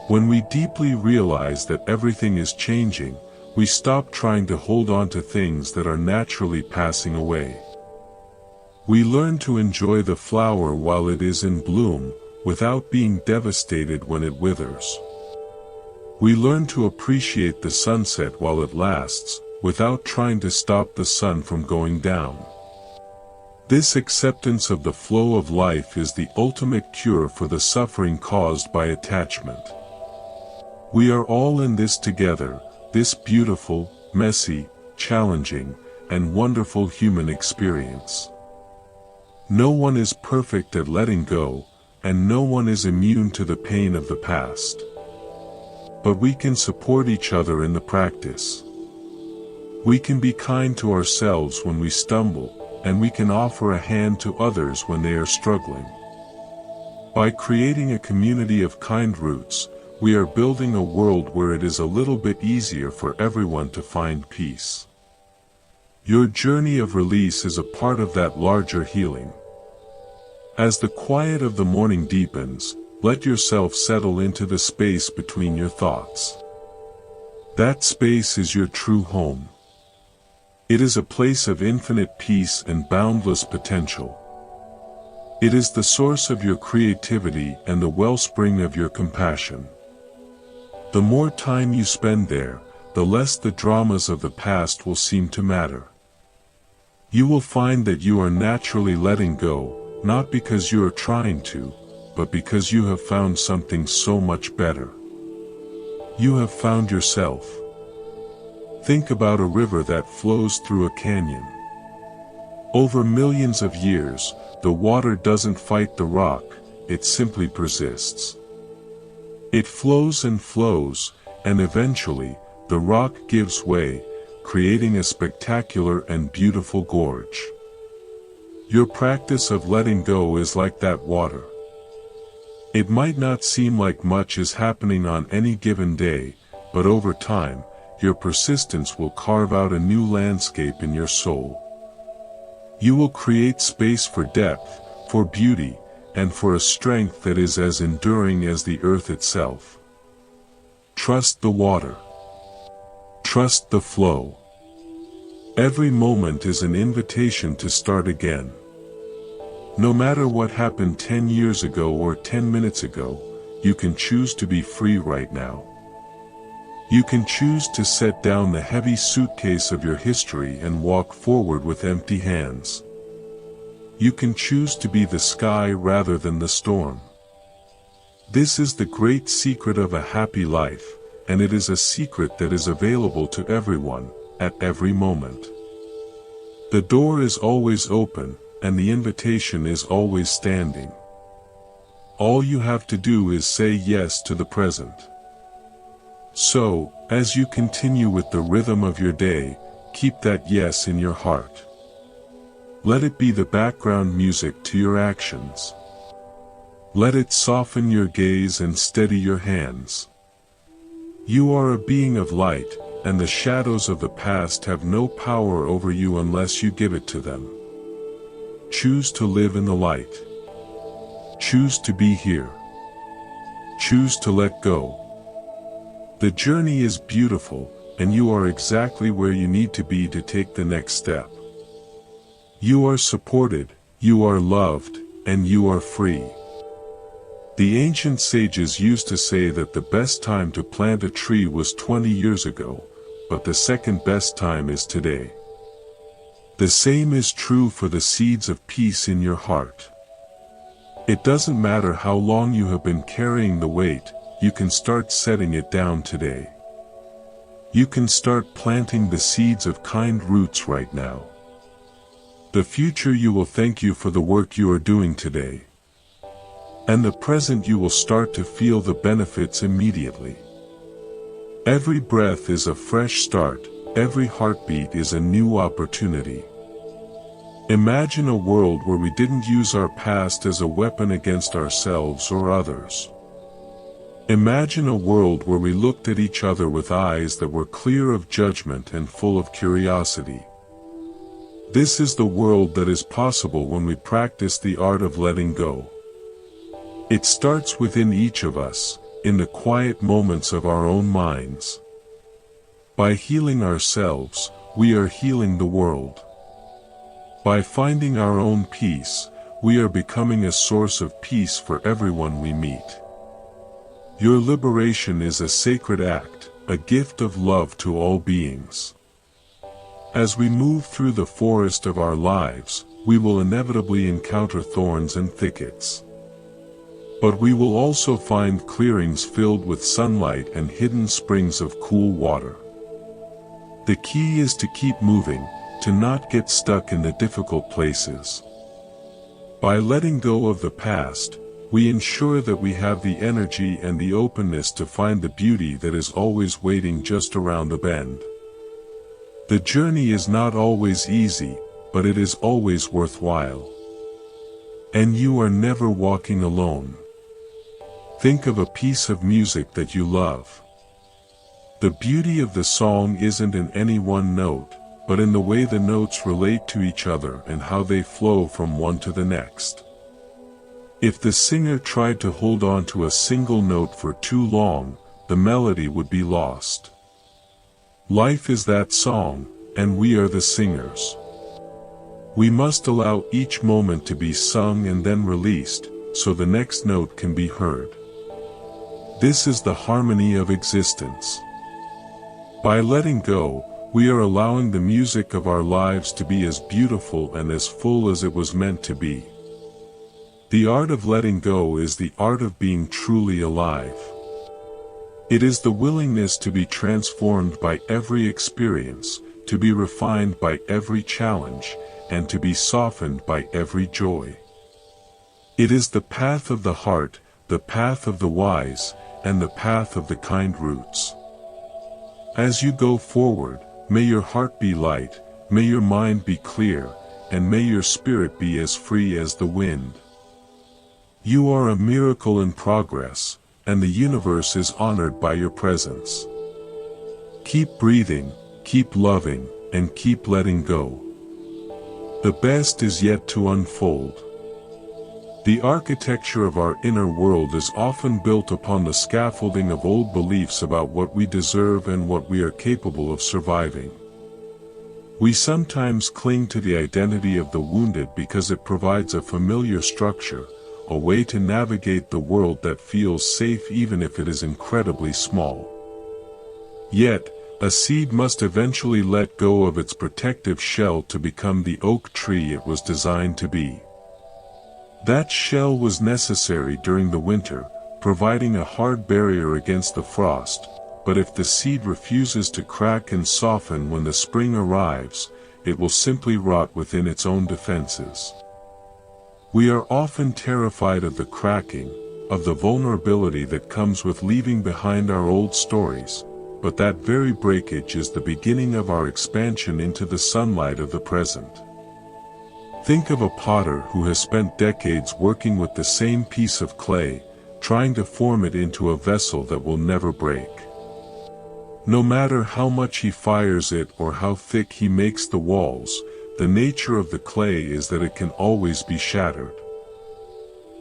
[SPEAKER 1] When we deeply realize that everything is changing, we stop trying to hold on to things that are naturally passing away. We learn to enjoy the flower while it is in bloom, without being devastated when it withers. We learn to appreciate the sunset while it lasts, without trying to stop the sun from going down. This acceptance of the flow of life is the ultimate cure for the suffering caused by attachment. We are all in this together, this beautiful, messy, challenging, and wonderful human experience. No one is perfect at letting go, and no one is immune to the pain of the past. But we can support each other in the practice. We can be kind to ourselves when we stumble, and we can offer a hand to others when they are struggling. By creating a community of kind roots, we are building a world where it is a little bit easier for everyone to find peace. Your journey of release is a part of that larger healing. As the quiet of the morning deepens, let yourself settle into the space between your thoughts. That space is your true home. It is a place of infinite peace and boundless potential. It is the source of your creativity and the wellspring of your compassion. The more time you spend there, the less the dramas of the past will seem to matter. You will find that you are naturally letting go, not because you are trying to, but because you have found something so much better. You have found yourself. Think about a river that flows through a canyon. Over millions of years, the water doesn't fight the rock, it simply persists. It flows, and eventually, the rock gives way, creating a spectacular and beautiful gorge. Your practice of letting go is like that water. It might not seem like much is happening on any given day, but over time, your persistence will carve out a new landscape in your soul. You will create space for depth, for beauty, and for a strength that is as enduring as the earth itself. Trust the water. Trust the flow. Every moment is an invitation to start again. No matter what happened 10 years ago or 10 minutes ago, you can choose to be free right now. You can choose to set down the heavy suitcase of your history and walk forward with empty hands. You can choose to be the sky rather than the storm. This is the great secret of a happy life, and it is a secret that is available to everyone, at every moment. The door is always open, and the invitation is always standing. All you have to do is say yes to the present. So, as you continue with the rhythm of your day, keep that yes in your heart. Let it be the background music to your actions. Let it soften your gaze and steady your hands. You are a being of light, and the shadows of the past have no power over you unless you give it to them. Choose to live in the light. Choose to be here. Choose to let go. The journey is beautiful, and you are exactly where you need to be to take the next step. You are supported, you are loved, and you are free. The ancient sages used to say that the best time to plant a tree was 20 years ago, but the second best time is today. The same is true for the seeds of peace in your heart. It doesn't matter how long you have been carrying the weight, you can start setting it down today. You can start planting the seeds of kind roots right now. The future you will thank you for the work you are doing today. And the present you will start to feel the benefits immediately. Every breath is a fresh start, every heartbeat is a new opportunity. Imagine a world where we didn't use our past as a weapon against ourselves or others. Imagine a world where we looked at each other with eyes that were clear of judgment and full of curiosity. This is the world that is possible when we practice the art of letting go. It starts within each of us, in the quiet moments of our own minds. By healing ourselves, we are healing the world. By finding our own peace, we are becoming a source of peace for everyone we meet. Your liberation is a sacred act, a gift of love to all beings. As we move through the forest of our lives, we will inevitably encounter thorns and thickets. But we will also find clearings filled with sunlight and hidden springs of cool water. The key is to keep moving, to not get stuck in the difficult places. By letting go of the past, we ensure that we have the energy and the openness to find the beauty that is always waiting just around the bend. The journey is not always easy, but it is always worthwhile. And you are never walking alone. Think of a piece of music that you love. The beauty of the song isn't in any one note, but in the way the notes relate to each other and how they flow from one to the next. If the singer tried to hold on to a single note for too long, the melody would be lost. Life is that song, and we are the singers. We must allow each moment to be sung and then released, so the next note can be heard. This is the harmony of existence. By letting go, we are allowing the music of our lives to be as beautiful and as full as it was meant to be. The art of letting go is the art of being truly alive. It is the willingness to be transformed by every experience, to be refined by every challenge, and to be softened by every joy. It is the path of the heart, the path of the wise, and the path of the kind roots. As you go forward, may your heart be light, may your mind be clear, and may your spirit be as free as the wind. You are a miracle in progress, and the universe is honored by your presence. Keep breathing, keep loving, and keep letting go. The best is yet to unfold. The architecture of our inner world is often built upon the scaffolding of old beliefs about what we deserve and what we are capable of surviving. We sometimes cling to the identity of the wounded because it provides a familiar structure, a way to navigate the world that feels safe even if it is incredibly small. Yet, a seed must eventually let go of its protective shell to become the oak tree it was designed to be. That shell was necessary during the winter, providing a hard barrier against the frost, but if the seed refuses to crack and soften when the spring arrives, it will simply rot within its own defenses. We are often terrified of the cracking, of the vulnerability that comes with leaving behind our old stories, but that very breakage is the beginning of our expansion into the sunlight of the present. Think of a potter who has spent decades working with the same piece of clay, trying to form it into a vessel that will never break. No matter how much he fires it or how thick he makes the walls, the nature of the clay is that it can always be shattered.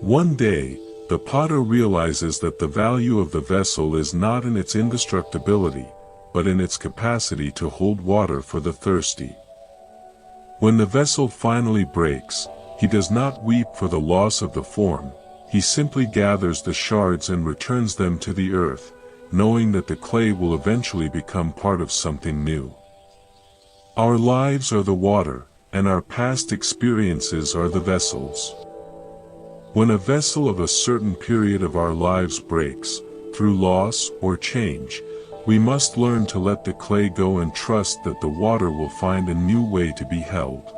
[SPEAKER 1] One day, the potter realizes that the value of the vessel is not in its indestructibility, but in its capacity to hold water for the thirsty. When the vessel finally breaks, he does not weep for the loss of the form, he simply gathers the shards and returns them to the earth, knowing that the clay will eventually become part of something new. Our lives are the water, and our past experiences are the vessels. When a vessel of a certain period of our lives breaks, through loss or change, we must learn to let the clay go and trust that the water will find a new way to be held.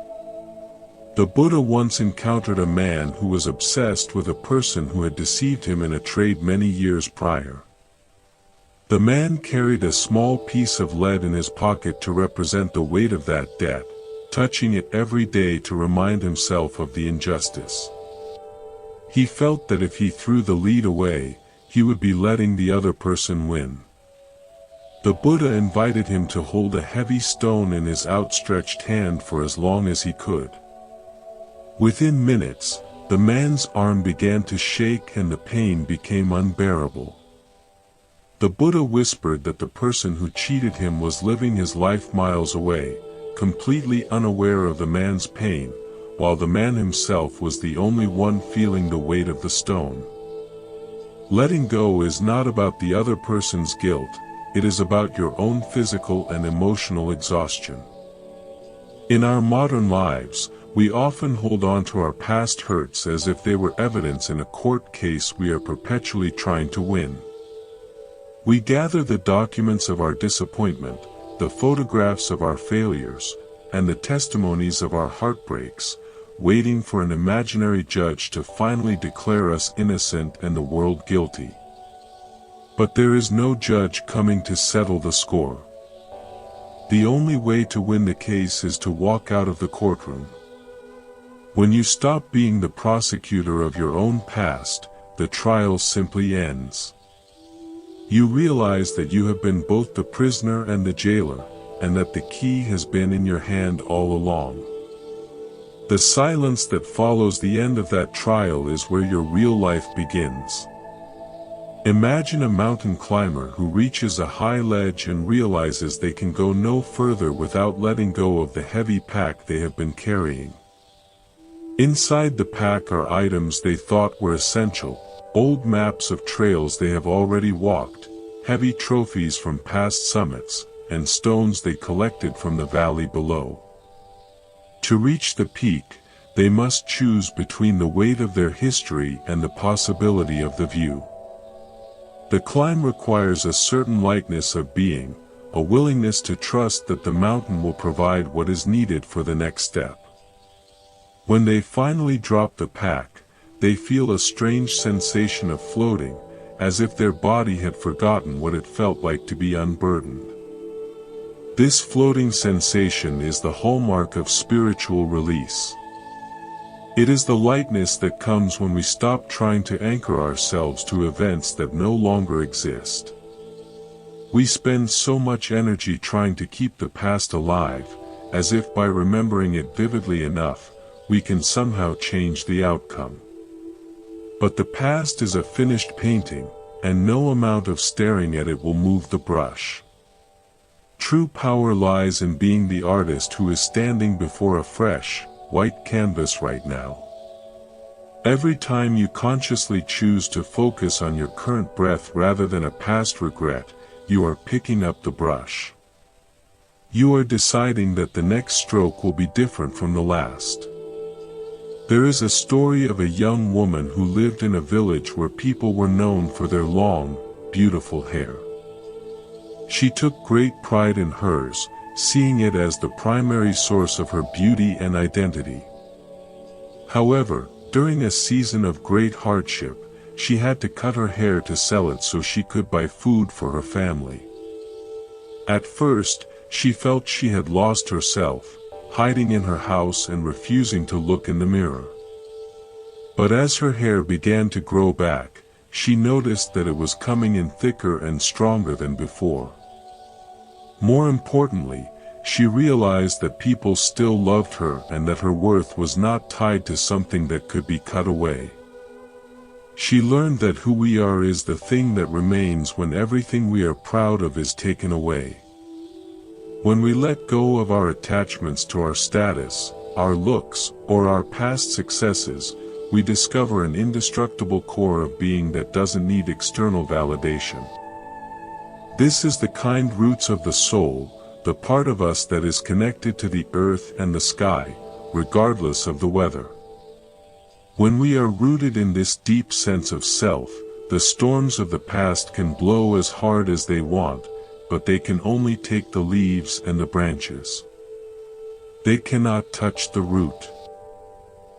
[SPEAKER 1] The Buddha once encountered a man who was obsessed with a person who had deceived him in a trade many years prior. The man carried a small piece of lead in his pocket to represent the weight of that debt, touching it every day to remind himself of the injustice. He felt that if he threw the lead away, he would be letting the other person win. The Buddha invited him to hold a heavy stone in his outstretched hand for as long as he could. Within minutes, the man's arm began to shake and the pain became unbearable. The Buddha whispered that the person who cheated him was living his life miles away, completely unaware of the man's pain, while the man himself was the only one feeling the weight of the stone. Letting go is not about the other person's guilt, it is about your own physical and emotional exhaustion. In our modern lives, we often hold on to our past hurts as if they were evidence in a court case we are perpetually trying to win. We gather the documents of our disappointment, the photographs of our failures, and the testimonies of our heartbreaks, waiting for an imaginary judge to finally declare us innocent and the world guilty. But there is no judge coming to settle the score. The only way to win the case is to walk out of the courtroom. When you stop being the prosecutor of your own past, the trial simply ends. You realize that you have been both the prisoner and the jailer, and that the key has been in your hand all along. The silence that follows the end of that trial is where your real life begins. Imagine a mountain climber who reaches a high ledge and realizes they can go no further without letting go of the heavy pack they have been carrying. Inside the pack are items they thought were essential, old maps of trails they have already walked, heavy trophies from past summits, and stones they collected from the valley below. To reach the peak, they must choose between the weight of their history and the possibility of the view. The climb requires a certain lightness of being, a willingness to trust that the mountain will provide what is needed for the next step. When they finally drop the pack, they feel a strange sensation of floating, as if their body had forgotten what it felt like to be unburdened. This floating sensation is the hallmark of spiritual release. It is the lightness that comes when we stop trying to anchor ourselves to events that no longer exist. We spend so much energy trying to keep the past alive, as if by remembering it vividly enough, we can somehow change the outcome. But the past is a finished painting, and no amount of staring at it will move the brush. True power lies in being the artist who is standing before a fresh, white canvas right now. Every time you consciously choose to focus on your current breath rather than a past regret, you are picking up the brush. You are deciding that the next stroke will be different from the last. There is a story of a young woman who lived in a village where people were known for their long, beautiful hair. She took great pride in hers, seeing it as the primary source of her beauty and identity. However, during a season of great hardship, she had to cut her hair to sell it so she could buy food for her family. At first, she felt she had lost herself, hiding in her house and refusing to look in the mirror. But as her hair began to grow back, she noticed that it was coming in thicker and stronger than before. More importantly, she realized that people still loved her and that her worth was not tied to something that could be cut away. She learned that who we are is the thing that remains when everything we are proud of is taken away. When we let go of our attachments to our status, our looks, or our past successes, we discover an indestructible core of being that doesn't need external validation. This is the kind roots of the soul, the part of us that is connected to the earth and the sky, regardless of the weather. When we are rooted in this deep sense of self, the storms of the past can blow as hard as they want, but they can only take the leaves and the branches. They cannot touch the root.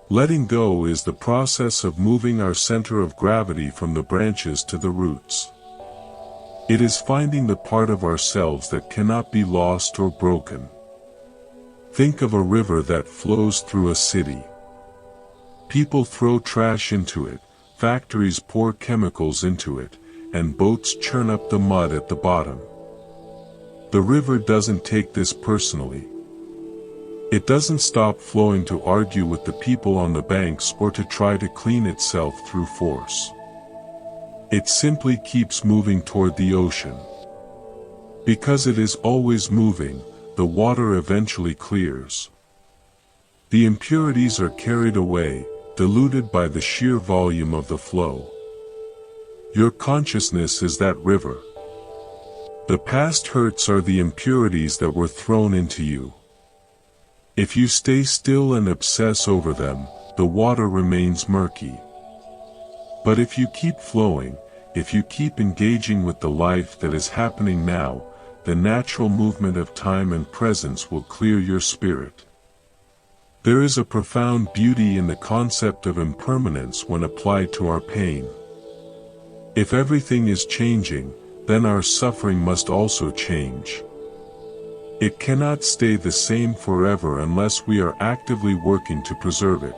[SPEAKER 1] Letting go is the process of moving our center of gravity from the branches to the roots. It is finding the part of ourselves that cannot be lost or broken. Think of a river that flows through a city. People throw trash into it, factories pour chemicals into it, and boats churn up the mud at the bottom. The river doesn't take this personally. It doesn't stop flowing to argue with the people on the banks or to try to clean itself through force. It simply keeps moving toward the ocean. Because it is always moving, the water eventually clears. The impurities are carried away, diluted by the sheer volume of the flow. Your consciousness is that river. The past hurts are the impurities that were thrown into you. If you stay still and obsess over them, the water remains murky. But if you keep flowing, if you keep engaging with the life that is happening now, the natural movement of time and presence will clear your spirit. There is a profound beauty in the concept of impermanence when applied to our pain. If everything is changing, then our suffering must also change. It cannot stay the same forever unless we are actively working to preserve it.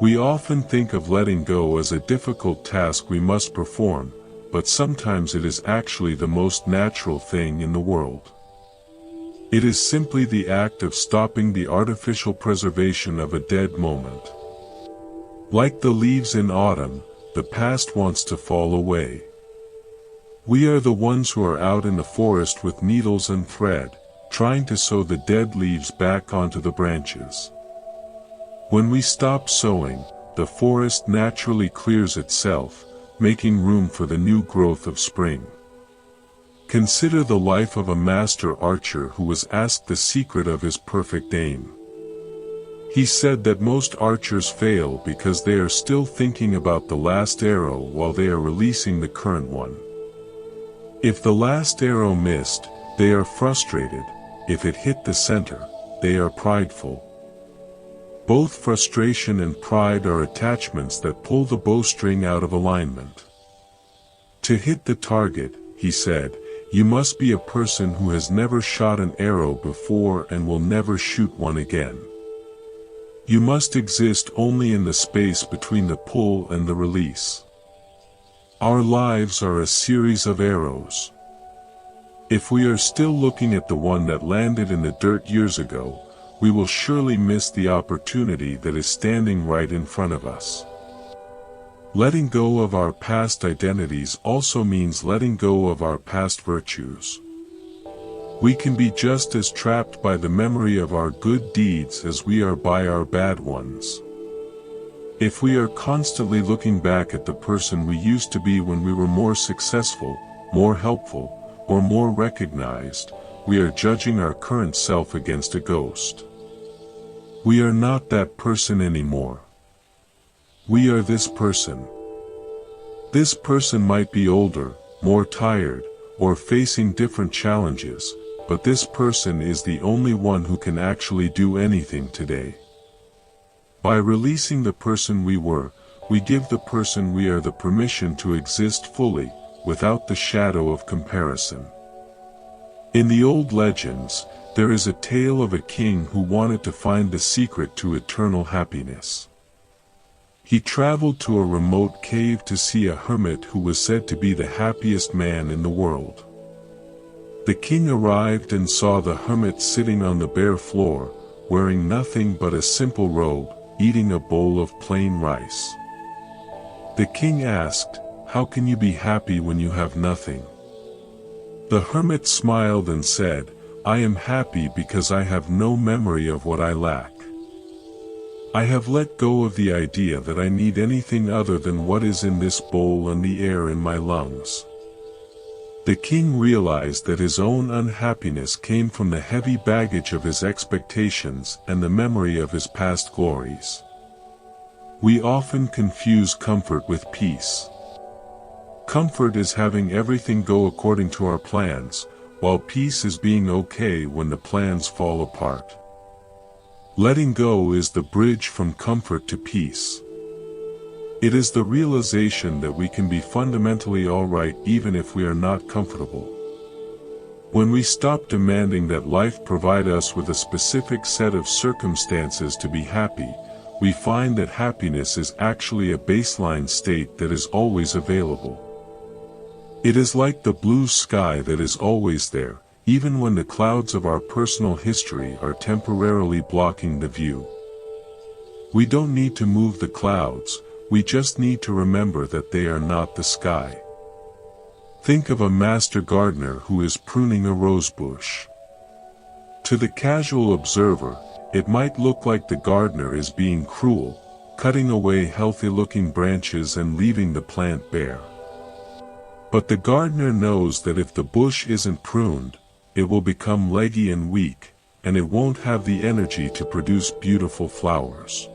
[SPEAKER 1] We often think of letting go as a difficult task we must perform, but sometimes it is actually the most natural thing in the world. It is simply the act of stopping the artificial preservation of a dead moment. Like the leaves in autumn, the past wants to fall away. We are the ones who are out in the forest with needles and thread, trying to sew the dead leaves back onto the branches. When we stop sewing, the forest naturally clears itself, making room for the new growth of spring. Consider the life of a master archer who was asked the secret of his perfect aim. He said that most archers fail because they are still thinking about the last arrow while they are releasing the current one. If the last arrow missed, they are frustrated. If it hit the center, they are prideful. Both frustration and pride are attachments that pull the bowstring out of alignment. To hit the target, he said, you must be a person who has never shot an arrow before and will never shoot one again. You must exist only in the space between the pull and the release. Our lives are a series of arrows. If we are still looking at the one that landed in the dirt years ago, we will surely miss the opportunity that is standing right in front of us. Letting go of our past identities also means letting go of our past virtues. We can be just as trapped by the memory of our good deeds as we are by our bad ones. If we are constantly looking back at the person we used to be when we were more successful, more helpful, or more recognized, we are judging our current self against a ghost. We are not that person anymore. We are this person. This person might be older, more tired, or facing different challenges, but this person is the only one who can actually do anything today. By releasing the person we were, we give the person we are the permission to exist fully, without the shadow of comparison. In the old legends, there is a tale of a king who wanted to find the secret to eternal happiness. He traveled to a remote cave to see a hermit who was said to be the happiest man in the world. The king arrived and saw the hermit sitting on the bare floor, wearing nothing but a simple robe, eating a bowl of plain rice. The king asked, "How can you be happy when you have nothing?" The hermit smiled and said, "I am happy because I have no memory of what I lack. I have let go of the idea that I need anything other than what is in this bowl and the air in my lungs." The king realized that his own unhappiness came from the heavy baggage of his expectations and the memory of his past glories. We often confuse comfort with peace. Comfort is having everything go according to our plans, while peace is being okay when the plans fall apart. Letting go is the bridge from comfort to peace. It is the realization that we can be fundamentally alright even if we are not comfortable. When we stop demanding that life provide us with a specific set of circumstances to be happy, we find that happiness is actually a baseline state that is always available. It is like the blue sky that is always there, even when the clouds of our personal history are temporarily blocking the view. We don't need to move the clouds, we just need to remember that they are not the sky. Think of a master gardener who is pruning a rose bush. To the casual observer, it might look like the gardener is being cruel, cutting away healthy-looking branches and leaving the plant bare. But the gardener knows that if the bush isn't pruned, it will become leggy and weak, and it won't have the energy to produce beautiful flowers.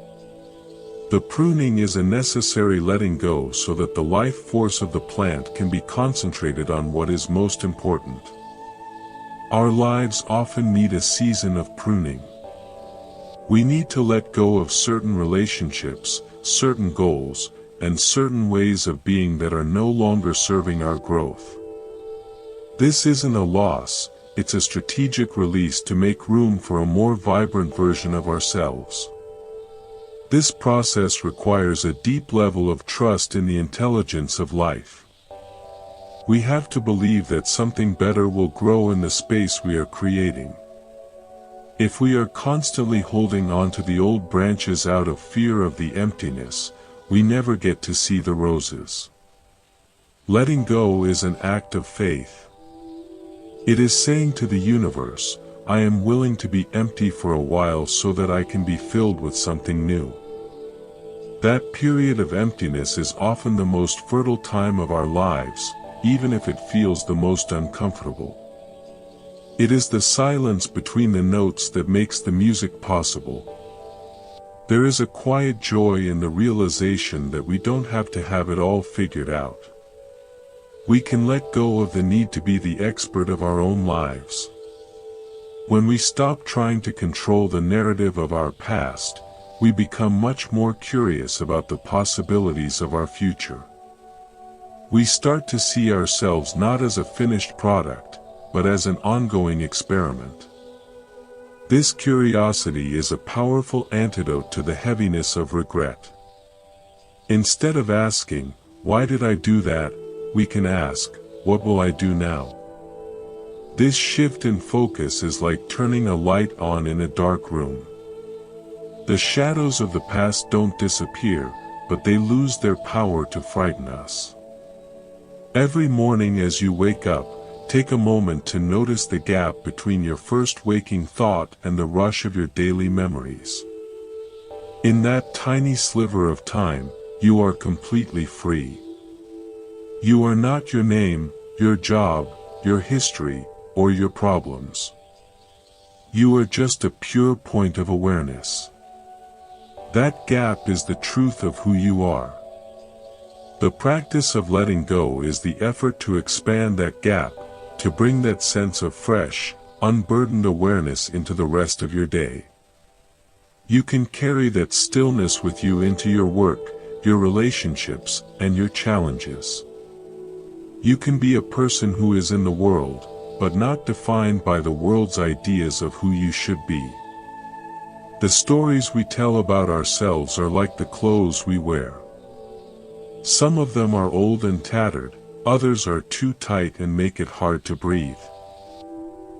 [SPEAKER 1] The pruning is a necessary letting go so that the life force of the plant can be concentrated on what is most important. Our lives often need a season of pruning. We need to let go of certain relationships, certain goals, and certain ways of being that are no longer serving our growth. This isn't a loss, it's a strategic release to make room for a more vibrant version of ourselves. This process requires a deep level of trust in the intelligence of life. We have to believe that something better will grow in the space we are creating. If we are constantly holding on to the old branches out of fear of the emptiness, we never get to see the roses. Letting go is an act of faith. It is saying to the universe, I am willing to be empty for a while so that I can be filled with something new. That period of emptiness is often the most fertile time of our lives, even if it feels the most uncomfortable. It is the silence between the notes that makes the music possible. There is a quiet joy in the realization that we don't have to have it all figured out. We can let go of the need to be the expert of our own lives. When we stop trying to control the narrative of our past, we become much more curious about the possibilities of our future. We start to see ourselves not as a finished product, but as an ongoing experiment. This curiosity is a powerful antidote to the heaviness of regret. Instead of asking, why did I do that, we can ask, what will I do now? This shift in focus is like turning a light on in a dark room. The shadows of the past don't disappear, but they lose their power to frighten us. Every morning as you wake up, take a moment to notice the gap between your first waking thought and the rush of your daily memories. In that tiny sliver of time, you are completely free. You are not your name, your job, your history, or your problems. You are just a pure point of awareness. That gap is the truth of who you are. The practice of letting go is the effort to expand that gap, to bring that sense of fresh, unburdened awareness into the rest of your day. You can carry that stillness with you into your work, your relationships, and your challenges. You can be a person who is in the world, but not defined by the world's ideas of who you should be. The stories we tell about ourselves are like the clothes we wear. Some of them are old and tattered, others are too tight and make it hard to breathe.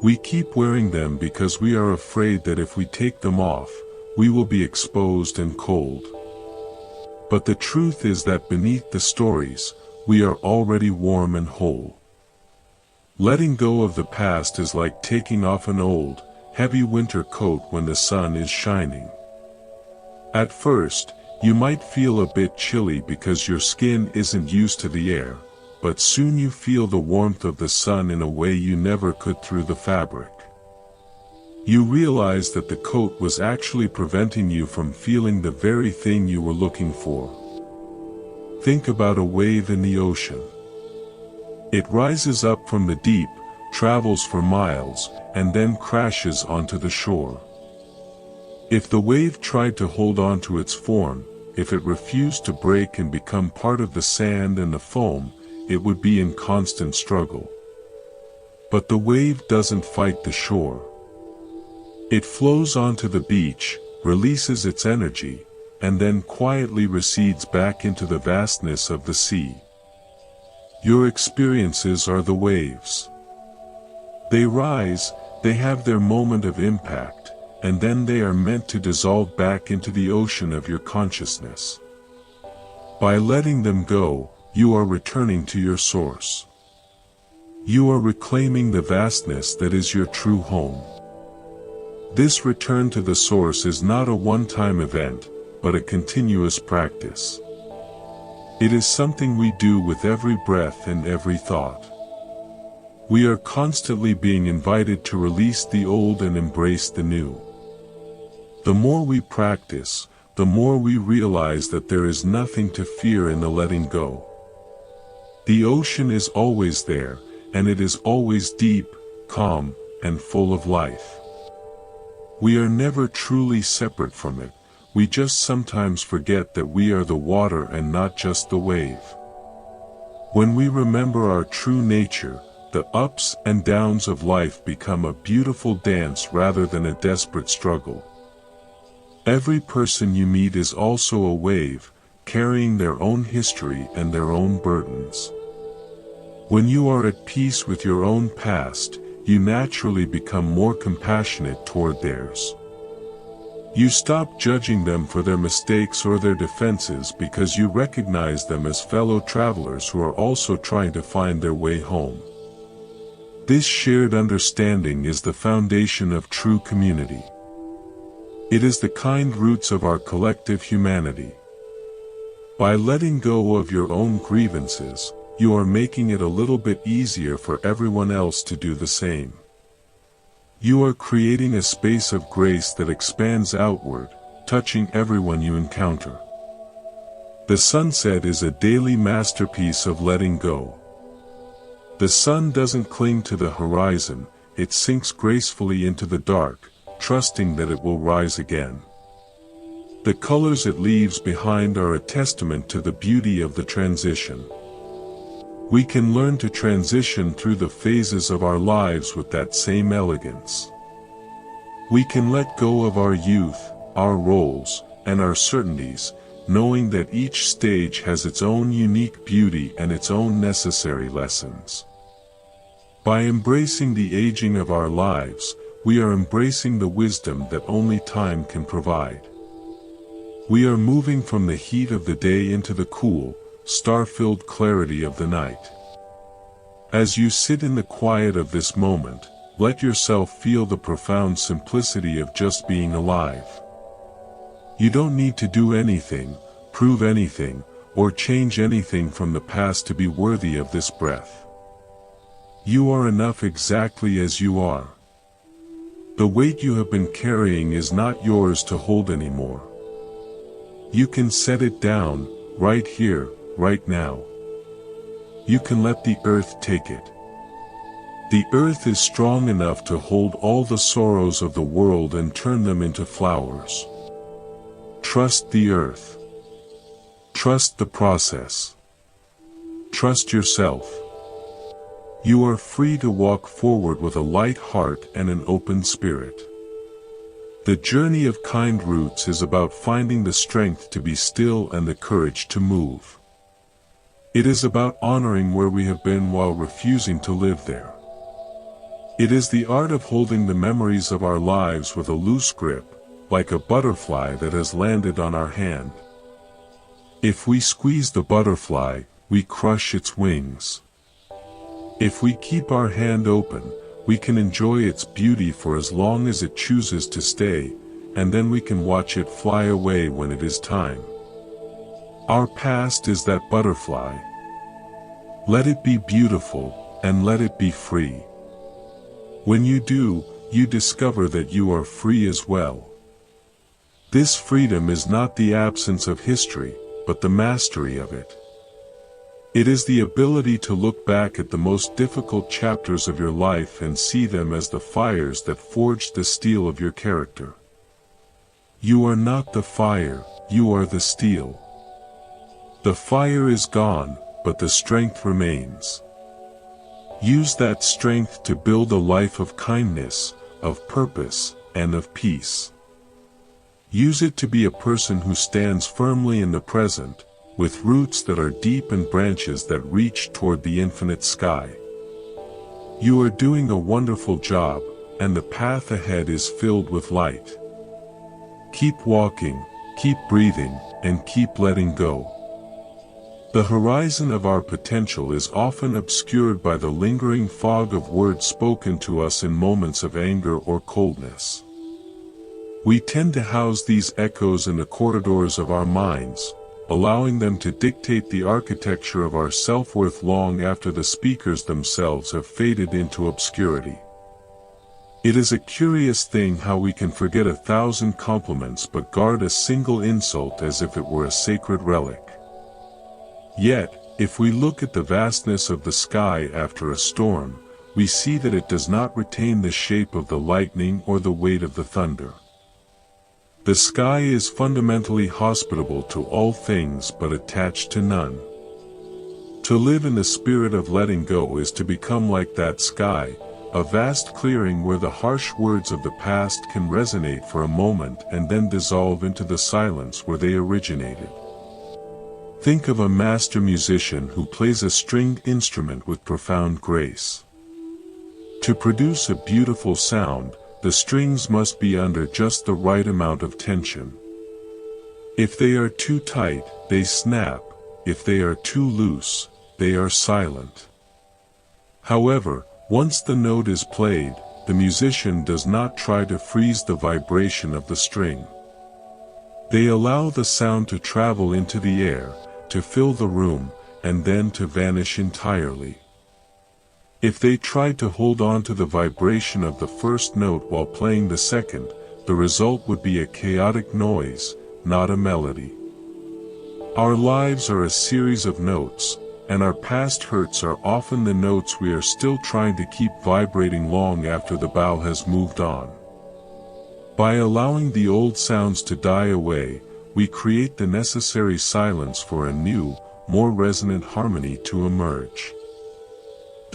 [SPEAKER 1] We keep wearing them because we are afraid that if we take them off, we will be exposed and cold. But the truth is that beneath the stories, we are already warm and whole. Letting go of the past is like taking off an old, heavy winter coat when the sun is shining. At first, you might feel a bit chilly because your skin isn't used to the air, but soon you feel the warmth of the sun in a way you never could through the fabric. You realize that the coat was actually preventing you from feeling the very thing you were looking for. Think about a wave in the ocean. It rises up from the deep, travels for miles, and then crashes onto the shore. If the wave tried to hold on to its form, if it refused to break and become part of the sand and the foam, it would be in constant struggle. But the wave doesn't fight the shore. It flows onto the beach, releases its energy, and then quietly recedes back into the vastness of the sea. Your experiences are the waves. They rise, they have their moment of impact, and then they are meant to dissolve back into the ocean of your consciousness. By letting them go, you are returning to your source. You are reclaiming the vastness that is your true home. This return to the source is not a one-time event, but a continuous practice. It is something we do with every breath and every thought. We are constantly being invited to release the old and embrace the new. The more we practice, the more we realize that there is nothing to fear in the letting go. The ocean is always there, and it is always deep, calm, and full of life. We are never truly separate from it, we just sometimes forget that we are the water and not just the wave. When we remember our true nature, the ups and downs of life become a beautiful dance rather than a desperate struggle. Every person you meet is also a wave, carrying their own history and their own burdens. When you are at peace with your own past, you naturally become more compassionate toward theirs. You stop judging them for their mistakes or their defenses because you recognize them as fellow travelers who are also trying to find their way home. This shared understanding is the foundation of true community. It is the kind roots of our collective humanity. By letting go of your own grievances, you are making it a little bit easier for everyone else to do the same. You are creating a space of grace that expands outward, touching everyone you encounter. The sunset is a daily masterpiece of letting go. The sun doesn't cling to the horizon, it sinks gracefully into the dark, trusting that it will rise again. The colors it leaves behind are a testament to the beauty of the transition. We can learn to transition through the phases of our lives with that same elegance. We can let go of our youth, our roles, and our certainties, knowing that each stage has its own unique beauty and its own necessary lessons. By embracing the aging of our lives, we are embracing the wisdom that only time can provide. We are moving from the heat of the day into the cool, star-filled clarity of the night. As you sit in the quiet of this moment, let yourself feel the profound simplicity of just being alive. You don't need to do anything, prove anything, or change anything from the past to be worthy of this breath. You are enough exactly as you are. The weight you have been carrying is not yours to hold anymore. You can set it down, right here, right now. You can let the earth take it. The earth is strong enough to hold all the sorrows of the world and turn them into flowers. Trust the earth. Trust the process. Trust yourself. You are free to walk forward with a light heart and an open spirit. The journey of kind roots is about finding the strength to be still and the courage to move. It is about honoring where we have been while refusing to live there. It is the art of holding the memories of our lives with a loose grip, like a butterfly that has landed on our hand. If we squeeze the butterfly, we crush its wings. If we keep our hand open, we can enjoy its beauty for as long as it chooses to stay, and then we can watch it fly away when it is time. Our past is that butterfly. Let it be beautiful, and let it be free. When you do, you discover that you are free as well. This freedom is not the absence of history, but the mastery of it. It is the ability to look back at the most difficult chapters of your life and see them as the fires that forged the steel of your character. You are not the fire, you are the steel. The fire is gone, but the strength remains. Use that strength to build a life of kindness, of purpose, and of peace. Use it to be a person who stands firmly in the present, with roots that are deep and branches that reach toward the infinite sky. You are doing a wonderful job, and the path ahead is filled with light. Keep walking, keep breathing, and keep letting go. The horizon of our potential is often obscured by the lingering fog of words spoken to us in moments of anger or coldness. We tend to house these echoes in the corridors of our minds, allowing them to dictate the architecture of our self-worth long after the speakers themselves have faded into obscurity. It is a curious thing how we can forget 1,000 compliments but guard a single insult as if it were a sacred relic. Yet, if we look at the vastness of the sky after a storm, we see that it does not retain the shape of the lightning or the weight of the thunder. The sky is fundamentally hospitable to all things but attached to none. To live in the spirit of letting go is to become like that sky, a vast clearing where the harsh words of the past can resonate for a moment and then dissolve into the silence where they originated. Think of a master musician who plays a stringed instrument with profound grace. To produce a beautiful sound, the strings must be under just the right amount of tension. If they are too tight, they snap. If they are too loose, they are silent. However, once the note is played, the musician does not try to freeze the vibration of the string. They allow the sound to travel into the air, to fill the room, and then to vanish entirely. If they tried to hold on to the vibration of the first note while playing the second, the result would be a chaotic noise, not a melody. Our lives are a series of notes, and our past hurts are often the notes we are still trying to keep vibrating long after the bow has moved on. By allowing the old sounds to die away, we create the necessary silence for a new, more resonant harmony to emerge.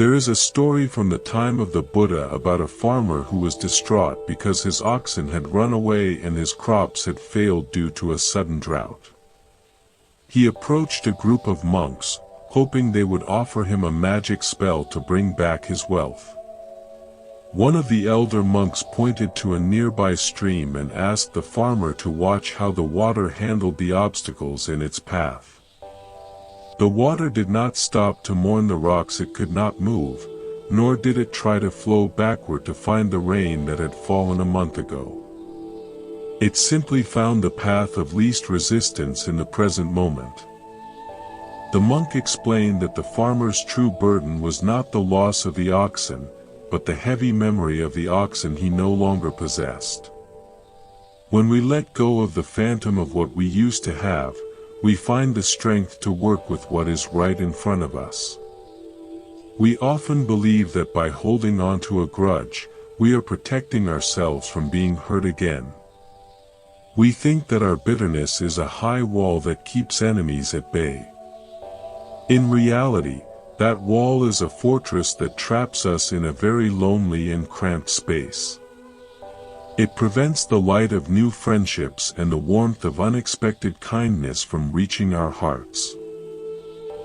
[SPEAKER 1] There is a story from the time of the Buddha about a farmer who was distraught because his oxen had run away and his crops had failed due to a sudden drought. He approached a group of monks, hoping they would offer him a magic spell to bring back his wealth. One of the elder monks pointed to a nearby stream and asked the farmer to watch how the water handled the obstacles in its path. The water did not stop to mourn the rocks it could not move, nor did it try to flow backward to find the rain that had fallen a month ago. It simply found the path of least resistance in the present moment. The monk explained that the farmer's true burden was not the loss of the oxen, but the heavy memory of the oxen he no longer possessed. When we let go of the phantom of what we used to have, we find the strength to work with what is right in front of us. We often believe that by holding on to a grudge, we are protecting ourselves from being hurt again. We think that our bitterness is a high wall that keeps enemies at bay. In reality, that wall is a fortress that traps us in a very lonely and cramped space. It prevents the light of new friendships and the warmth of unexpected kindness from reaching our hearts.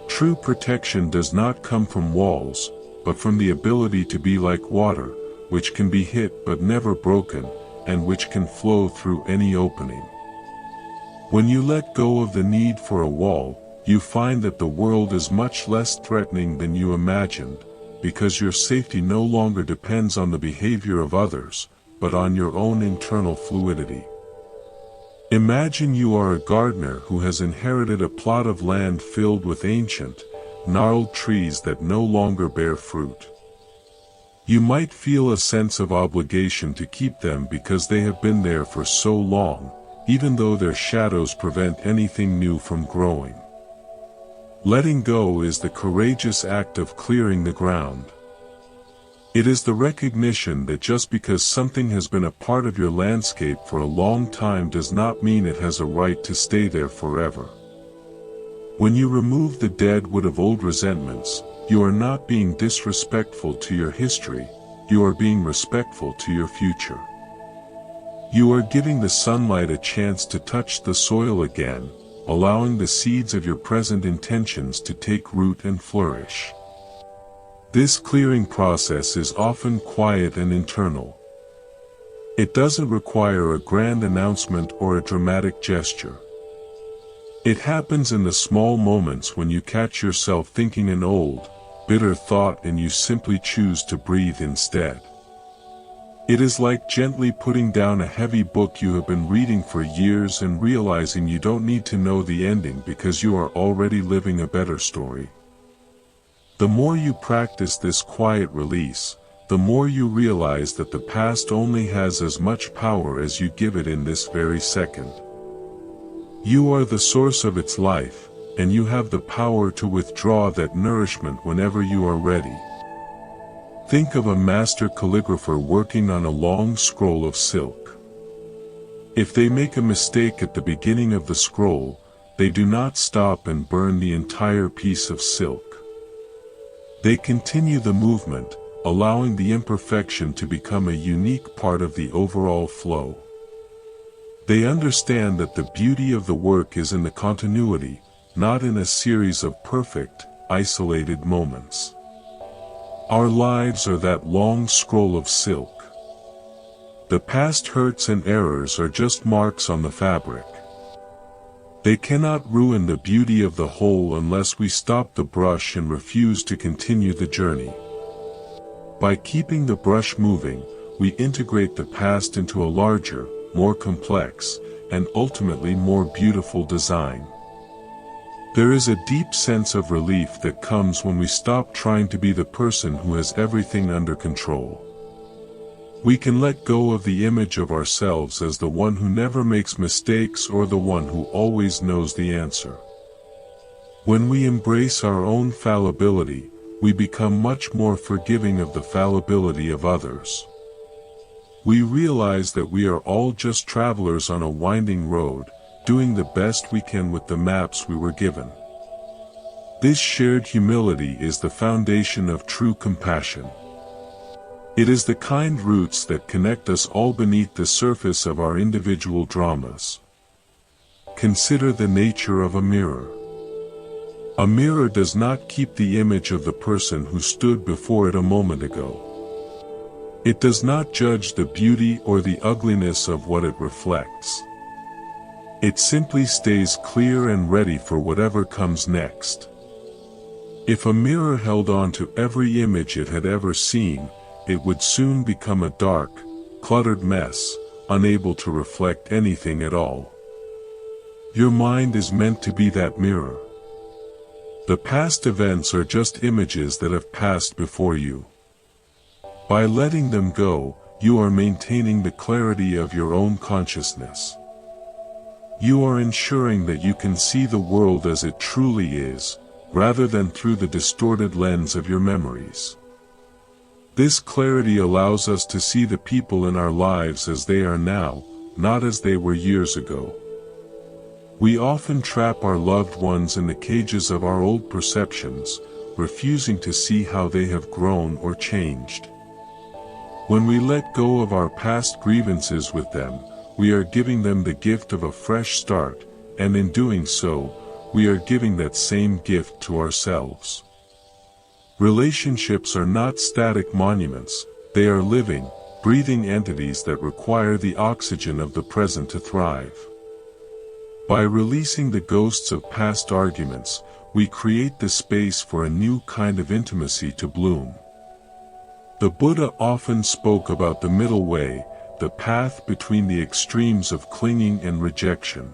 [SPEAKER 1] True protection does not come from walls, but from the ability to be like water, which can be hit but never broken, and which can flow through any opening. When you let go of the need for a wall, you find that the world is much less threatening than you imagined, because your safety no longer depends on the behavior of others, but on your own internal fluidity. Imagine you are a gardener who has inherited a plot of land filled with ancient, gnarled trees that no longer bear fruit. You might feel a sense of obligation to keep them because they have been there for so long, even though their shadows prevent anything new from growing. Letting go is the courageous act of clearing the ground. It is the recognition that just because something has been a part of your landscape for a long time does not mean it has a right to stay there forever. When you remove the dead wood of old resentments, you are not being disrespectful to your history, you are being respectful to your future. You are giving the sunlight a chance to touch the soil again, allowing the seeds of your present intentions to take root and flourish. This clearing process is often quiet and internal. It doesn't require a grand announcement or a dramatic gesture. It happens in the small moments when you catch yourself thinking an old, bitter thought and you simply choose to breathe instead. It is like gently putting down a heavy book you have been reading for years and realizing you don't need to know the ending because you are already living a better story. The more you practice this quiet release, the more you realize that the past only has as much power as you give it in this very second. You are the source of its life, and you have the power to withdraw that nourishment whenever you are ready. Think of a master calligrapher working on a long scroll of silk. If they make a mistake at the beginning of the scroll, they do not stop and burn the entire piece of silk. They continue the movement, allowing the imperfection to become a unique part of the overall flow. They understand that the beauty of the work is in the continuity, not in a series of perfect, isolated moments. Our lives are that long scroll of silk. The past hurts and errors are just marks on the fabric. They cannot ruin the beauty of the whole unless we stop the brush and refuse to continue the journey. By keeping the brush moving, we integrate the past into a larger, more complex, and ultimately more beautiful design. There is a deep sense of relief that comes when we stop trying to be the person who has everything under control. We can let go of the image of ourselves as the one who never makes mistakes or the one who always knows the answer. When we embrace our own fallibility, we become much more forgiving of the fallibility of others. We realize that we are all just travelers on a winding road, doing the best we can with the maps we were given. This shared humility is the foundation of true compassion. It is the kind roots that connect us all beneath the surface of our individual dramas. Consider the nature of a mirror. A mirror does not keep the image of the person who stood before it a moment ago. It does not judge the beauty or the ugliness of what it reflects. It simply stays clear and ready for whatever comes next. If a mirror held on to every image it had ever seen, it would soon become a dark, cluttered mess, unable to reflect anything at all. Your mind is meant to be that mirror. The past events are just images that have passed before you. By letting them go, you are maintaining the clarity of your own consciousness. You are ensuring that you can see the world as it truly is, rather than through the distorted lens of your memories. This clarity allows us to see the people in our lives as they are now, not as they were years ago. We often trap our loved ones in the cages of our old perceptions, refusing to see how they have grown or changed. When we let go of our past grievances with them, we are giving them the gift of a fresh start, and in doing so, we are giving that same gift to ourselves. Relationships are not static monuments, they are living, breathing entities that require the oxygen of the present to thrive. By releasing the ghosts of past arguments, we create the space for a new kind of intimacy to bloom. The Buddha often spoke about the middle way, the path between the extremes of clinging and rejection.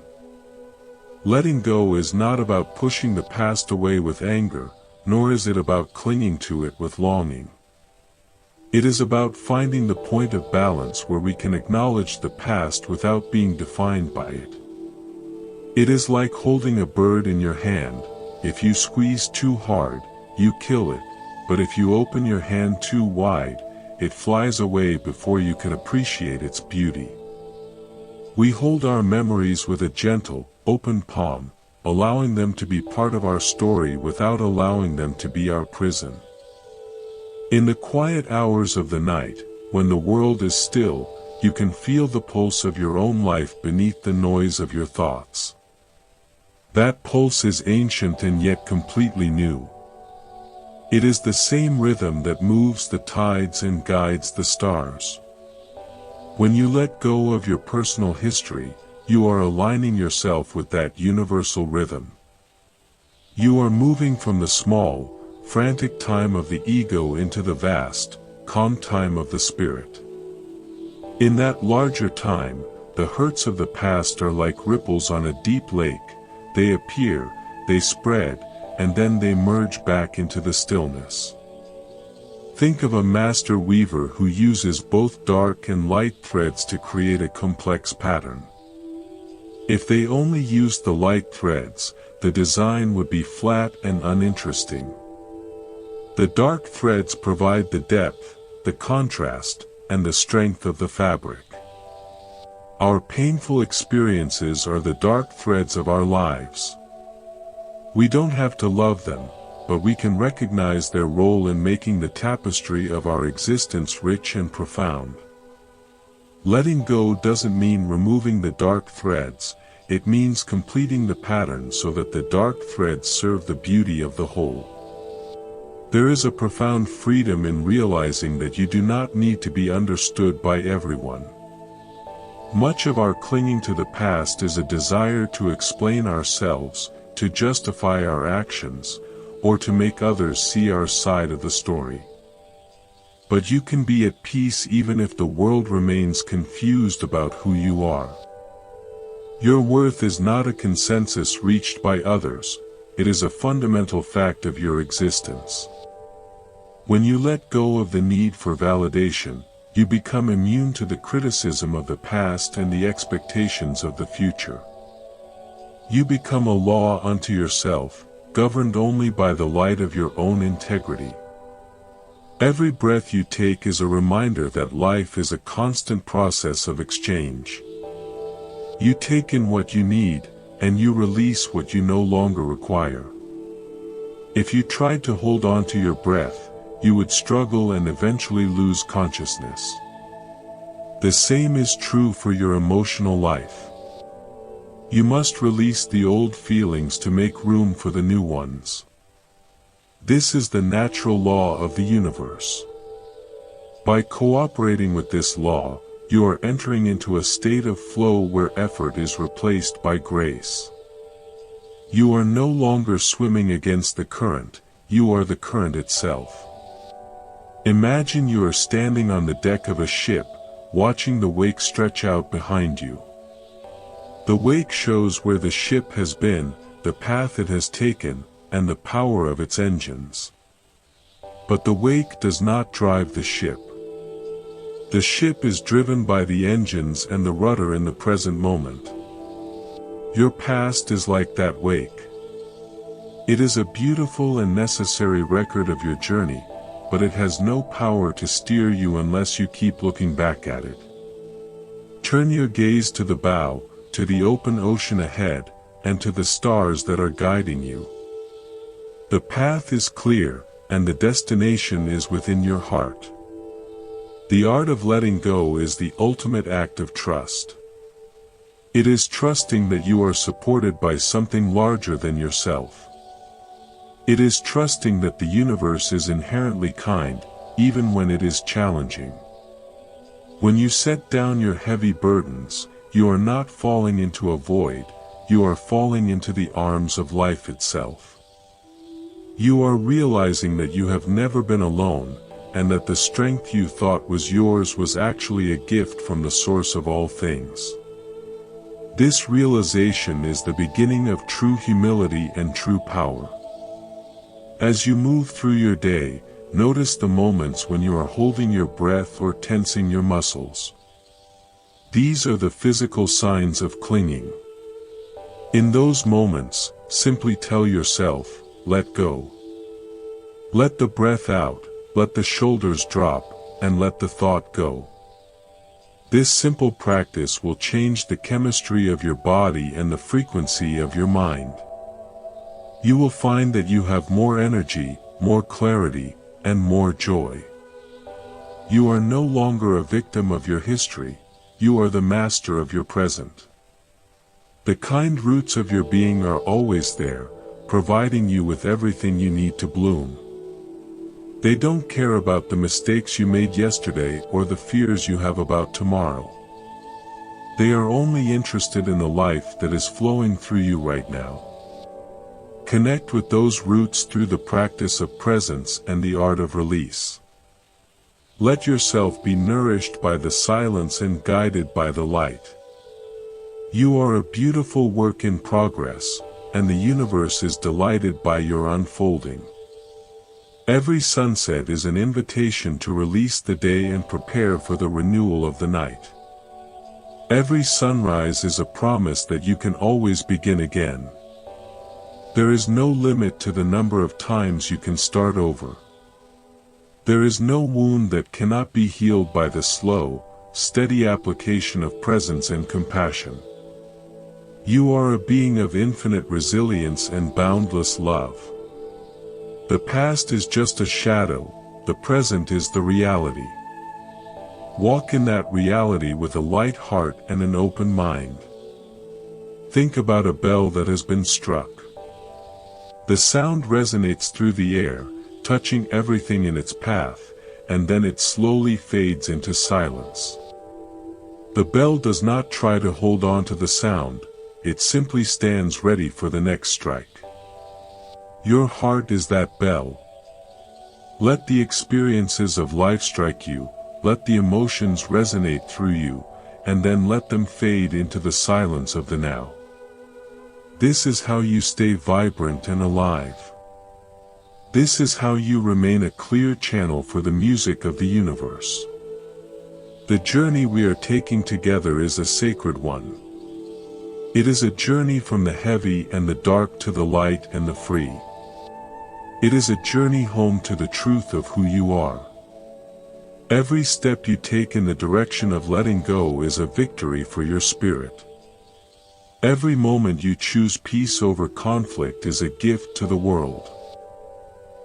[SPEAKER 1] Letting go is not about pushing the past away with anger, nor is it about clinging to it with longing. It is about finding the point of balance where we can acknowledge the past without being defined by it. It is like holding a bird in your hand. If you squeeze too hard, you kill it, but if you open your hand too wide, it flies away before you can appreciate its beauty. We hold our memories with a gentle, open palm, allowing them to be part of our story without allowing them to be our prison. In the quiet hours of the night, when the world is still, you can feel the pulse of your own life beneath the noise of your thoughts. That pulse is ancient and yet completely new. It is the same rhythm that moves the tides and guides the stars. When you let go of your personal history, you are aligning yourself with that universal rhythm. You are moving from the small, frantic time of the ego into the vast, calm time of the spirit. In that larger time, the hurts of the past are like ripples on a deep lake. They appear, they spread, and then they merge back into the stillness. Think of a master weaver who uses both dark and light threads to create a complex pattern. If they only used the light threads, the design would be flat and uninteresting. The dark threads provide the depth, the contrast, and the strength of the fabric. Our painful experiences are the dark threads of our lives. We don't have to love them, but we can recognize their role in making the tapestry of our existence rich and profound. Letting go doesn't mean removing the dark threads, it means completing the pattern so that the dark threads serve the beauty of the whole. There is a profound freedom in realizing that you do not need to be understood by everyone. Much of our clinging to the past is a desire to explain ourselves, to justify our actions, or to make others see our side of the story. But you can be at peace even if the world remains confused about who you are. Your worth is not a consensus reached by others, it is a fundamental fact of your existence. When you let go of the need for validation, you become immune to the criticism of the past and the expectations of the future. You become a law unto yourself, governed only by the light of your own integrity. Every breath you take is a reminder that life is a constant process of exchange. You take in what you need, and you release what you no longer require. If you tried to hold on to your breath, you would struggle and eventually lose consciousness. The same is true for your emotional life. You must release the old feelings to make room for the new ones. This is the natural law of the universe. By cooperating with this law, you are entering into a state of flow where effort is replaced by grace. You are no longer swimming against the current, you are the current itself. Imagine you are standing on the deck of a ship, watching the wake stretch out behind you. The wake shows where the ship has been, the path it has taken, and the power of its engines. But the wake does not drive the ship. The ship is driven by the engines and the rudder in the present moment. Your past is like that wake. It is a beautiful and necessary record of your journey, but it has no power to steer you unless you keep looking back at it. Turn your gaze to the bow, to the open ocean ahead, and to the stars that are guiding you. The path is clear, and the destination is within your heart. The art of letting go is the ultimate act of trust. It is trusting that you are supported by something larger than yourself. It is trusting that the universe is inherently kind, even when it is challenging. When you set down your heavy burdens, you are not falling into a void, you are falling into the arms of life itself. You are realizing that you have never been alone, and that the strength you thought was yours was actually a gift from the source of all things. This realization is the beginning of true humility and true power. As you move through your day, notice the moments when you are holding your breath or tensing your muscles. These are the physical signs of clinging. In those moments, simply tell yourself, let go. Let the breath out, let the shoulders drop, and let the thought go. This simple practice will change the chemistry of your body and the frequency of your mind. You will find that you have more energy, more clarity, and more joy. You are no longer a victim of your history, you are the master of your present. The kind roots of your being are always there, providing you with everything you need to bloom. They don't care about the mistakes you made yesterday or the fears you have about tomorrow. They are only interested in the life that is flowing through you right now. Connect with those roots through the practice of presence and the art of release. Let yourself be nourished by the silence and guided by the light. You are a beautiful work in progress, and the universe is delighted by your unfolding. Every sunset is an invitation to release the day and prepare for the renewal of the night. Every sunrise is a promise that you can always begin again. There is no limit to the number of times you can start over. There is no wound that cannot be healed by the slow, steady application of presence and compassion. You are a being of infinite resilience and boundless love. The past is just a shadow, the present is the reality. Walk in that reality with a light heart and an open mind. Think about a bell that has been struck. The sound resonates through the air, touching everything in its path, and then it slowly fades into silence. The bell does not try to hold on to the sound, it simply stands ready for the next strike. Your heart is that bell. Let the experiences of life strike you, let the emotions resonate through you, and then let them fade into the silence of the now. This is how you stay vibrant and alive. This is how you remain a clear channel for the music of the universe. The journey we are taking together is a sacred one. It is a journey from the heavy and the dark to the light and the free. It is a journey home to the truth of who you are. Every step you take in the direction of letting go is a victory for your spirit. Every moment you choose peace over conflict is a gift to the world.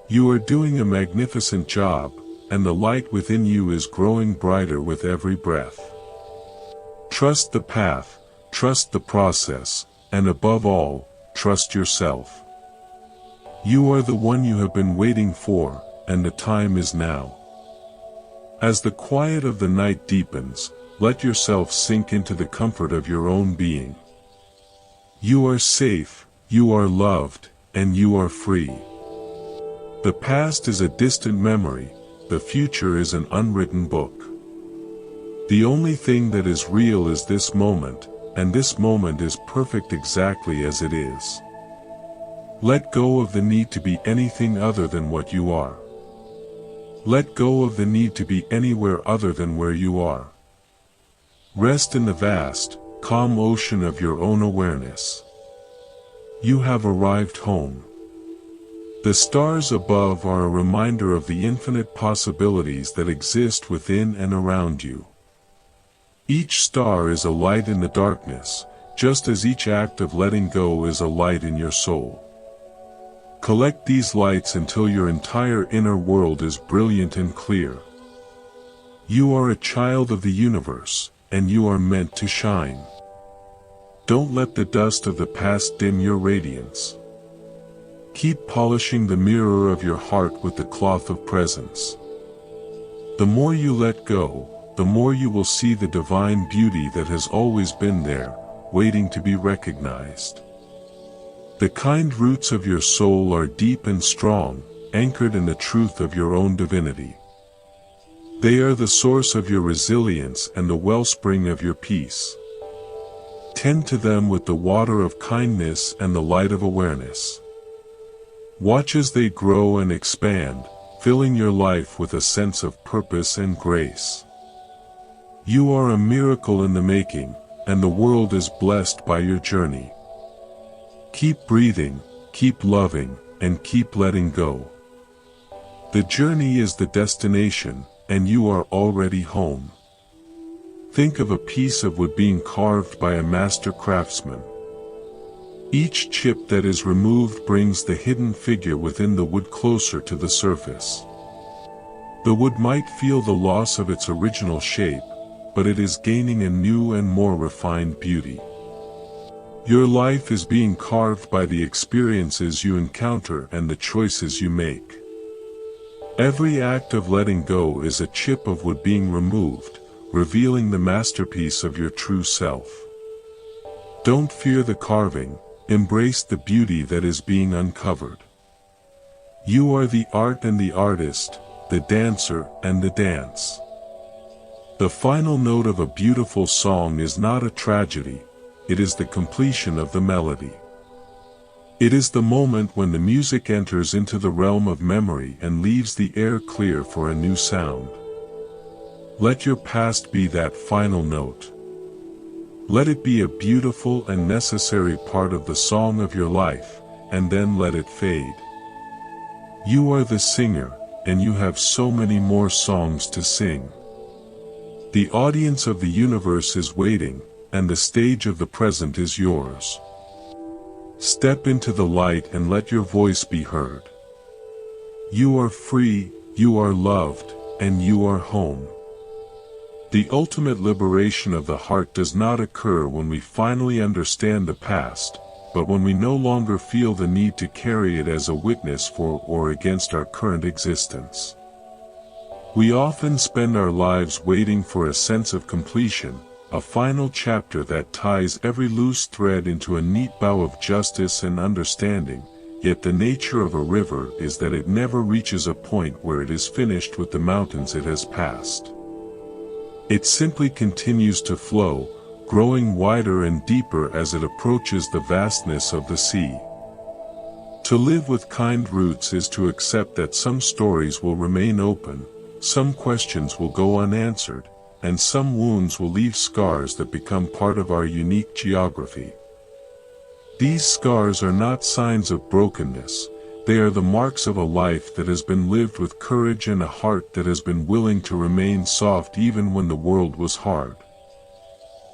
[SPEAKER 1] You are doing a magnificent job, and the light within you is growing brighter with every breath. Trust the path, trust the process, and above all, trust yourself. You are the one you have been waiting for, and the time is now. As the quiet of the night deepens, let yourself sink into the comfort of your own being. You are safe, you are loved, and you are free. The past is a distant memory, the future is an unwritten book. The only thing that is real is this moment, and this moment is perfect exactly as it is. Let go of the need to be anything other than what you are. Let go of the need to be anywhere other than where you are. Rest in the vast, calm ocean of your own awareness. You have arrived home. The stars above are a reminder of the infinite possibilities that exist within and around you. Each star is a light in the darkness, just as each act of letting go is a light in your soul. Collect these lights until your entire inner world is brilliant and clear. You are a child of the universe, and you are meant to shine. Don't let the dust of the past dim your radiance. Keep polishing the mirror of your heart with the cloth of presence. The more you let go, the more you will see the divine beauty that has always been there, waiting to be recognized. The kind roots of your soul are deep and strong, anchored in the truth of your own divinity. They are the source of your resilience and the wellspring of your peace. Tend to them with the water of kindness and the light of awareness. Watch as they grow and expand, filling your life with a sense of purpose and grace. You are a miracle in the making, and the world is blessed by your journey. Keep breathing, keep loving, and keep letting go. The journey is the destination, and you are already home. Think of a piece of wood being carved by a master craftsman. Each chip that is removed brings the hidden figure within the wood closer to the surface. The wood might feel the loss of its original shape, but it is gaining a new and more refined beauty. Your life is being carved by the experiences you encounter and the choices you make. Every act of letting go is a chip of wood being removed, revealing the masterpiece of your true self. Don't fear the carving, embrace the beauty that is being uncovered. You are the art and the artist, the dancer and the dance. The final note of a beautiful song is not a tragedy, it is the completion of the melody. It is the moment when the music enters into the realm of memory and leaves the air clear for a new sound. Let your past be that final note. Let it be a beautiful and necessary part of the song of your life, and then let it fade. You are the singer, and you have so many more songs to sing. The audience of the universe is waiting, and the stage of the present is yours. Step into the light and let your voice be heard. You are free, you are loved, and you are home. The ultimate liberation of the heart does not occur when we finally understand the past, but when we no longer feel the need to carry it as a witness for or against our current existence. We often spend our lives waiting for a sense of completion, a final chapter that ties every loose thread into a neat bow of justice and understanding. Yet the nature of a river is that it never reaches a point where it is finished with the mountains it has passed. It simply continues to flow, growing wider and deeper as it approaches the vastness of the sea. To live with kind roots is to accept that some stories will remain open, some questions will go unanswered, and some wounds will leave scars that become part of our unique geography. These scars are not signs of brokenness, they are the marks of a life that has been lived with courage and a heart that has been willing to remain soft even when the world was hard.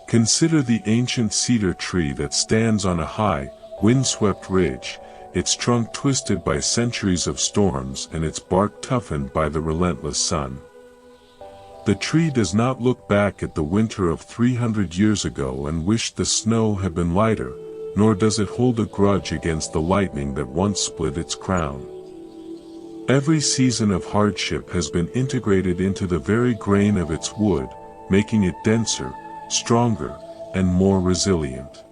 [SPEAKER 1] Consider the ancient cedar tree that stands on a high, windswept ridge, its trunk twisted by centuries of storms and its bark toughened by the relentless sun. The tree does not look back at the winter of 300 years ago and wish the snow had been lighter, nor does it hold a grudge against the lightning that once split its crown. Every season of hardship has been integrated into the very grain of its wood, making it denser, stronger, and more resilient.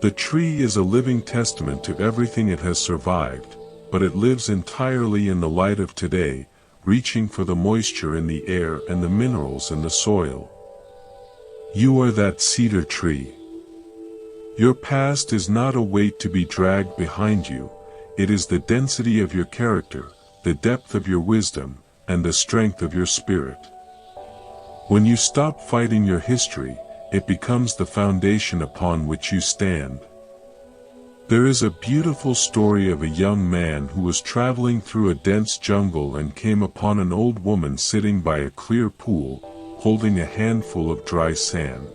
[SPEAKER 1] The tree is a living testament to everything it has survived, but it lives entirely in the light of today, reaching for the moisture in the air and the minerals in the soil. You are that cedar tree. Your past is not a weight to be dragged behind you, it is the density of your character, the depth of your wisdom, and the strength of your spirit. When you stop fighting your history, it becomes the foundation upon which you stand. There is a beautiful story of a young man who was traveling through a dense jungle and came upon an old woman sitting by a clear pool, holding a handful of dry sand.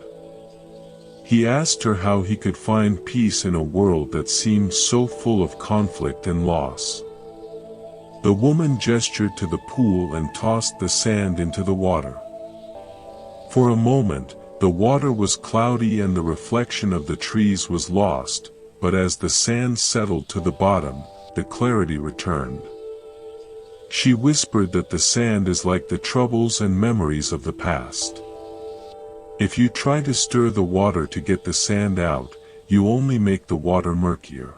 [SPEAKER 1] He asked her how he could find peace in a world that seemed so full of conflict and loss. The woman gestured to the pool and tossed the sand into the water. For a moment, the water was cloudy and the reflection of the trees was lost, but as the sand settled to the bottom, the clarity returned. She whispered that the sand is like the troubles and memories of the past. If you try to stir the water to get the sand out, you only make the water murkier.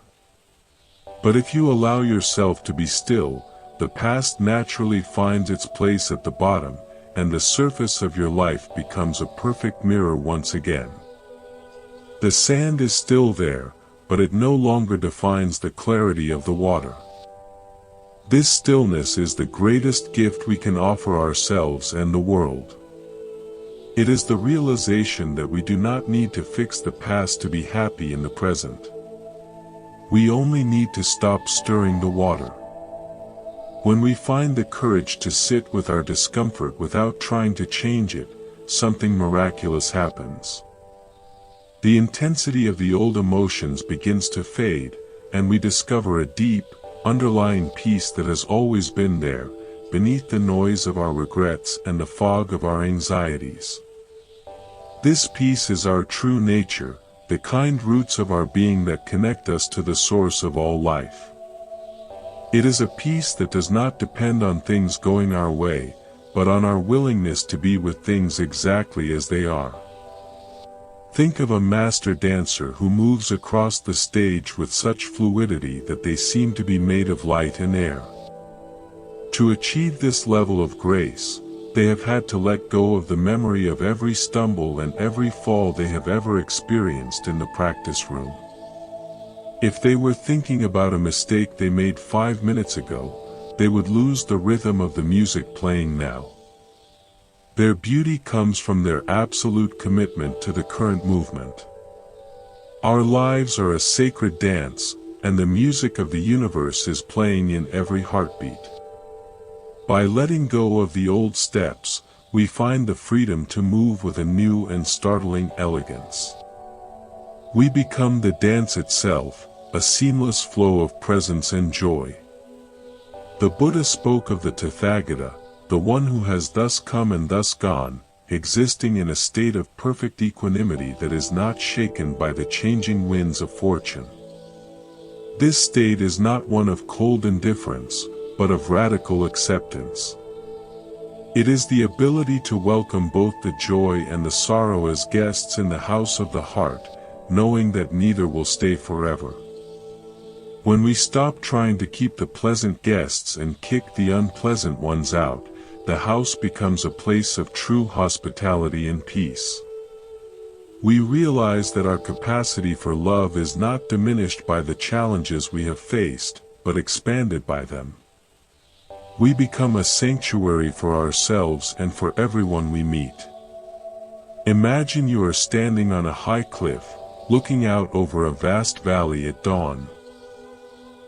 [SPEAKER 1] But if you allow yourself to be still, the past naturally finds its place at the bottom, and the surface of your life becomes a perfect mirror once again. The sand is still there, but it no longer defines the clarity of the water. This stillness is the greatest gift we can offer ourselves and the world. It is the realization that we do not need to fix the past to be happy in the present. We only need to stop stirring the water. When we find the courage to sit with our discomfort without trying to change it, something miraculous happens. The intensity of the old emotions begins to fade, and we discover a deep, underlying peace that has always been there, beneath the noise of our regrets and the fog of our anxieties. This peace is our true nature, the kind roots of our being that connect us to the source of all life. It is a peace that does not depend on things going our way, but on our willingness to be with things exactly as they are. Think of a master dancer who moves across the stage with such fluidity that they seem to be made of light and air. To achieve this level of grace, they have had to let go of the memory of every stumble and every fall they have ever experienced in the practice room. If they were thinking about a mistake they made 5 minutes ago, they would lose the rhythm of the music playing now. Their beauty comes from their absolute commitment to the current movement. Our lives are a sacred dance, and the music of the universe is playing in every heartbeat. By letting go of the old steps, we find the freedom to move with a new and startling elegance. We become the dance itself, a seamless flow of presence and joy. The Buddha spoke of the Tathagata, the one who has thus come and thus gone, existing in a state of perfect equanimity that is not shaken by the changing winds of fortune. This state is not one of cold indifference, but of radical acceptance. It is the ability to welcome both the joy and the sorrow as guests in the house of the heart, knowing that neither will stay forever. When we stop trying to keep the pleasant guests and kick the unpleasant ones out, the house becomes a place of true hospitality and peace. We realize that our capacity for love is not diminished by the challenges we have faced, but expanded by them. We become a sanctuary for ourselves and for everyone we meet. Imagine you are standing on a high cliff, looking out over a vast valley at dawn.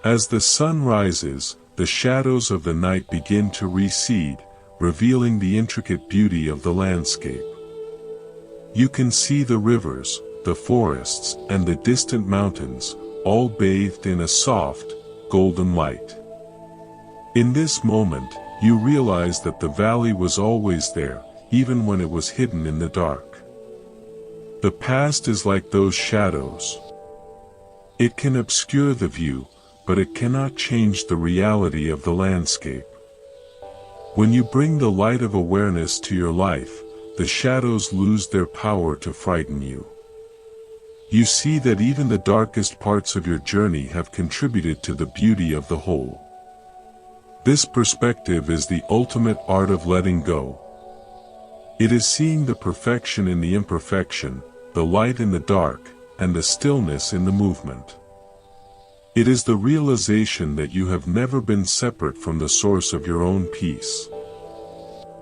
[SPEAKER 1] As the sun rises, the shadows of the night begin to recede, revealing the intricate beauty of the landscape. You can see the rivers, the forests, and the distant mountains, all bathed in a soft, golden light. In this moment, you realize that the valley was always there, even when it was hidden in the dark. The past is like those shadows. It can obscure the view, but it cannot change the reality of the landscape. When you bring the light of awareness to your life, the shadows lose their power to frighten you. You see that even the darkest parts of your journey have contributed to the beauty of the whole. This perspective is the ultimate art of letting go. It is seeing the perfection in the imperfection, the light in the dark, and the stillness in the movement. It is the realization that you have never been separate from the source of your own peace.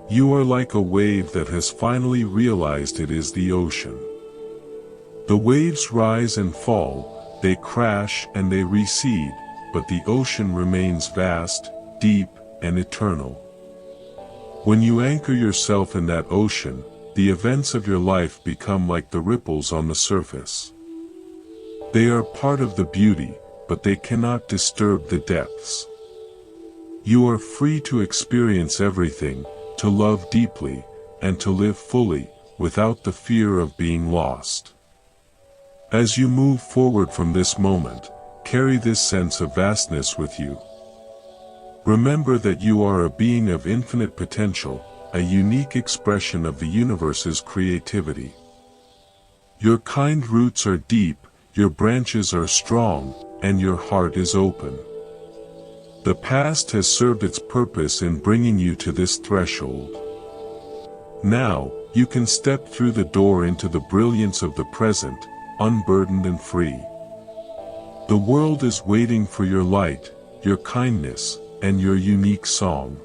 [SPEAKER 1] You are like a wave that has finally realized it is the ocean. The waves rise and fall, they crash and they recede, but the ocean remains vast, deep, and eternal. When you anchor yourself in that ocean, the events of your life become like the ripples on the surface. They are part of the beauty, but they cannot disturb the depths. You are free to experience everything, to love deeply, and to live fully, without the fear of being lost. As you move forward from this moment, carry this sense of vastness with you. Remember that you are a being of infinite potential, a unique expression of the universe's creativity. Your kind roots are deep, your branches are strong, and your heart is open. The past has served its purpose in bringing you to this threshold. Now, you can step through the door into the brilliance of the present, unburdened and free. The world is waiting for your light, your kindness, and your unique song.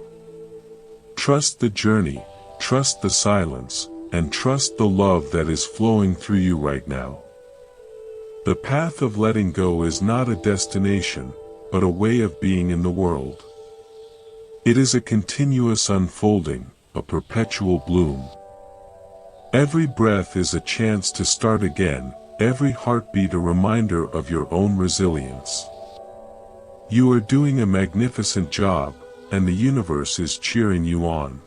[SPEAKER 1] Trust the journey, trust the silence, and trust the love that is flowing through you right now. The path of letting go is not a destination, but a way of being in the world. It is a continuous unfolding, a perpetual bloom. Every breath is a chance to start again, every heartbeat a reminder of your own resilience. You are doing a magnificent job, and the universe is cheering you on.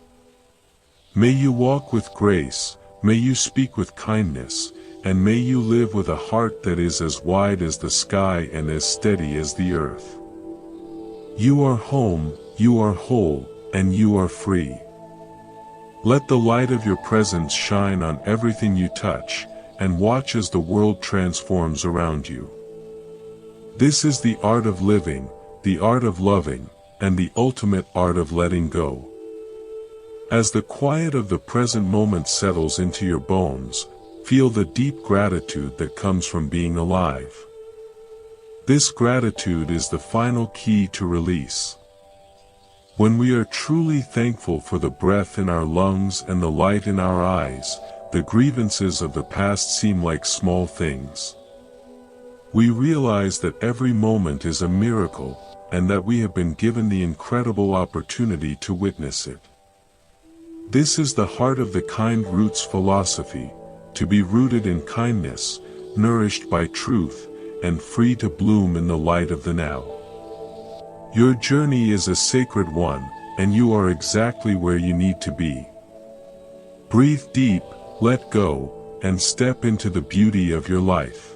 [SPEAKER 1] May you walk with grace, may you speak with kindness, and may you live with a heart that is as wide as the sky and as steady as the earth. You are home, you are whole, and you are free. Let the light of your presence shine on everything you touch, and watch as the world transforms around you. This is the art of living, the art of loving, and the ultimate art of letting go. As the quiet of the present moment settles into your bones, feel the deep gratitude that comes from being alive. This gratitude is the final key to release. When we are truly thankful for the breath in our lungs and the light in our eyes, the grievances of the past seem like small things. We realize that every moment is a miracle, and that we have been given the incredible opportunity to witness it. This is the heart of the Kind Roots philosophy, to be rooted in kindness, nourished by truth, and free to bloom in the light of the now. Your journey is a sacred one, and you are exactly where you need to be. Breathe deep, let go, and step into the beauty of your life.